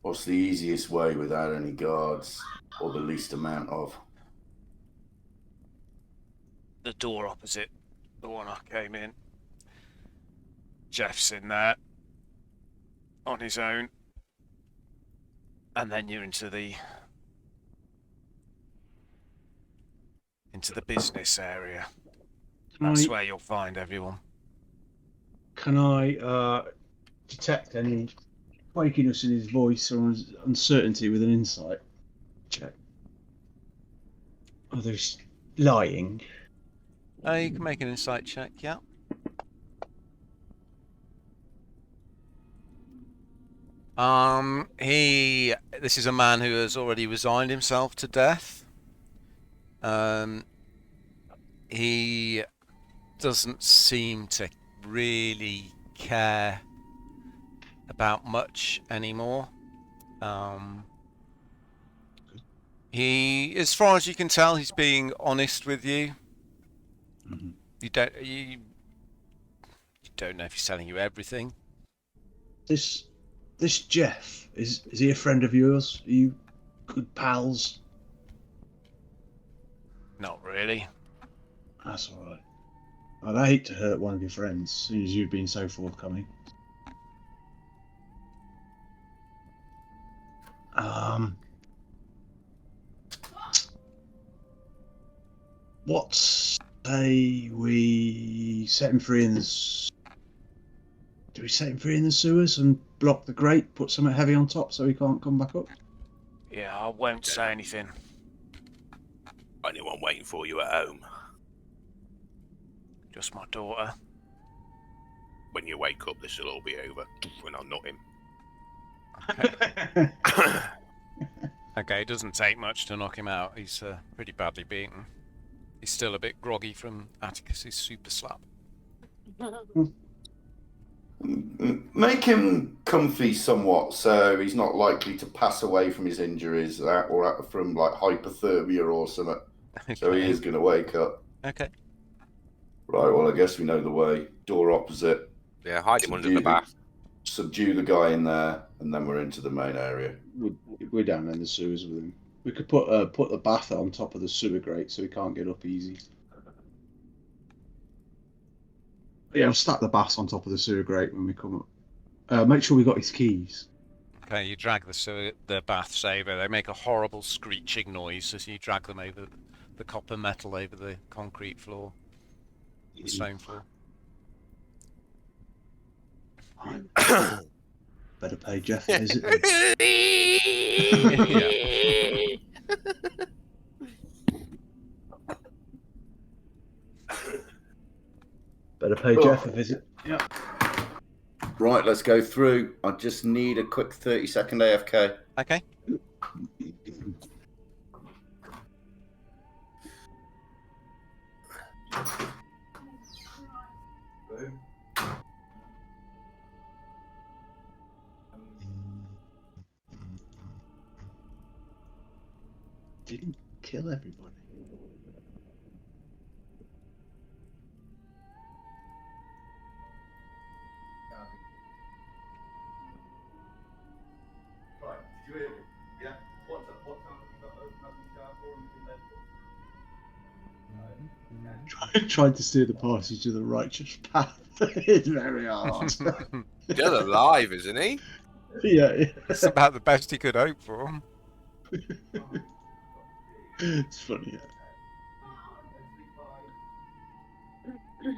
S2: What's the easiest way without any guards or the least amount of?
S1: The door opposite the one I came in. Jeff's in there on his own. And then you're into the business area. That's where you'll find everyone.
S3: Can I detect any quakiness in his voice or uncertainty with an insight check? Oh, there's lying.
S1: You can make an insight check, yeah. This is a man who has already resigned himself to death. He doesn't seem to really care about much anymore. He, as far as you can tell, he's being honest with you.
S3: Mhm.
S1: You don't know if he's telling you everything.
S3: This Jeff, is he a friend of yours? Are you good pals?
S1: Not really.
S3: That's all right. I'd hate to hurt one of your friends, seeing as you've been so forthcoming. What say we set him free in the... Do we set him free in the sewers and block the grate, put something heavy on top so he can't come back up?
S1: Yeah, I won't say anything.
S5: Anyone waiting for you at home?
S1: Just my daughter.
S5: When you wake up, this will all be over. When I nut him.
S1: Okay, it doesn't take much to knock him out. He's pretty badly beaten. He's still a bit groggy from Atticus's super slap.
S2: Make him comfy somewhat, so he's not likely to pass away from his injuries or from like hypothermia or something.
S1: Okay.
S2: So he is going to wake up.
S1: Okay.
S2: Right. Well, I guess we know the way. Door opposite.
S5: Yeah, hide him under the bath.
S2: Subdue the guy in there, and then we're into the main area.
S3: We're down in the sewers with him. We could put the bath on top of the sewer grate so he can't get up easy. Yeah, I'll stack the bath on top of the sewer grate when we come up. Make sure we got his keys.
S1: Okay, you drag the baths over. They make a horrible screeching noise as you drag them over the copper metal over the concrete floor, the stone floor.
S3: Better pay Jeff a visit. Better pay Jeff a visit. Yeah.
S2: Right, let's go through. I just need a quick 30-second AFK.
S1: Okay.
S3: Didn't kill everybody.
S2: Right, did you hear me? Yeah? What time have you got open up for and
S3: Trying to steer the party to the righteous path. It's very hard.
S5: Still alive, isn't he?
S3: Yeah.
S1: That's about the best he could hope for.
S3: It's funny. Yeah.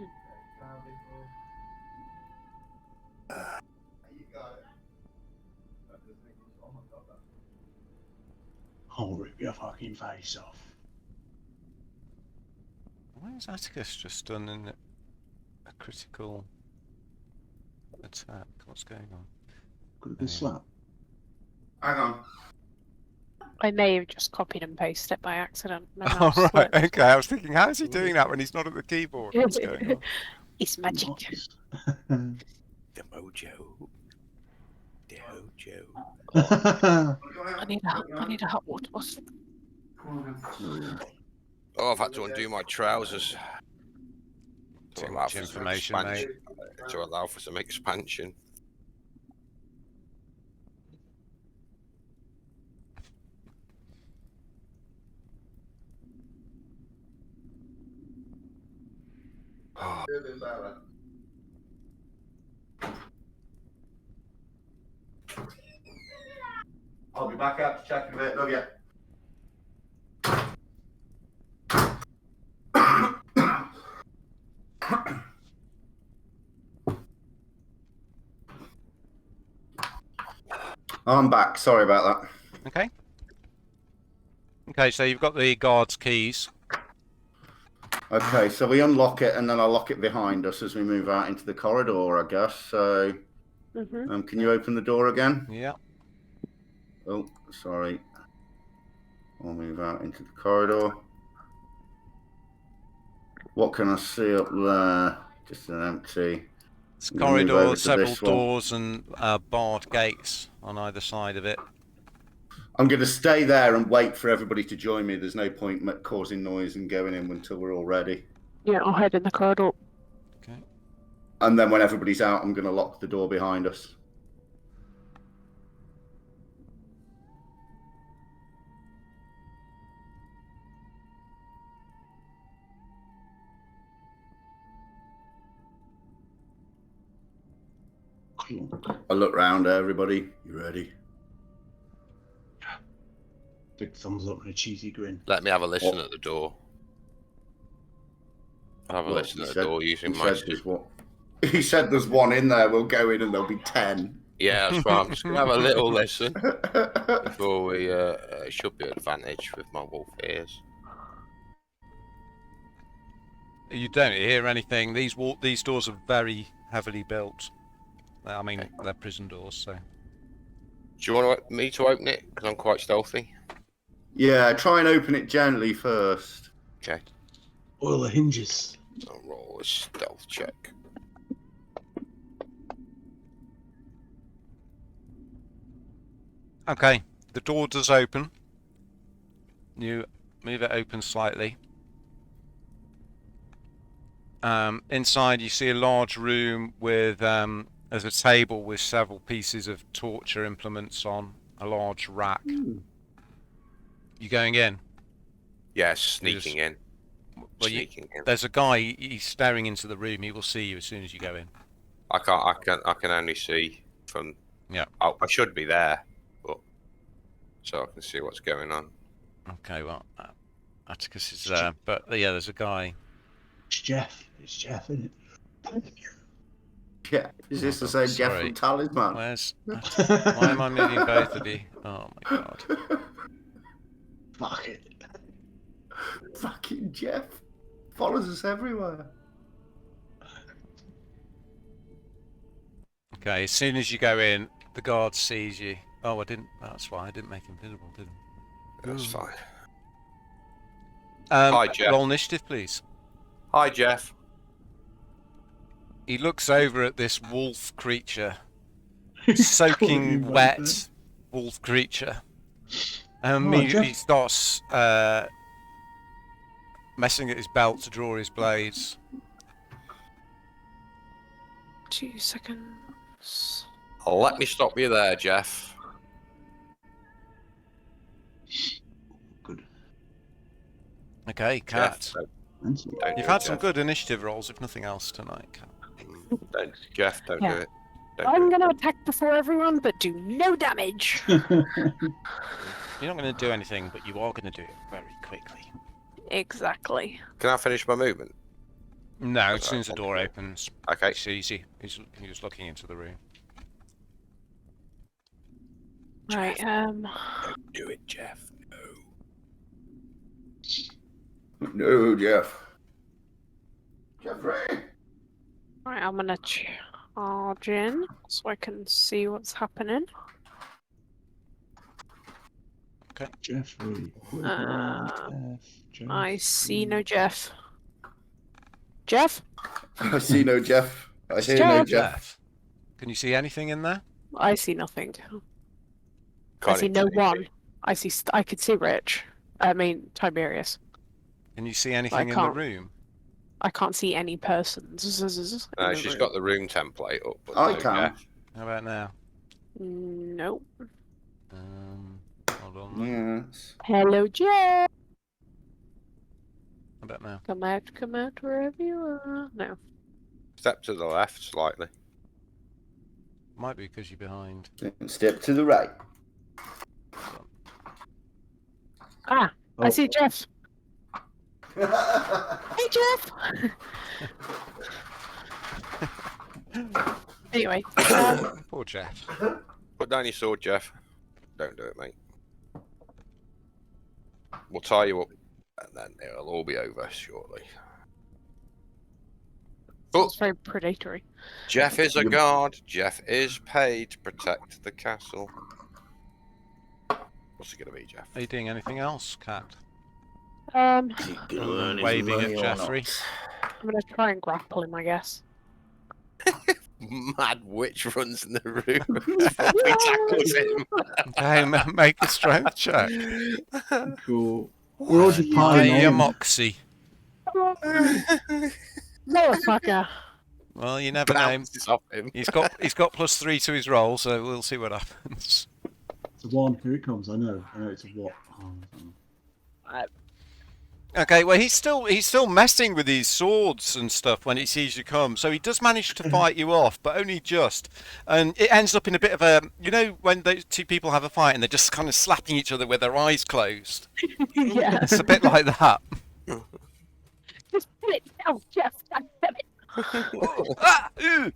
S3: I'll rip your fucking face off.
S1: Why has Atticus just done a critical attack? What's going on?
S3: Got a good slap.
S2: Hang on.
S4: I may have just copied and pasted it by accident. My
S1: Oh,
S4: mouse
S1: right,
S4: slipped.
S1: okay. I was thinking, how is he doing that when he's not at the keyboard? What's going on?
S4: It's magic.
S3: Nice.
S5: The mojo. The mojo.
S4: I need a hot water bottle.
S5: Oh, I've had to undo my trousers.
S1: Too
S5: allow
S1: much
S5: for some
S1: information, mate.
S5: To allow for some expansion.
S2: I'll be back out to check in a bit. Love you. I'm back. Sorry about that.
S1: Okay. Okay, so you've got the guard's keys.
S2: Okay, so we unlock it and then I lock it behind us as we move out into the corridor, I guess. So, can you open the door again?
S1: Yeah.
S2: Oh, sorry. I'll move out into the corridor. What can I see up there? Just an empty.
S1: It's a
S2: I'm gonna move over
S1: corridor,
S2: to
S1: several
S2: this one.
S1: doors, and barred gates on either side of it.
S2: I'm going to stay there and wait for everybody to join me. There's no point causing noise and going in until we're all ready.
S4: Yeah, I'll head in the corridor.
S1: Okay.
S2: And then when everybody's out, I'm going to lock the door behind us. I look round at everybody. You ready?
S3: Big thumbs up and a cheesy grin.
S5: Let me have a listen
S2: What?
S5: at the door. I'll have a
S2: Well,
S5: listen
S2: he
S5: at the
S2: said-
S5: door using
S2: he
S5: my
S2: said there's one. He said there's one in there. We'll go in and there'll be 10.
S5: Yeah, that's right. I'm just going to have a little listen before we should be at advantage with my wolf ears.
S1: You don't hear anything. These doors are very heavily built. I mean,
S5: Okay.
S1: they're prison doors, so.
S5: Do you want me to open it? Because I'm quite stealthy.
S2: Yeah, try and open it gently first.
S5: Okay.
S3: Oil the hinges.
S5: I'll roll a stealth check.
S1: Okay, the door does open. You move it open slightly. Inside you see a large room with there's a table with several pieces of torture implements on, a large rack. You going in?
S5: Yes, sneaking in.
S1: Well,
S5: Sneaking in.
S1: there's a guy, he's staring into the room. He will see you as soon as you go in.
S5: I can only see from.
S1: Yeah.
S5: I should be there, but so I can see what's going on.
S1: Okay, well, Atticus is there, but yeah, there's a guy.
S3: It's Jeff. It's Jeff, isn't it?
S2: Yeah, is this
S1: Oh,
S2: the same Jeff
S1: sorry.
S2: from Talisman?
S1: Where's? Why am I moving both of you? Oh my god.
S3: Fuck it.
S2: Fucking Jeff follows us everywhere.
S1: Okay, as soon as you go in, the guard sees you. Oh, I didn't. That's why I didn't make him visible, did I?
S5: That's fine.
S1: Hi,
S5: Jeff.
S1: Roll initiative, please.
S5: Hi, Jeff.
S1: He looks over at this wolf creature,
S3: Calling
S1: soaking
S3: him
S1: wet
S3: Viper.
S1: wolf creature.
S3: Oh,
S1: He
S3: Jeff.
S1: starts messing at his belt to draw his blades.
S4: 2 seconds.
S5: Let me stop you there, Jeff.
S3: Good.
S1: Okay,
S5: Jeff,
S1: Cat.
S3: Thank you.
S5: don't
S1: You've
S5: do
S1: had
S5: it,
S1: some
S5: Jeff.
S1: good initiative rolls, if nothing else, tonight, Cat.
S5: Jeff, don't
S4: Yeah.
S5: do it. Don't
S4: I'm
S5: do it.
S4: going to attack before everyone, but do no damage.
S1: You're not going to do anything, but you are going to do it very quickly.
S4: Exactly.
S5: Can I finish my movement?
S1: No, as soon
S5: Right,
S1: as the door
S5: okay.
S1: opens,
S5: Okay.
S1: it's easy. He's looking into the room.
S4: Right,
S5: Don't do it, Jeff. No.
S2: No, Jeff. Jeffrey.
S4: right, I'm gonna charge in so I can see what's happening.
S3: Jeffrey. Jeff.
S4: I see no Jeff. Jeff?
S2: I see no Jeff. I hear no Jeff.
S1: Can you see anything in there?
S4: I see nothing. I
S5: Can't
S4: see
S5: even
S4: no
S5: see
S4: one.
S5: me.
S4: I could see Rich. I mean Tiberius.
S1: Can you see anything in the
S4: can't.
S1: room?
S4: I can't see any persons.
S5: No, she's got the room template up. But
S2: I
S5: no
S2: can.
S5: Jeff.
S1: How about now?
S4: Nope.
S1: Hold on.
S2: Yes.
S4: Hello, Jeff.
S1: How about now?
S4: Come out, wherever you are. No.
S5: Step to the left slightly.
S1: Might be because you're behind.
S2: Step to the right.
S4: Ah, I
S3: Oh.
S4: see Jeff. Hey, Jeff. Anyway,
S1: Poor Jeff.
S5: Put down your sword, Jeff. Don't do it, mate. We'll tie you up, and then it'll all be over shortly.
S4: it's very predatory.
S5: Jeff is a guard. Jeff is paid to protect the castle. What's it gonna be, Jeff?
S1: Are you doing anything else, Cat?
S4: Um,
S1: Waving at Jeffrey.
S4: I'm gonna try and grapple him, I guess.
S5: mad witch runs in the room. We tackles him.
S1: Okay, make a strength check.
S3: Cool. We're all just
S1: By
S3: piling
S1: your
S3: on.
S1: moxie.
S4: Motherfucker.
S1: Well, you never know.
S5: Bounces off him.
S1: He's got +3 to his roll, so we'll see what happens.
S3: It's a 1. Here it comes. I know it's a what. Oh,
S1: Okay, well he's still messing with his swords and stuff when he sees you come, so he does manage to fight you off, but only just. And it ends up in a bit of a, you know, when those two people have a fight and they're just kind of slapping each other with their eyes closed.
S4: Yeah.
S1: It's a bit like that.
S4: Just put it down, Jeff. God damn it.
S1: Ah, ooh.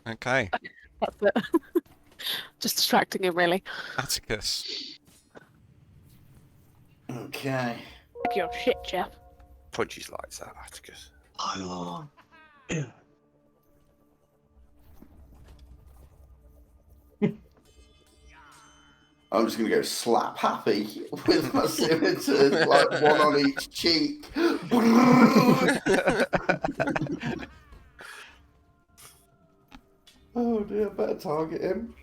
S1: Okay,
S4: That's it. Just distracting him, really.
S1: Atticus.
S2: Okay.
S4: Like your shit, Jeff.
S5: Punches like that, Atticus.
S3: pile on. Yeah.
S2: I'm just gonna go slap happy with my scimitars, like one on each cheek. Oh dear, better target him.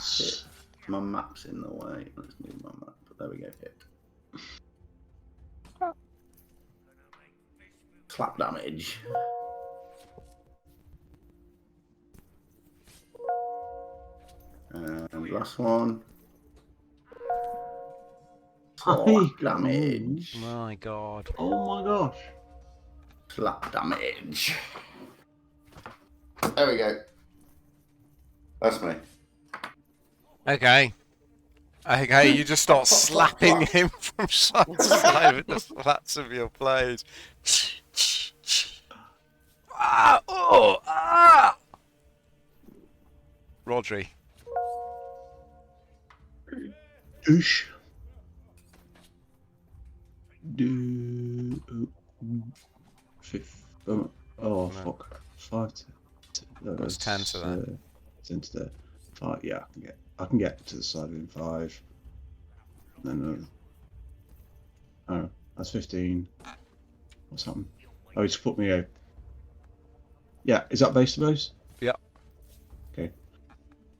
S2: Shit. My map's in the way. Let's move my map. There we go. Hit. Slap damage. And last one. Slap damage.
S1: My God.
S3: Oh my gosh.
S2: Slap damage. There we go. That's me.
S1: Okay. Okay, you just start slapping him from side to side with the flats of your blades. Ah! Oh! Ah! Rodri.
S3: Douche. Do. Fifth. Oh,
S1: No.
S3: fuck. 5 to.
S1: What's 10 to that?
S3: 10 to there. 5. Yeah, I can get to the side in 5. Then. Oh, that's 15. What's happened? Oh, he's put me a. Yeah, is that base to base?
S1: Yep.
S3: Okay.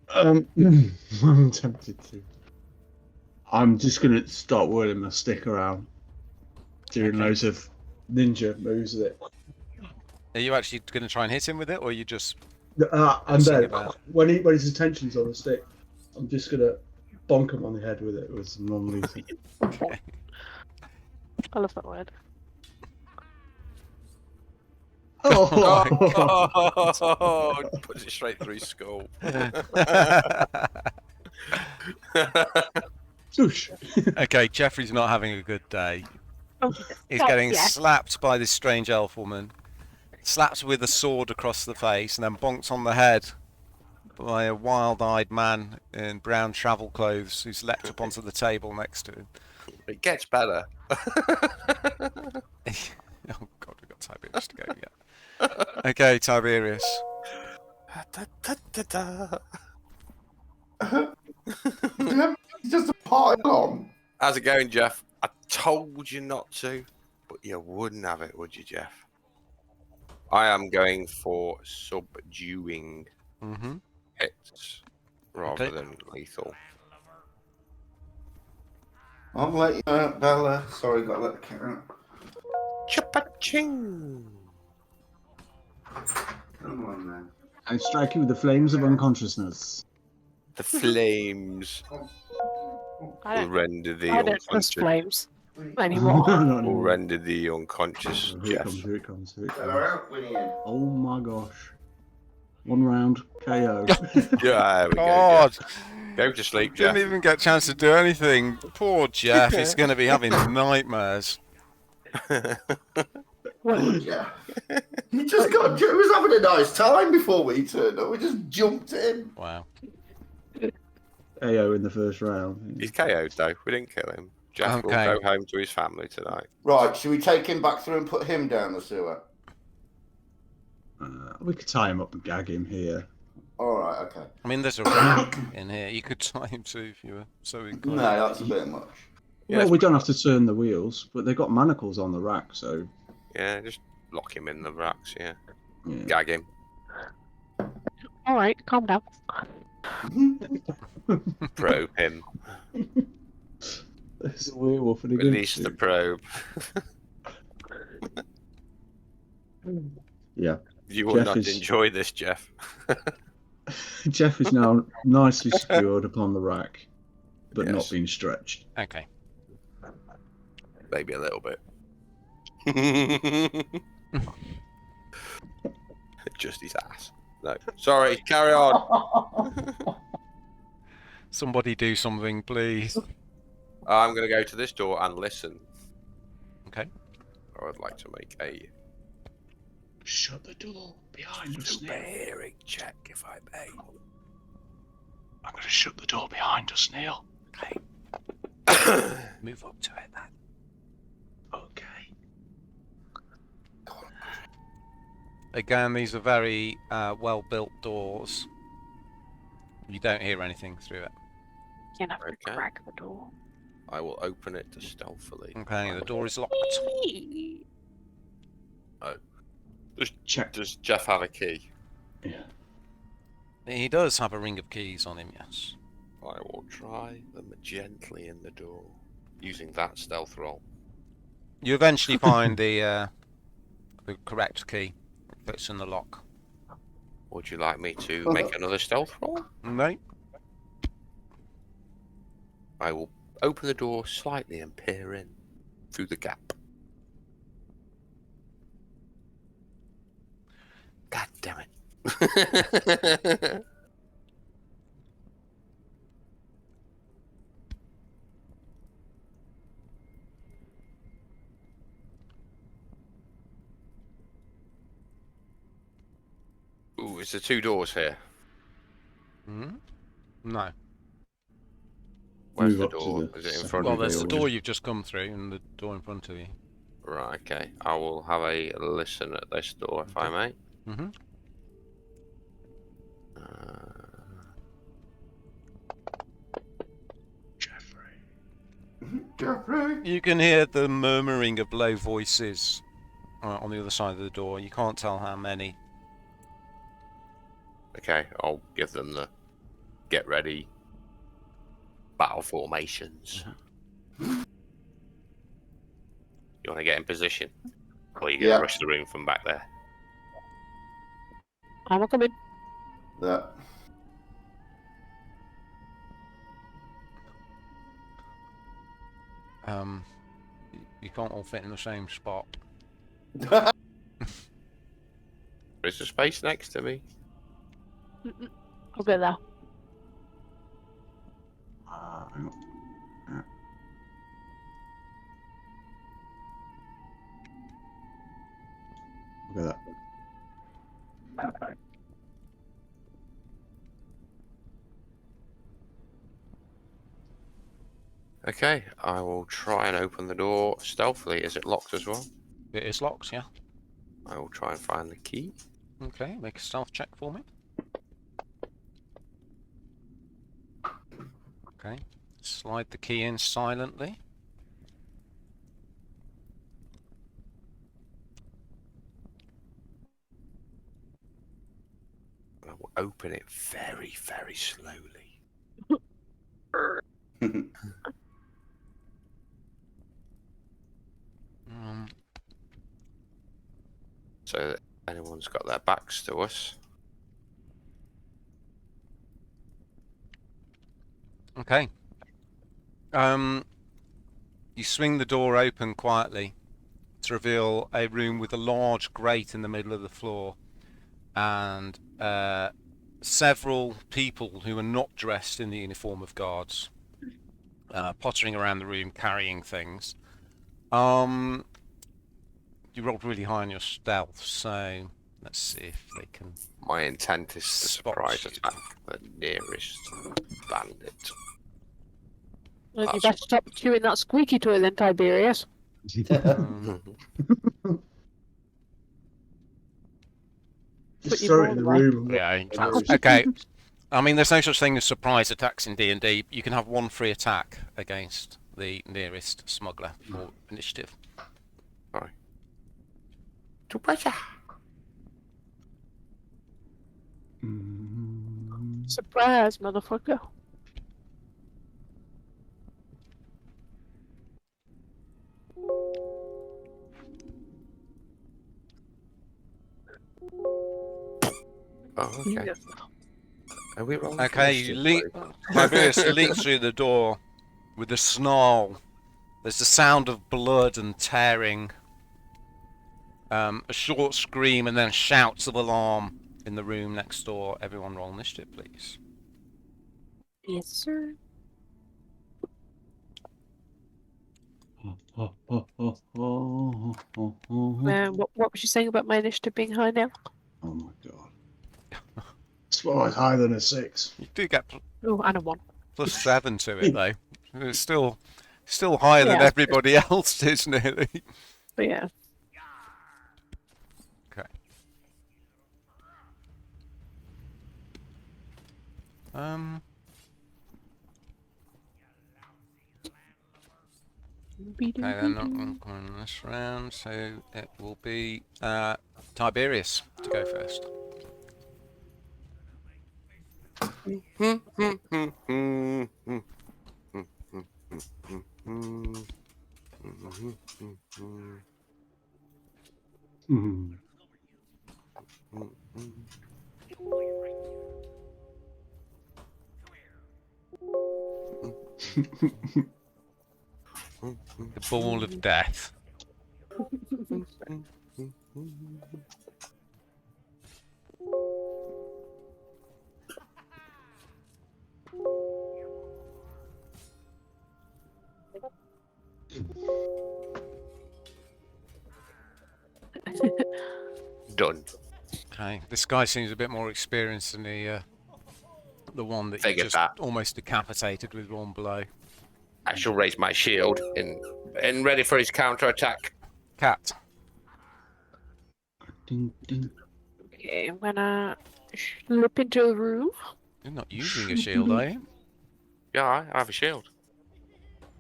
S3: I'm tempted to. I'm just gonna start whirling my stick around, doing loads of ninja moves with it.
S1: Are you actually going to try and hit him with it, or are you just...
S3: And
S1: Messing
S3: then
S1: about.
S3: when his attention's on the stick, I'm just gonna bonk him on the head with it with some non-lethal.
S1: Okay.
S4: I love that word.
S3: Oh,
S5: Puts it straight through his skull.
S3: Swoosh.
S1: Okay, Jeffrey's not having a good day.
S4: Oh,
S1: He's
S4: God,
S1: getting
S4: yeah.
S1: slapped by this strange elf woman, slapped with a sword across the face, and then bonked on the head by a wild-eyed man in brown travel clothes who's leapt up onto the table next to him.
S5: It gets better.
S1: Oh God, we've got Tiberius to go yet. Okay, Tiberius.
S2: It's just a pile on.
S5: How's it going, Jeff? I told you not to, but you wouldn't have it, would you, Jeff? I am going for subduing
S1: Mm-hmm.
S5: hits rather
S1: Okay.
S5: than lethal.
S2: I'll let you know, Bella. Sorry, got to let the cat out.
S5: Chuppa-ching!
S2: Come on, man.
S3: And strike you with the flames of unconsciousness.
S5: The flames
S4: I
S5: will
S4: don't,
S5: render the
S4: I don't trust
S5: unconscious.
S4: flames anymore.
S5: Will render the unconscious,
S3: Here it
S5: Jeff.
S3: comes, here it comes, here it
S2: Bella
S3: comes.
S2: out, Winnie.
S3: Oh my gosh. 1 round KO.
S5: Yeah, there we go,
S1: God,
S5: Jeff. Go to sleep, Jeff.
S1: didn't even get a chance to do anything. Poor Jeff, he's going to be having nightmares.
S2: Oh, yeah. He just got. He was having a nice time before we turned up. We just jumped in.
S1: Wow.
S3: KO in the first round.
S5: He's KO'd though. We didn't kill him. Jeff
S1: Okay.
S5: will go home to his family tonight.
S2: Right, should we take him back through and put him down the sewer?
S3: We could tie him up and gag him here.
S2: All right. Right, okay.
S1: I mean, there's a rack in here. You could tie him to if you were so inclined.
S2: No, that's a bit much.
S5: Yeah,
S3: Well, we don't have to turn the wheels, but they've got manacles on the rack, so
S5: Yeah, just lock him in the racks, yeah.
S3: yeah.
S5: Gag him.
S4: Alright, calm down.
S5: Probe him.
S3: There's a werewolf in a
S5: Release the
S3: gun
S5: probe.
S3: suit. Yeah.
S5: You will
S3: Jeff
S5: not
S3: is-
S5: enjoy this, Jeff.
S3: Jeff is now nicely secured upon the rack, but not
S5: Yes.
S3: being stretched.
S1: Okay.
S5: Maybe a little bit. Just his ass. No. Sorry, carry on.
S1: Somebody do something, please.
S5: I'm going to go to this door and listen.
S1: Okay.
S5: I would like to make a
S3: Shut the door behind us,
S5: super
S3: Neil.
S5: hearing check, if I may.
S3: I'm going to shut the door behind us, Neil.
S1: Okay. Move up to it then.
S3: Okay.
S1: Again, these are very well-built doors. You don't hear anything through it.
S4: You have to
S5: Okay.
S4: crack the door.
S5: I will open it stealthily.
S1: Okay, the door is locked.
S3: Check.
S5: Does Jeff have a key?
S3: Yeah.
S1: He does have a ring of keys on him, yes.
S5: I will try them gently in the door, using that stealth roll.
S1: You eventually find the correct key. It fits in the lock.
S5: Would you like me to make another stealth roll?
S1: No.
S5: I will open the door slightly and peer in through the gap. God damn it. Ooh, is there two doors here?
S1: Hmm? No.
S5: Where's
S3: Move
S5: the
S3: up to
S5: door?
S3: the
S5: Is it in
S3: second
S5: front
S1: Well,
S5: of
S1: there's
S5: me?
S1: the
S3: door.
S1: door you've just come through and the door in front of you.
S5: Right, okay. I will have a listen at this door, if I may.
S1: Mm-hmm.
S2: Jeffrey.
S1: You can hear the murmuring of low voices on the other side of the door. You can't tell how many.
S5: Okay, I'll give them the get ready battle formations. You want to get in position? Or are you going to
S2: Yeah.
S5: rush the room from back there?
S4: I'm coming.
S2: That.
S1: You can't all fit in the same spot.
S5: There's a space next to me.
S4: I'll get there.
S3: Hang on. Look at that.
S5: Okay, I will try and open the door stealthily. Is it locked as well?
S1: It is locked, yeah.
S5: I will try and find the key.
S1: Okay, make a stealth check for me. Okay, slide the key in silently.
S5: I will open it very, very slowly. So that anyone's got their backs to us.
S1: Okay. You swing the door open quietly to reveal a room with a large grate in the middle of the floor and several people who are not dressed in the uniform of guards pottering around the room carrying things. You rolled really high on your stealth, so let's see if they can.
S5: My intent is to
S1: Spot
S5: surprise
S1: you.
S5: attack the nearest bandit.
S4: Well, you
S5: That's-
S4: better stop chewing that squeaky toy then, Tiberius.
S1: Um,
S3: Just
S4: Put your
S3: throw it
S4: ball
S3: in the
S4: away.
S3: room. And
S1: yeah.
S3: walk-
S1: Okay. I mean, there's no such thing as surprise attacks in D&D. You can have one free attack against the nearest smuggler for initiative.
S5: Sorry. To pressure.
S4: Surprise, motherfucker.
S5: Oh, okay.
S4: Yeah.
S5: Are we rolling for
S1: Okay, you
S5: initiative,
S1: Tiberius leaps through the door with a snarl. There's the sound of blood and tearing. A short scream and then shouts of alarm in the room next door. Everyone roll initiative, please.
S4: Yes, sir. What was you saying about my initiative being high now?
S3: Oh my god. It's always higher than a 6.
S1: You do get
S4: Oh, and a 1.
S1: +7 to it though. It's still higher than
S4: Yeah.
S1: everybody else's nearly.
S4: But yeah.
S1: Okay. Okay, then I'm going this round, so it will be Tiberius to go first. The ball of death.
S5: Done.
S1: Okay, this guy seems a bit more experienced than the one that you
S5: Figured
S1: just
S5: that.
S1: almost decapitated with one blow.
S5: I shall raise my shield and ready for his counter attack.
S1: Cat.
S4: Okay, I'm gonna slip into the room.
S1: You're not using a shield, are you?
S5: Yeah, I have a shield.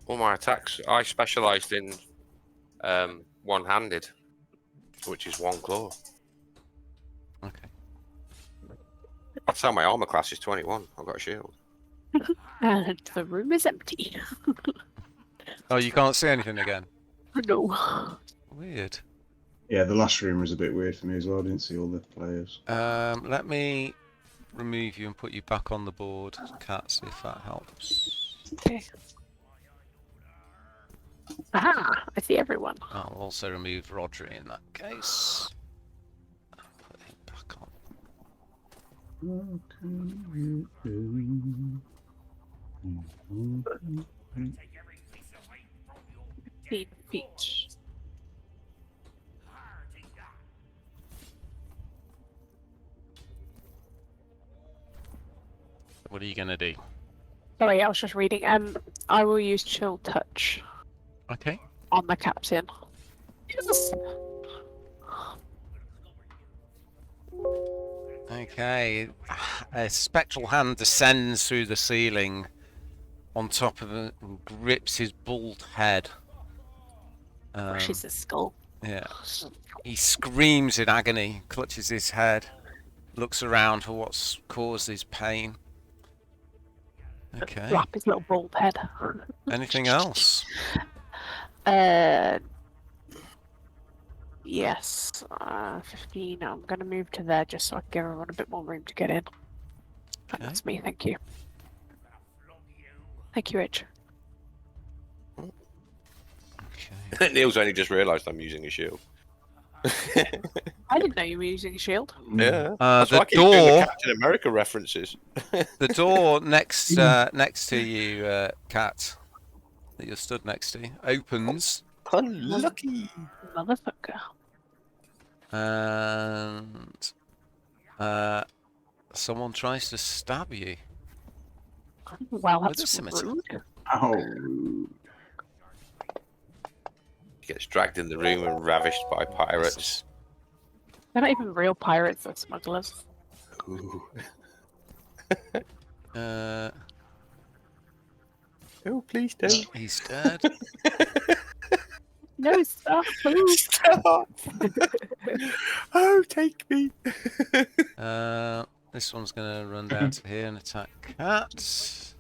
S5: All my attacks, I specialised in one-handed, which is one claw.
S1: Okay.
S5: I'd say my armor class is 21. I've got a shield.
S4: And the room is empty.
S1: Oh, you can't see anything again?
S4: No.
S1: Weird.
S3: Yeah, the last room was a bit weird for me as well. I didn't see all the players.
S1: Let me remove you and put you back on the board, Cat, see if that helps.
S4: Okay. Aha! I see everyone.
S1: I'll also remove Rodri in that case. Put him back on.
S4: Feet.
S1: What are you gonna do?
S4: Sorry, I was just reading. I will use Chill Touch
S1: Okay.
S4: on the captain. Yes.
S1: Okay. A spectral hand descends through the ceiling on top of him and grips his bald head.
S4: Brushes his skull.
S1: Yeah. He screams in agony, clutches his head, looks around for what's caused his pain. Okay.
S4: Slap his little bald head.
S1: Anything else?
S4: Yes. 15. I'm gonna move to there just so I can give everyone a bit more room to get in.
S1: Okay.
S4: That's me. Thank you. Thank you, Rich.
S1: Okay.
S5: Neil's only just realised I'm using a shield.
S4: I didn't know you were using a shield.
S5: Yeah. That's why
S1: The
S5: I keep doing the
S1: door.
S5: Captain America references.
S1: The door next to you, Cat, that you're stood next to, opens,
S5: Unlucky.
S4: Motherfucker.
S1: and someone tries to stab you.
S4: Well,
S1: With a
S4: that's
S1: scimitar.
S4: rude.
S3: Oh.
S5: He gets dragged in the room and ravished by pirates.
S4: They're not even real pirates, they're smugglers.
S5: Ooh. Oh, please don't.
S1: He's dead.
S4: No, stop. Please.
S5: Stop! Oh, take me.
S1: This one's gonna run down to here and attack Cat.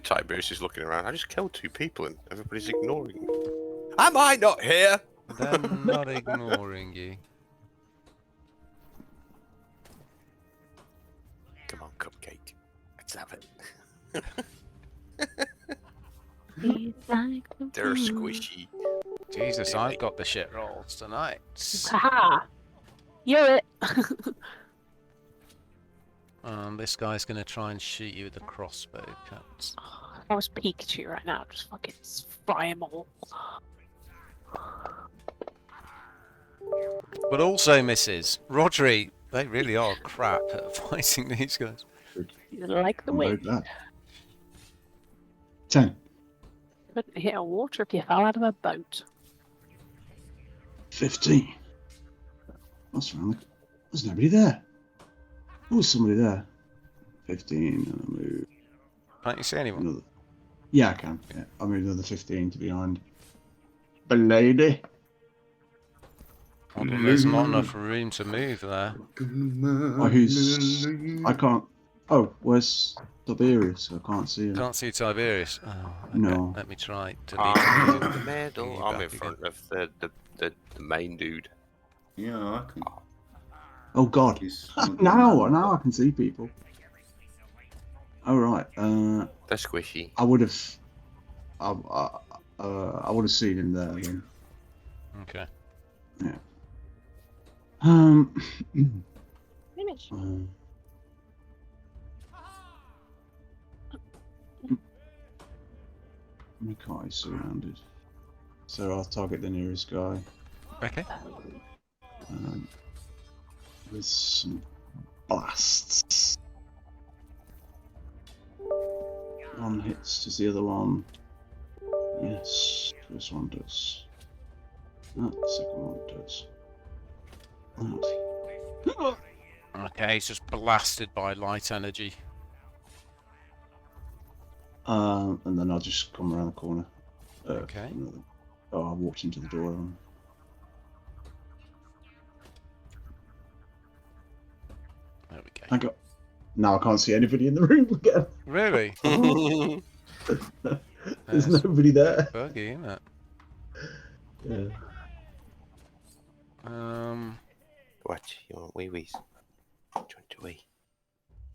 S5: Tiberius is looking around. I just killed 2 people and everybody's ignoring me. Am I not here?
S1: They're not ignoring you.
S5: Come on, cupcake. Let's have it. They're squishy.
S1: Jesus, I've got the shit rolls tonight.
S4: Haha. You're it.
S1: This guy's gonna try and shoot you with a crossbow, Cat.
S4: If I was Pikachu right now, I'd just fucking fry them all.
S1: But also misses. Rodri, they really are crap at fighting these guys.
S4: You like the wind.
S3: That. 10.
S4: Couldn't hit a water if you fell out of a boat.
S3: 15. What's wrong? There's nobody there. Oh, there's somebody there. 15, and I move
S1: Can't you see anyone?
S3: another. Yeah, I can. Yeah, I move another 15 to behind. A lady.
S1: Well, there's not enough room to move there.
S3: Oh, who's? I can't. Oh, where's Tiberius? I can't see him.
S1: Can't see Tiberius. Oh, okay.
S3: No.
S1: Let me try.
S5: I'm in
S1: Delete.
S5: the middle. I'm in front of the main dude.
S2: Yeah, I can.
S3: Oh God!
S2: He's
S3: Now I can see people. All right.
S5: They're squishy.
S3: I would have. I would have seen him there then.
S1: Okay.
S3: Yeah.
S4: Finish.
S3: My car is surrounded, so I'll target the nearest guy
S1: Okay.
S3: with some blasts. One hits, does the other one? Yes, first one does. That second one does. That.
S1: Okay, he's just blasted by light energy.
S3: And then I'll just come around the corner.
S1: Okay.
S3: Oh, I walked into the door.
S1: There we go.
S3: I got. Now I can't see anybody in the room again.
S1: Really?
S3: There's
S1: That's
S3: nobody there.
S1: buggy, isn't it?
S3: Yeah.
S5: What? You want wee-wees? Do you want to wee?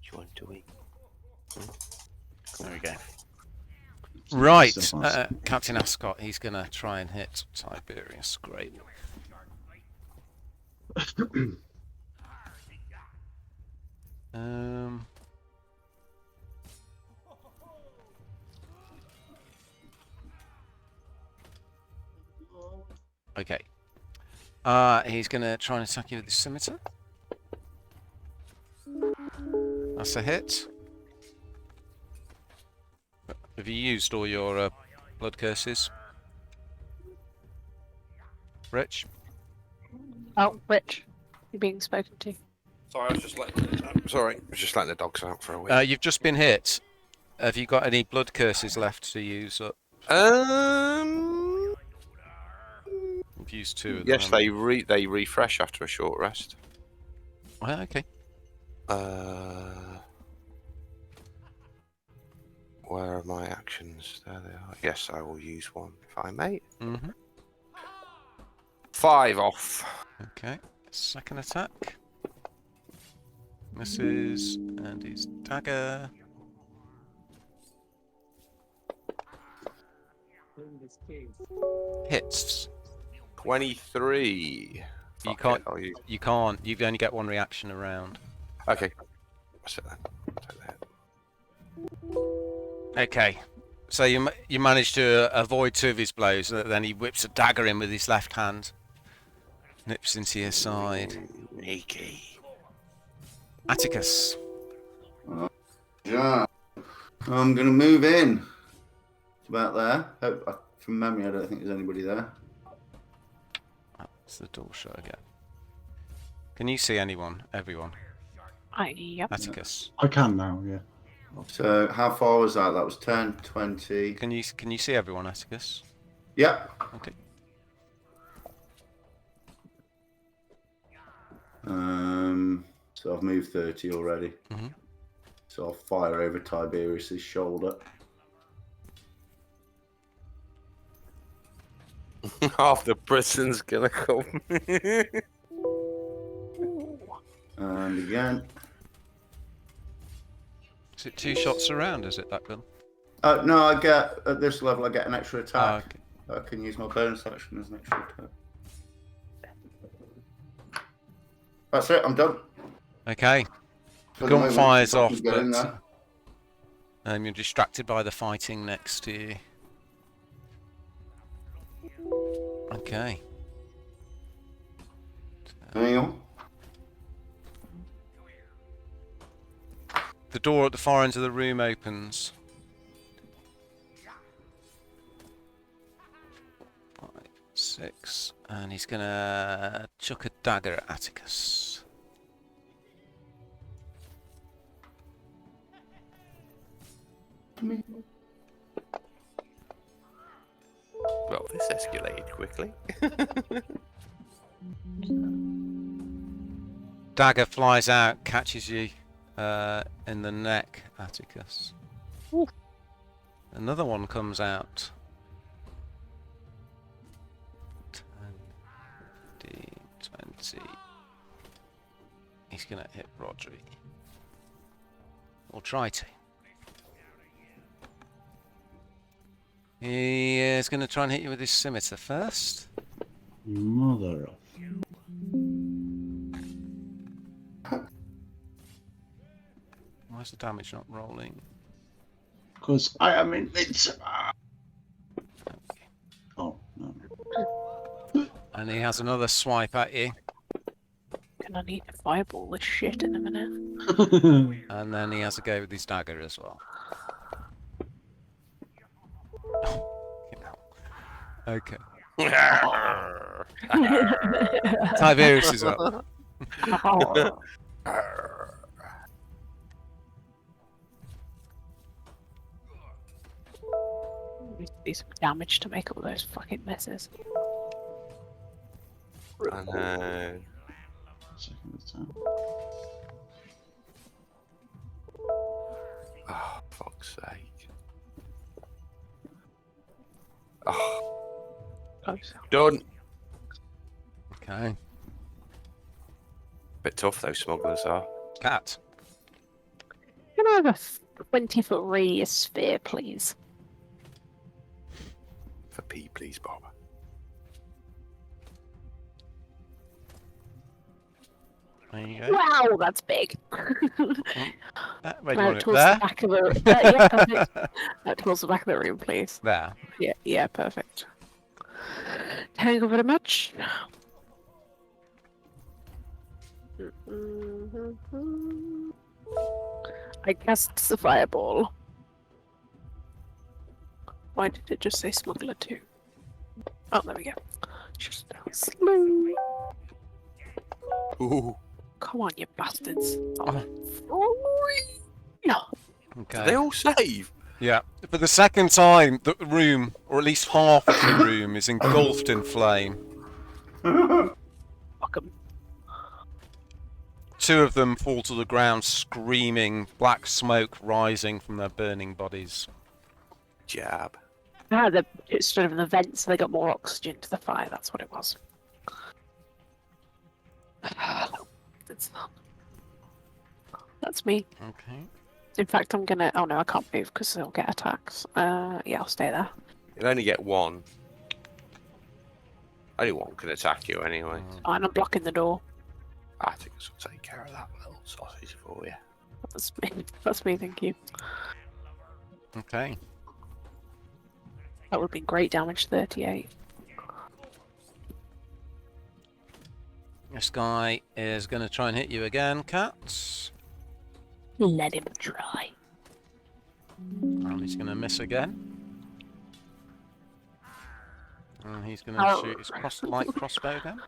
S5: Do you want to wee?
S1: There we go. Right,
S3: So fast.
S1: Captain Ascot, he's going to try and hit Tiberius. Great. Okay. He's going to try and attack you with his scimitar. That's a hit. Have you used all your blood curses? Rich?
S4: Oh, Rich. You're being spoken to.
S5: Sorry, I was just letting the dogs out for a week.
S1: You've just been hit. Have you got any blood curses left to use up? You've used 2 of them.
S5: Yes, they refresh after a short rest.
S1: Well, okay.
S5: Where are my actions? There they are. Yes, I will use one if I may.
S1: Mm-hmm.
S5: 5 off.
S1: Okay. Second attack. Misses, and his dagger. Hits.
S5: 23.
S1: You
S5: Fuck
S1: can't.
S5: it, I'll use...
S1: You can't. You only get 1 reaction around.
S5: Okay. That's it then. Take that.
S1: Okay. So you managed to avoid 2 of his blows, and then he whips a dagger in with his left hand. Nips into your side.
S5: Sneaky.
S1: Atticus.
S2: Yeah. I'm going to move in. It's about there. From memory, I don't think there's anybody there.
S1: That's the door shut again. Can you see anyone? Everyone?
S4: Yep.
S1: Atticus.
S6: I can now, yeah.
S2: So how far was that? That was 10, 20.
S1: Can you see everyone, Atticus?
S2: Yep.
S1: Okay.
S2: So I've moved 30 already.
S1: Mm-hmm.
S2: So I'll fire over Tiberius's shoulder.
S5: Half the prison's gonna come.
S2: And again.
S1: Is it 2 shots around? Is it that gun?
S2: No, I get at this level I get an extra attack.
S1: Okay.
S2: I can use my bonus action as an extra attack. That's it. I'm done.
S1: Okay.
S2: For the
S1: Gun
S2: moment,
S1: fires
S2: I
S1: off,
S2: can get in
S1: but
S2: there.
S1: you're distracted by the fighting next to you. Okay.
S2: Hang on.
S1: The door at the far end of the room opens. 5, 6, and he's gonna chuck a dagger at Atticus.
S5: Well, this escalated quickly.
S1: Dagger flies out, catches you in the neck, Atticus.
S4: Ooh.
S1: Another one comes out. 10, 15, 20. He's gonna hit Rodri. Or try to. He is going to try and hit you with his scimitar first.
S6: Mother of.
S1: Why's the damage not rolling?
S6: Because I am invincible.
S1: Okay.
S6: Oh, no.
S1: And he has another swipe at you.
S4: Gonna need to fireball this shit in a minute.
S1: And then he has a go with his dagger as well. Okay. Tiberius is up.
S4: Oh. Needs to do some damage to make up those fucking messes.
S5: I know.
S6: Second attack.
S5: Oh, fuck's sake. Oh,
S4: Close.
S5: done.
S1: Okay.
S5: Bit tough, those smugglers are.
S1: Cat.
S4: Can I have a 20-foot radius sphere, please?
S5: For P, please, Bob.
S1: There you go.
S4: Wow, that's big.
S1: Where do you
S4: Right
S1: want it?
S4: towards
S1: There?
S4: the back of the yeah, perfect. Right towards the back of the room, please.
S1: There.
S4: Yeah, perfect. Thank you very much. I cast the fireball. Why did it just say smuggler 2? Oh, there we go. Just slow.
S5: Ooh.
S4: Come on, you bastards.
S1: Oh.
S4: No.
S1: Okay.
S5: They all save.
S1: Yeah. For the second time, the room, or at least half of the room, is engulfed in flame.
S4: Fuck 'em.
S1: 2 of them fall to the ground screaming, black smoke rising from their burning bodies.
S5: Jab.
S4: Ah, it stood in the vent, so they got more oxygen to the fire. That's what it was. That's me.
S1: Okay.
S4: In fact, I'm gonna. Oh no, I can't move because they'll get attacks. Yeah, I'll stay there.
S5: You'll only get one. Only one can attack you anyway.
S4: And I'm blocking the door.
S5: I think this will take care of that little sausage for you.
S4: That's me. That's me. Thank you.
S1: Okay.
S4: That would be great damage. 38.
S1: This guy is going to try and hit you again, Cat.
S4: Let him try.
S1: And he's going to miss again. And he's going to shoot his light crossbow again.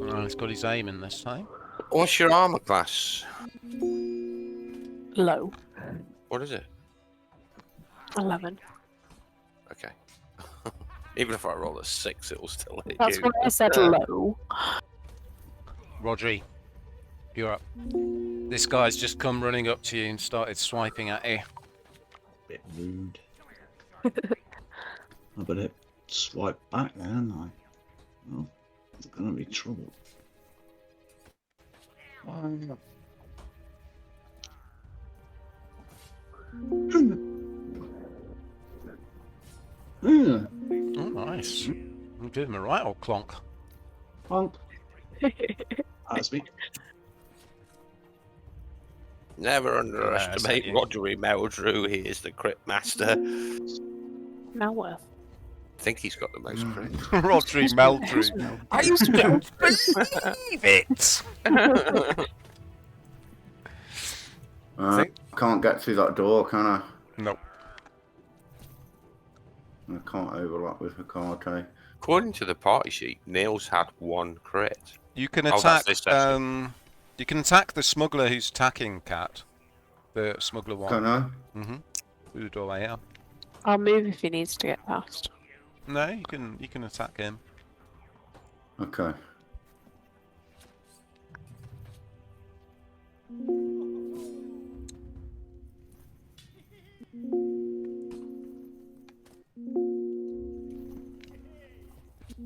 S1: Oh, he's got his aim in this time.
S5: What's your armor class?
S4: Low.
S5: What is it?
S4: 11.
S5: Okay. Even if I roll a 6, it will still hit
S4: That's
S5: you.
S4: what I said, low.
S1: Rodri, you're up. This guy's just come running up to you and started swiping at you.
S6: Bit rude. I better swipe back then, I. Well, it's gonna be trouble. Yeah.
S1: Oh, nice. You gave him a right old clonk.
S6: Honk. That's me.
S5: Never underestimate Rodri Meldrew. He is the crit master.
S4: Melworth.
S5: I think he's got the most crit.
S1: Rodri Meldrew. I don't believe it!
S2: I can't get through that door, can I?
S1: Nope.
S2: I can't overlap with Hecate.
S5: According to the party sheet, Neil's had 1 crit.
S1: You can
S5: that's
S1: attack.
S5: this session.
S1: You can attack the smuggler who's attacking Cat. The smuggler one.
S2: Can I?
S1: Mm-hmm. Through the doorway, yeah.
S4: I'll move if he needs to get past.
S1: No, you can attack him.
S2: Okay.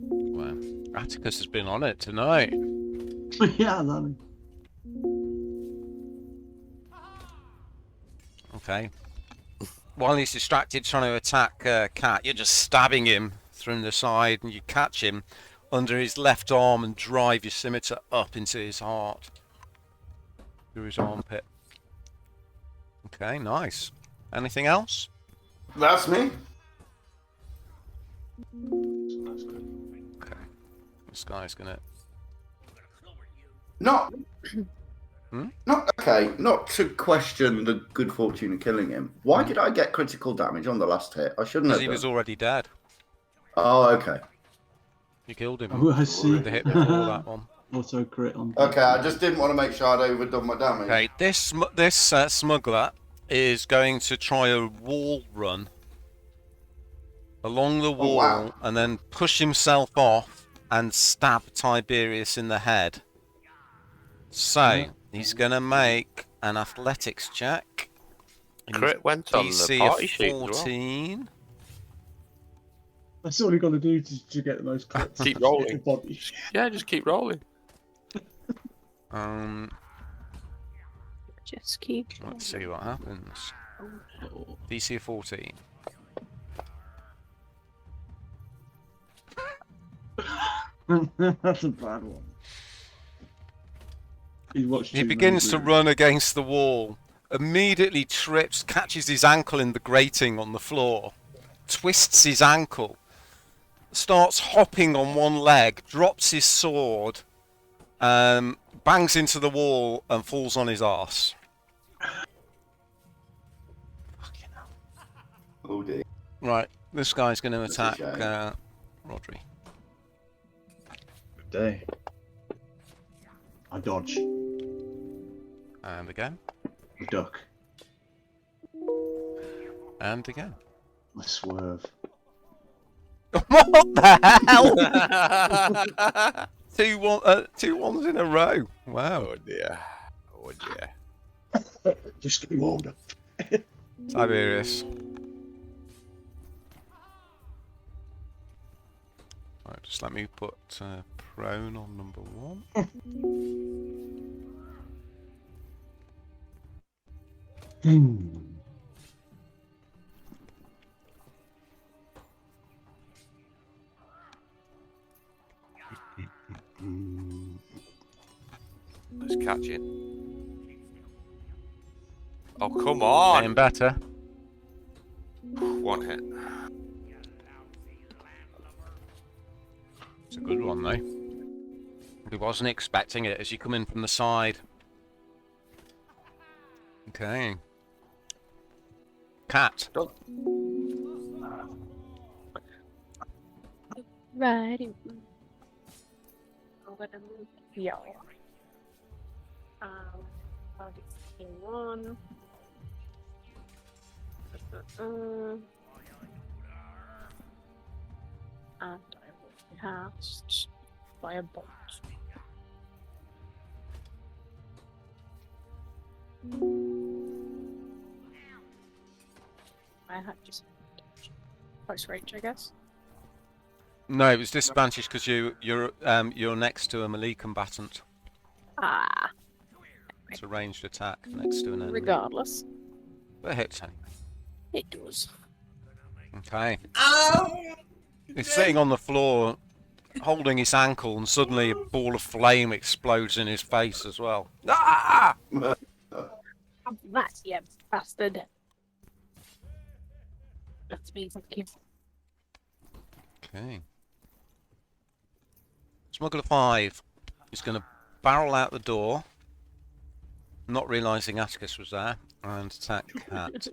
S1: Well, Atticus has been on it tonight.
S6: Yeah, that.
S1: Okay. While he's distracted trying to attack Cat, you're just stabbing him from the side, and you catch him under his left arm and drive your scimitar up into his heart. Through his armpit. Okay, nice. Anything else?
S2: That's me.
S1: Okay. This guy's gonna...
S2: Not.
S1: Hmm?
S2: Not okay. Not to question the good fortune of killing him. Why did I get critical damage on the last hit? I shouldn't
S1: Because
S2: have.
S1: he was
S2: done.
S1: already dead.
S2: Oh, okay.
S1: You killed him.
S6: Oh, I see.
S1: The hit before that one.
S6: Auto crit on.
S2: Okay, I just didn't want to make sure I'd overdone my damage.
S1: Okay, this smuggler is going to try a wall run along the wall
S2: wow.
S1: and then push himself off and stab Tiberius in the head. So he's going to make an athletics check.
S5: Crit went on the
S1: DC
S5: party
S1: of
S5: sheet as well.
S1: 14.
S3: That's all you got to do to get the most crits.
S5: Keep rolling.
S3: Hit the body.
S5: Yeah, just keep rolling.
S4: Just keep.
S1: Let's see what happens. DC of 14.
S6: That's a bad one.
S1: He begins to run against the wall, immediately trips, catches his ankle in the grating on the floor, twists his ankle, starts hopping on one leg, drops his sword, bangs into the wall and falls on his arse. Fucking hell.
S2: Oh dear.
S1: Right, this guy's going to
S2: That's a
S1: attack
S2: shame.
S1: Rodri.
S6: Good day. I dodge.
S1: And again.
S6: I duck.
S1: And again.
S6: I swerve.
S1: What the hell? Two ones in a row. Wow.
S5: Oh dear. Oh dear.
S6: Just getting older.
S1: Tiberius. Right, just let me put prone on number 1.
S5: Let's catch it. Oh, come on!
S1: Getting better.
S5: 1 hit.
S1: It's a good one, though. He wasn't expecting it as you come in from the side. Okay. Cat.
S4: Right. gonna move here. Target one. And I will cast Firebolt. I had just close range, I guess.
S1: No, it was disadvantage because you're next to a melee combatant.
S4: Ah,
S1: It's a ranged attack next to an enemy.
S4: regardless,
S1: But it hits anyway.
S4: it does.
S1: Okay. He's sitting on the floor, holding his ankle, and suddenly a ball of flame explodes in his face as well. Ah!
S4: Have that, you bastard. That's me, thank you.
S1: Okay. Smuggler 5 is going to barrel out the door, not realising Atticus was there, and attack Cat.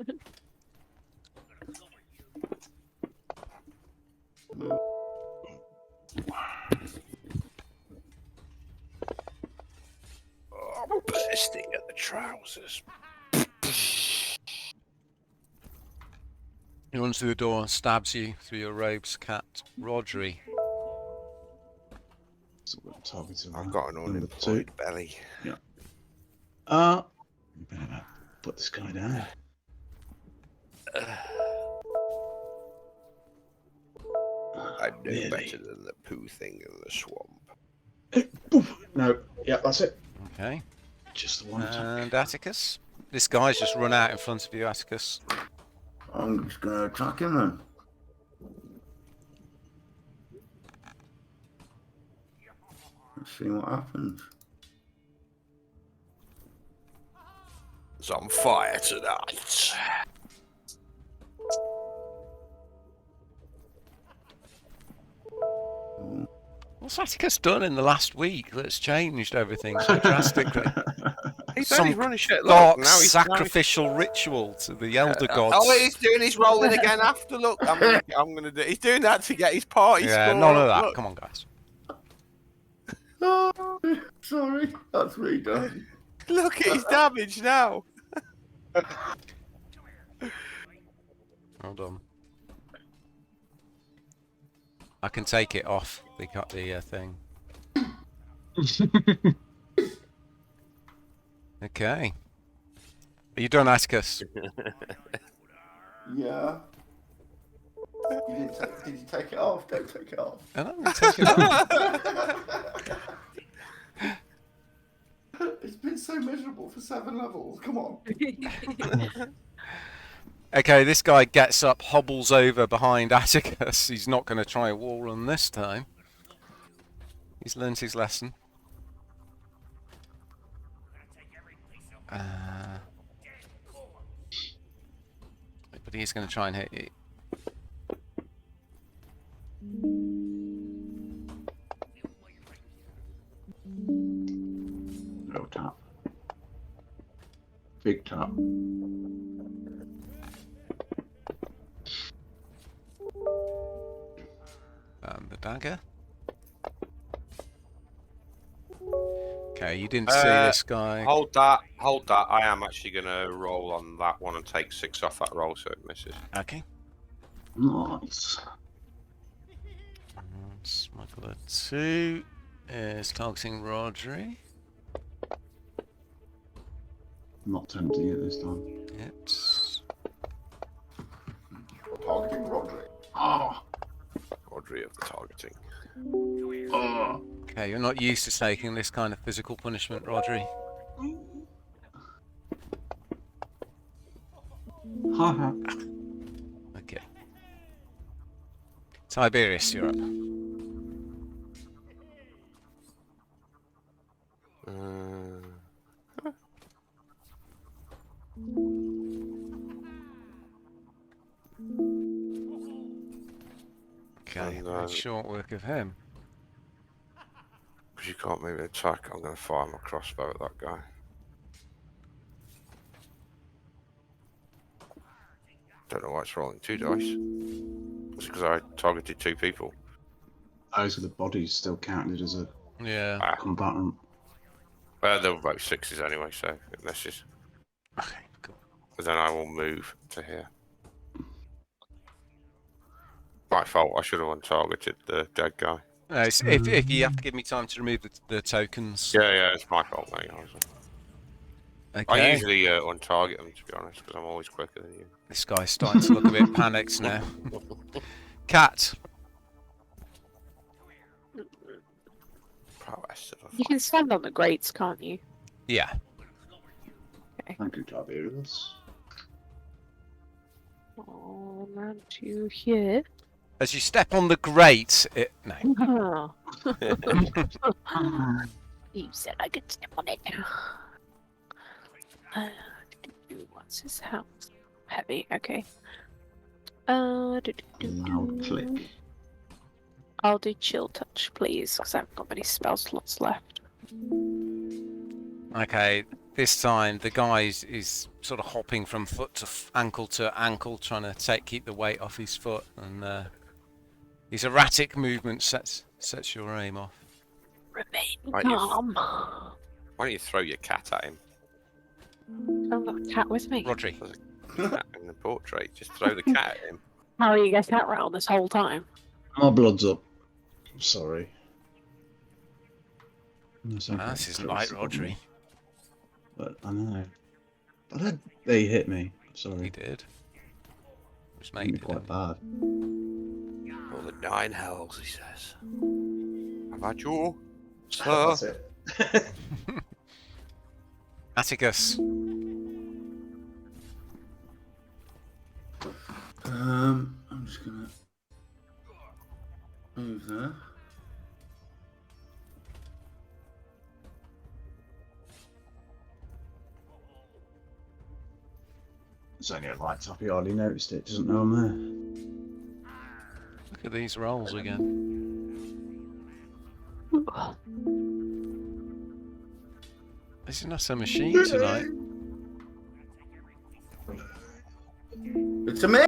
S5: Oh, bursting at the trousers.
S1: He runs through the door and stabs you through your robes, Cat. Rodri.
S6: So we're targeting
S5: I've
S6: that.
S5: got an
S6: Number
S5: unemployed belly.
S6: We better put this guy down.
S5: I'm no
S6: Really?
S5: better than the poo thing in the swamp.
S3: No, yeah, that's it.
S1: Okay.
S6: Just the one attack.
S1: And Atticus. This guy's just run out in front of you, Atticus.
S2: I'm just gonna attack him then. Let's see what happens.
S5: It's on fire tonight.
S1: What's Atticus done in the last week that's changed everything so drastically?
S5: He's
S1: Some
S5: only running shit. Look,
S1: Dark
S5: now he's
S1: sacrificial ritual to the elder gods.
S5: Oh, he's doing his rolling again after. Look, I'm gonna do. He's doing that to get his party
S1: Yeah,
S5: score.
S1: none of
S5: up,
S1: that.
S5: look.
S1: Come on, guys.
S2: Oh, sorry, that's me done.
S5: Look at his damage now.
S1: Well done. I can take it off. They cut the thing. Okay. Are you done, Atticus?
S2: Yeah. Did you take it off? Don't take it off.
S1: I don't take it off.
S2: It's been so miserable for 7 levels. Come on.
S1: Okay, this guy gets up, hobbles over behind Atticus. He's not going to try a wall run this time. He's learnt his lesson. But he's going to try and hit you.
S6: No tap. Big tap.
S1: And the dagger. Okay, you didn't see this guy.
S5: Hold that. I am actually gonna roll on that one and take 6 off that roll so it misses.
S1: Okay.
S6: Nice.
S1: And Smuggler 2 is targeting Rodri.
S6: Not tempting it this time.
S1: Hits.
S2: Targeting Rodri.
S6: Oh.
S5: Rodri of the targeting.
S6: Oh.
S1: Okay, you're not used to taking this kind of physical punishment, Rodri.
S6: Haha.
S1: Okay. Tiberius, you're up. Okay,
S5: And,
S1: that's short work of him.
S5: Because you can't move an attack, I'm going to fire my crossbow at that guy. Don't know why it's rolling 2 dice. It's because I targeted 2 people.
S6: Oh, so the body's still counted as a
S1: Yeah.
S6: combatant.
S5: They're both 6s anyway, so this is.
S1: Okay, cool.
S5: But then I will move to here. My fault. I should have untargeted the dead guy.
S1: If you have to give me time to remove the tokens.
S5: Yeah, it's my fault, mate. I
S1: Okay.
S5: usually untarget them, to be honest, because I'm always quicker than you.
S1: This guy's starting to look a bit panicked now. Cat.
S5: Prowess of a
S4: You can stand on the grates, can't you?
S1: Yeah.
S6: Thank you, Tiberius.
S4: Oh, around to here.
S1: As you step on the grate, no.
S4: You said I could step on it. What's his house? Heavy, okay.
S6: Loud click.
S4: I'll do chill touch, please, because I haven't got many spell slots left.
S1: Okay, this time the guy is sort of hopping from foot to ankle, trying to keep the weight off his foot, and his erratic movement sets your aim off.
S4: Remain calm.
S5: Why don't you throw your cat at him?
S4: I've got a cat with me.
S1: Rodri.
S5: Cat in the portrait. Just throw the cat at him.
S4: How are you guys cat round this whole time?
S6: My blood's up. I'm sorry.
S1: This is light, Rodri.
S6: But I know. But they hit me.
S1: He
S6: Sorry.
S1: did. Which
S6: Made
S1: made
S6: me
S1: it.
S6: quite bad.
S5: All the 9 hells, he says. Have I you?
S6: That's
S5: Sir?
S6: it.
S1: Atticus.
S2: I'm just gonna move there.
S6: It's only a light top. He hardly noticed it. Doesn't know I'm
S1: Look at these rolls again. This is not a machine tonight.
S2: It's a me.
S6: there.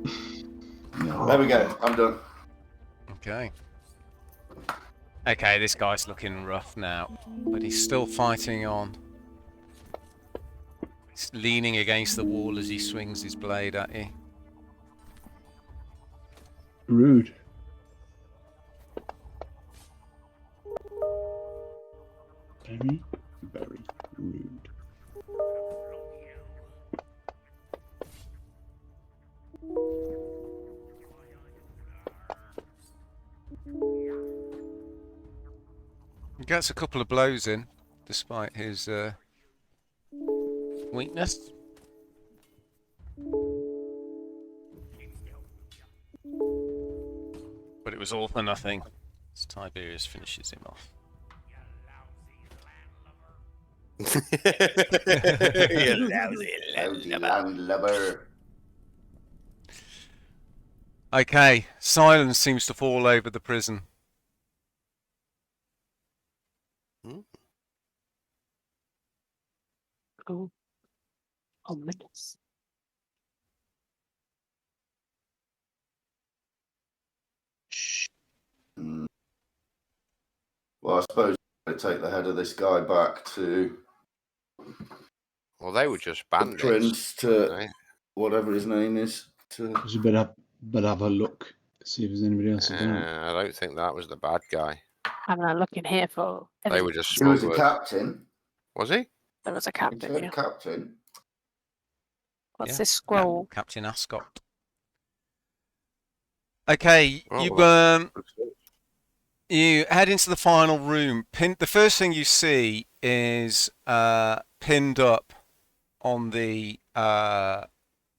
S2: There we go. I'm done.
S1: Okay. Okay, this guy's looking rough now, but he's still fighting on. He's leaning against the wall as he swings his blade at you.
S6: Rude. Very, very rude.
S1: He gets a couple of blows in, despite his weakness. But it was all for nothing, as Tiberius finishes him off.
S5: You lousy
S2: Landlubber.
S1: Okay, silence seems to fall over the prison.
S4: Oh, ominous.
S2: Well, I suppose I take the head of this guy back to
S5: Well, they were just
S2: the
S5: bandits.
S2: prince, to
S5: Right?
S2: whatever his name is. To
S6: You better have a look. See if there's anybody else about.
S5: I don't think that was the bad guy.
S4: I'm not looking here for.
S5: They were just
S2: he was a
S5: smugglers.
S2: captain.
S5: Was he?
S4: There was a
S2: He
S4: captain.
S2: said
S4: Yeah.
S2: captain.
S4: What's
S1: Yeah,
S4: this scroll?
S1: Captain Ascot. Okay,
S5: Oh,
S1: you head into the final room. The first thing you see is pinned up on the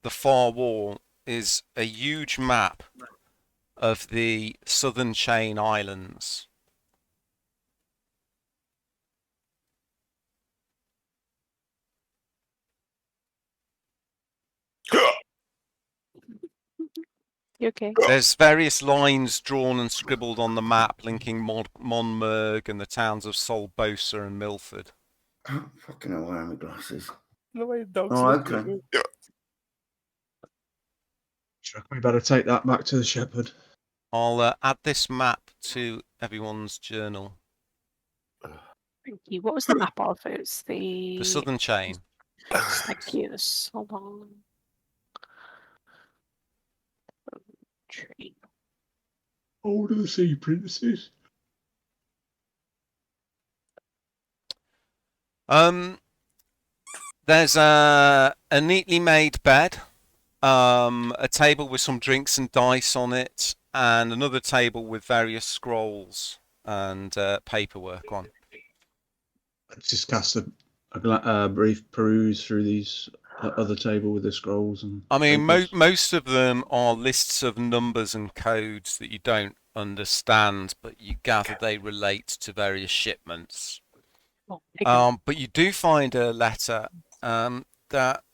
S1: far wall is a huge map of the southern chain islands.
S4: You okay?
S1: There's various lines drawn and scribbled on the map linking Monmurg and the towns of Solbosa and Milford.
S2: Oh, fucking hell, wearing my glasses.
S5: The way the dog's
S2: Oh,
S5: looking
S2: okay.
S5: at me.
S6: Do you reckon we better take that back to the shepherd?
S1: I'll add this map to everyone's journal.
S4: Thank you. What was the map of? It was the...
S1: The southern chain.
S4: Thank you. Hold on. Tree.
S3: Oh, the sea princess.
S1: There's a neatly made bed, a table with some drinks and dice on it, and another table with various scrolls and paperwork on.
S3: Let's just cast a brief peruse through these other table with the scrolls and.
S1: I mean,
S3: papers.
S1: most of them are lists of numbers and codes that you don't understand, but you gather they relate to various shipments.
S4: Oh, take it.
S1: But you do find a letter that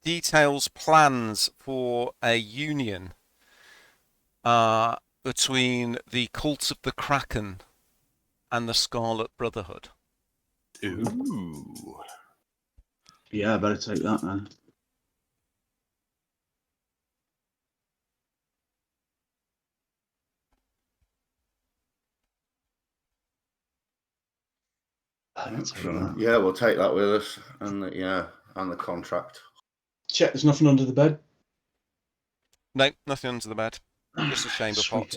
S1: details plans for a union between the Cult of the Kraken and the Scarlet Brotherhood.
S5: Ooh.
S6: Yeah, I better take that then. Better take that.
S2: Yeah, we'll take that with us, and and the contract.
S3: Check. There's nothing under the bed.
S1: No, nothing under the bed. Just a chamber pot.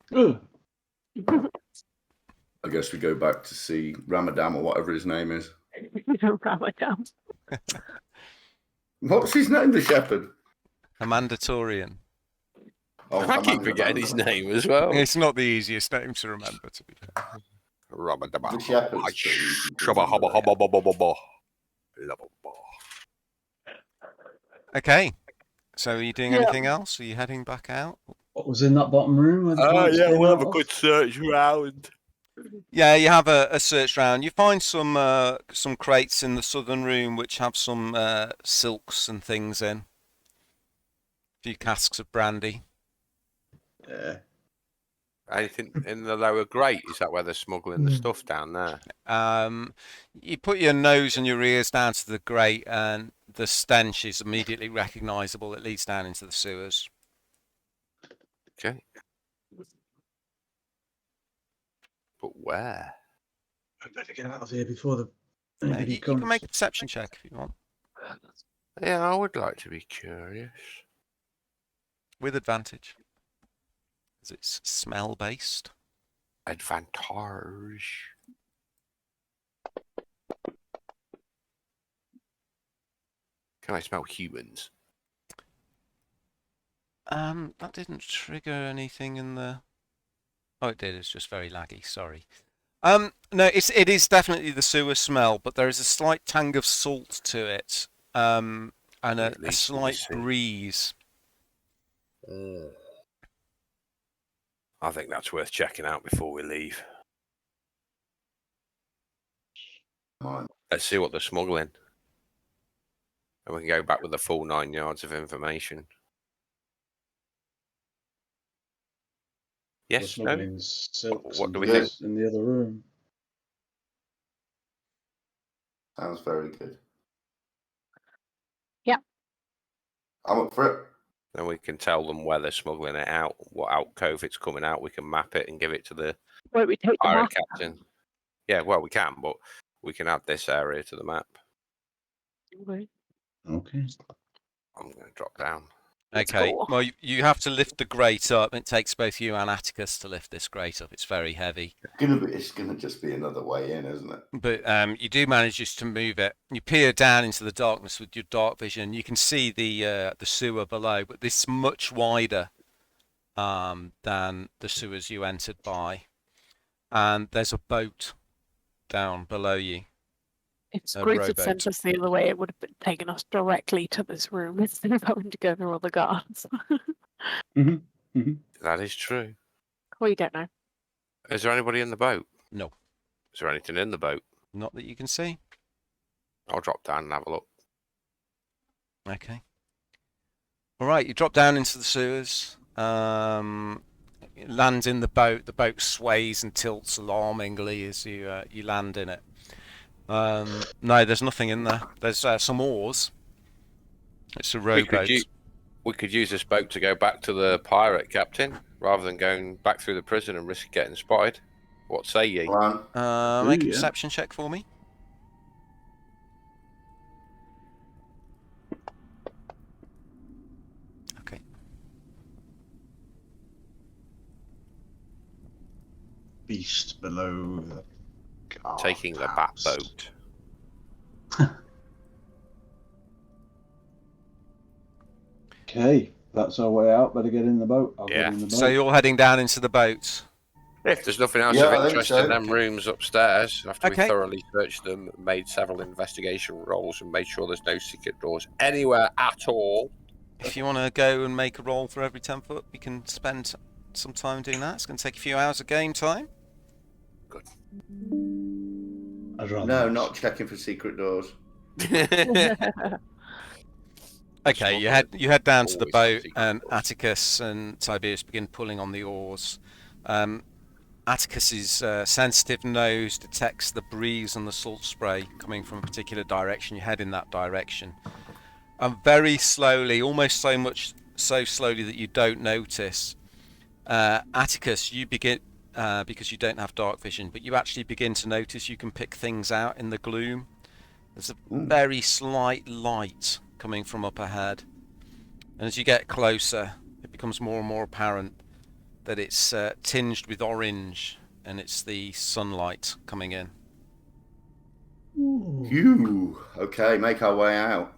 S3: Sweet. Oh,
S2: I guess we go back to see Ramadan or whatever his name is.
S4: Ramadan.
S2: What's his name, the shepherd?
S1: Hammandaturian.
S2: Oh,
S5: I keep forgetting his name as well.
S1: It's not the easiest name to remember, to be fair.
S2: The shepherd's pretty easy to
S5: Shabba hubba hubba
S2: remember.
S5: bubba bubba. Lovable.
S1: Okay. So are you doing
S4: Yeah.
S1: anything else? Are you heading back out?
S3: what was in that bottom room? Where the
S5: Oh
S3: lights
S5: yeah,
S3: came
S5: we'll
S3: out
S5: have a
S3: of?
S5: good search round.
S1: Yeah, you have a search round. You find some crates in the southern room which have some silks and things in. A few casks of brandy.
S2: Yeah.
S5: Anything in the lower grate? Is that where they're smuggling the stuff down there?
S1: You put your nose and your ears down to the grate, and the stench is immediately recognisable. It leads down into the sewers.
S5: Okay. But where?
S3: I better get out of here before the
S1: You
S3: anybody
S1: can
S3: comes.
S1: make a perception check if you want,
S5: Yeah, I would like to be curious.
S1: with advantage, as it's smell based.
S5: Advantage. Can I smell humans?
S1: That didn't trigger anything in the. Oh, it did. It's just very laggy. Sorry. No, it is definitely the sewer smell, but there is a slight tang of salt to it, and
S5: At
S1: a
S5: least
S1: slight
S5: see.
S1: breeze.
S5: I think that's worth checking out before we leave.
S2: Come on.
S5: Let's see what they're smuggling. And we can go back with the full 9 yards of information.
S3: We're
S5: Yes, no?
S3: smuggling silks
S5: What
S3: and
S5: do we
S2: think?
S3: in the other room.
S2: Sounds very good.
S4: Yeah.
S2: I'm up for it.
S5: Then we can tell them where they're smuggling it out, what alcove it's coming out. We can map it and give it to the
S4: Won't we take the
S5: pirate
S4: map?
S5: captain. Yeah, well, we can, but we can add this area to the map.
S4: Okay.
S3: Okay.
S5: I'm going to drop down.
S4: Let's
S1: Okay.
S4: go.
S1: Well, you have to lift the grate up. It takes both you and Atticus to lift this grate up. It's very heavy.
S2: It's gonna just be another way in, isn't it?
S1: But you do manage just to move it. You peer down into the darkness with your dark vision. You can see the sewer below, but this is much wider than the sewers you entered by. And there's a boat down below you.
S4: If
S1: A
S4: Scrooge had
S1: rowboat.
S4: sent us the other way, it would have been taken us directly to this room instead of having to go through all the guards.
S5: That is true.
S4: We don't know.
S5: Is there anybody in the boat?
S1: No,
S5: Is there anything in the boat?
S1: not that you can see.
S5: I'll drop down and have a look.
S1: Okay. All right, you drop down into the sewers. It lands in the boat. The boat sways and tilts alarmingly as you land in it. No, there's nothing in there. There's some oars. It's a rowboat.
S5: We could use this boat to go back to the pirate captain rather than going back through the prison and risk getting spotted. What say ye?
S2: Plan.
S1: Make a
S3: yeah.
S1: perception check for me. Okay.
S6: Beast below the
S5: Taking the bat boat.
S6: Okay, that's our way out. Better get in the boat. I'll
S5: Yeah.
S6: get in the boat.
S1: So you're heading down into the boat.
S5: If there's nothing else
S2: Yeah,
S5: of
S2: I think
S5: interest
S2: so.
S5: in them rooms upstairs, after
S1: Okay.
S5: we thoroughly searched them, made several investigation rolls, and made sure there's no secret doors anywhere at all.
S1: If you want to go and make a roll for every 10 foot, we can spend some time doing that. It's going to take a few hours of game time.
S6: I'd rather
S2: No, not checking for secret doors.
S1: Okay, you head down to the
S5: Always
S1: boat,
S5: secret
S1: and
S5: doors.
S1: Atticus and Tiberius begin pulling on the oars. Atticus's sensitive nose detects the breeze and the salt spray coming from a particular direction. You head in that direction, and very slowly, almost so slowly that you don't notice. Atticus, you begin because you don't have dark vision, but you actually begin to notice you can pick things out in the gloom. There's a very slight light coming from up ahead, and as you get closer, it becomes more and more apparent that it's tinged with orange, and it's the sunlight coming in.
S2: Phew. Okay, make our way out.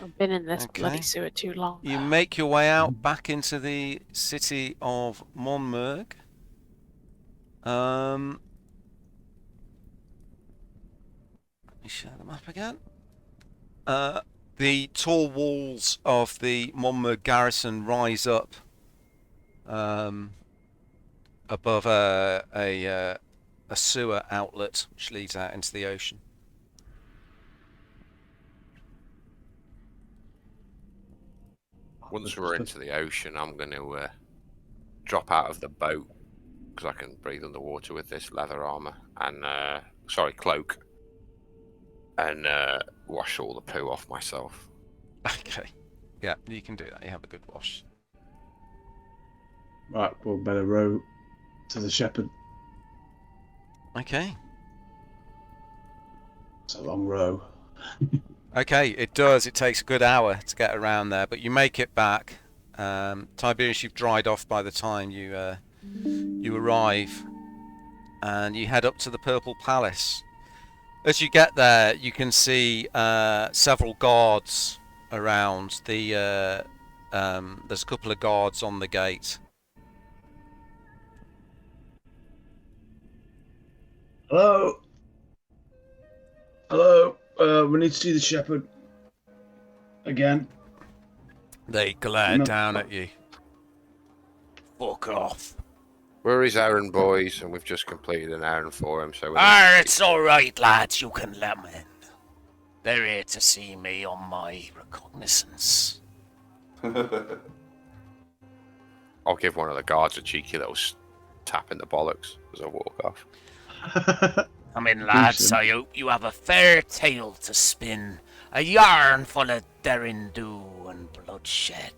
S4: I've been in this
S1: Okay.
S4: bloody sewer too long.
S1: You make your way out back into the city of Monmurg. Let me share the map again. The tall walls of the Monmurg Garrison rise up above a sewer outlet which leads out into the ocean.
S5: Once we're into the ocean, I'm going to drop out of the boat because I can breathe underwater with this leather armor and cloak, and wash all the poo off myself.
S1: Okay. Yeah, you can do that. You have a good wash.
S3: Right, we'll better row to the shepherd.
S1: Okay.
S3: It's a long row.
S1: Okay, it does. It takes a good hour to get around there, but you make it back. Tiberius, you've dried off by the time you arrive, and you head up to the Purple Palace. As you get there, you can see several guards around. There's a couple of guards on the gate.
S3: Hello? Hello? We need to see the shepherd. Again.
S1: They glare
S3: No.
S1: down at you. Fuck off.
S5: We're his errand boys, and we've just completed an errand for him. So
S7: It's alright, lads, you can let them in. They're here to see me on my reconnaissance.
S5: I'll give one of the guards a cheeky little tap in the bollocks as I walk off.
S7: Come in, lads, I hope you have a fair tale to spin. A yarn full of derring do and bloodshed.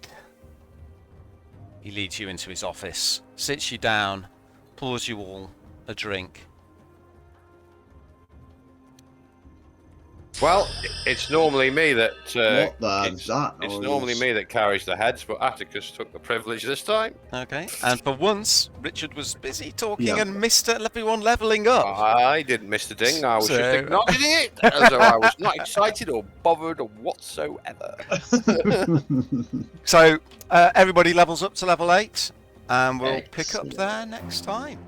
S1: He leads you into his office, sits you down, pours you all a drink.
S5: Well, it's normally me that
S6: What the
S5: it's,
S6: that
S5: it's
S6: noise?
S5: normally me that carries the heads, but Atticus took the privilege this time.
S1: Okay, and for once, Richard was busy talking
S6: Yeah.
S1: and missed everyone leveling up.
S5: I didn't miss the ding. I was
S1: So-
S5: just acknowledging it, as though I was not excited or bothered or whatsoever.
S1: So, everybody levels up to level 8, and we'll pick up
S6: Excellent.
S1: there next time.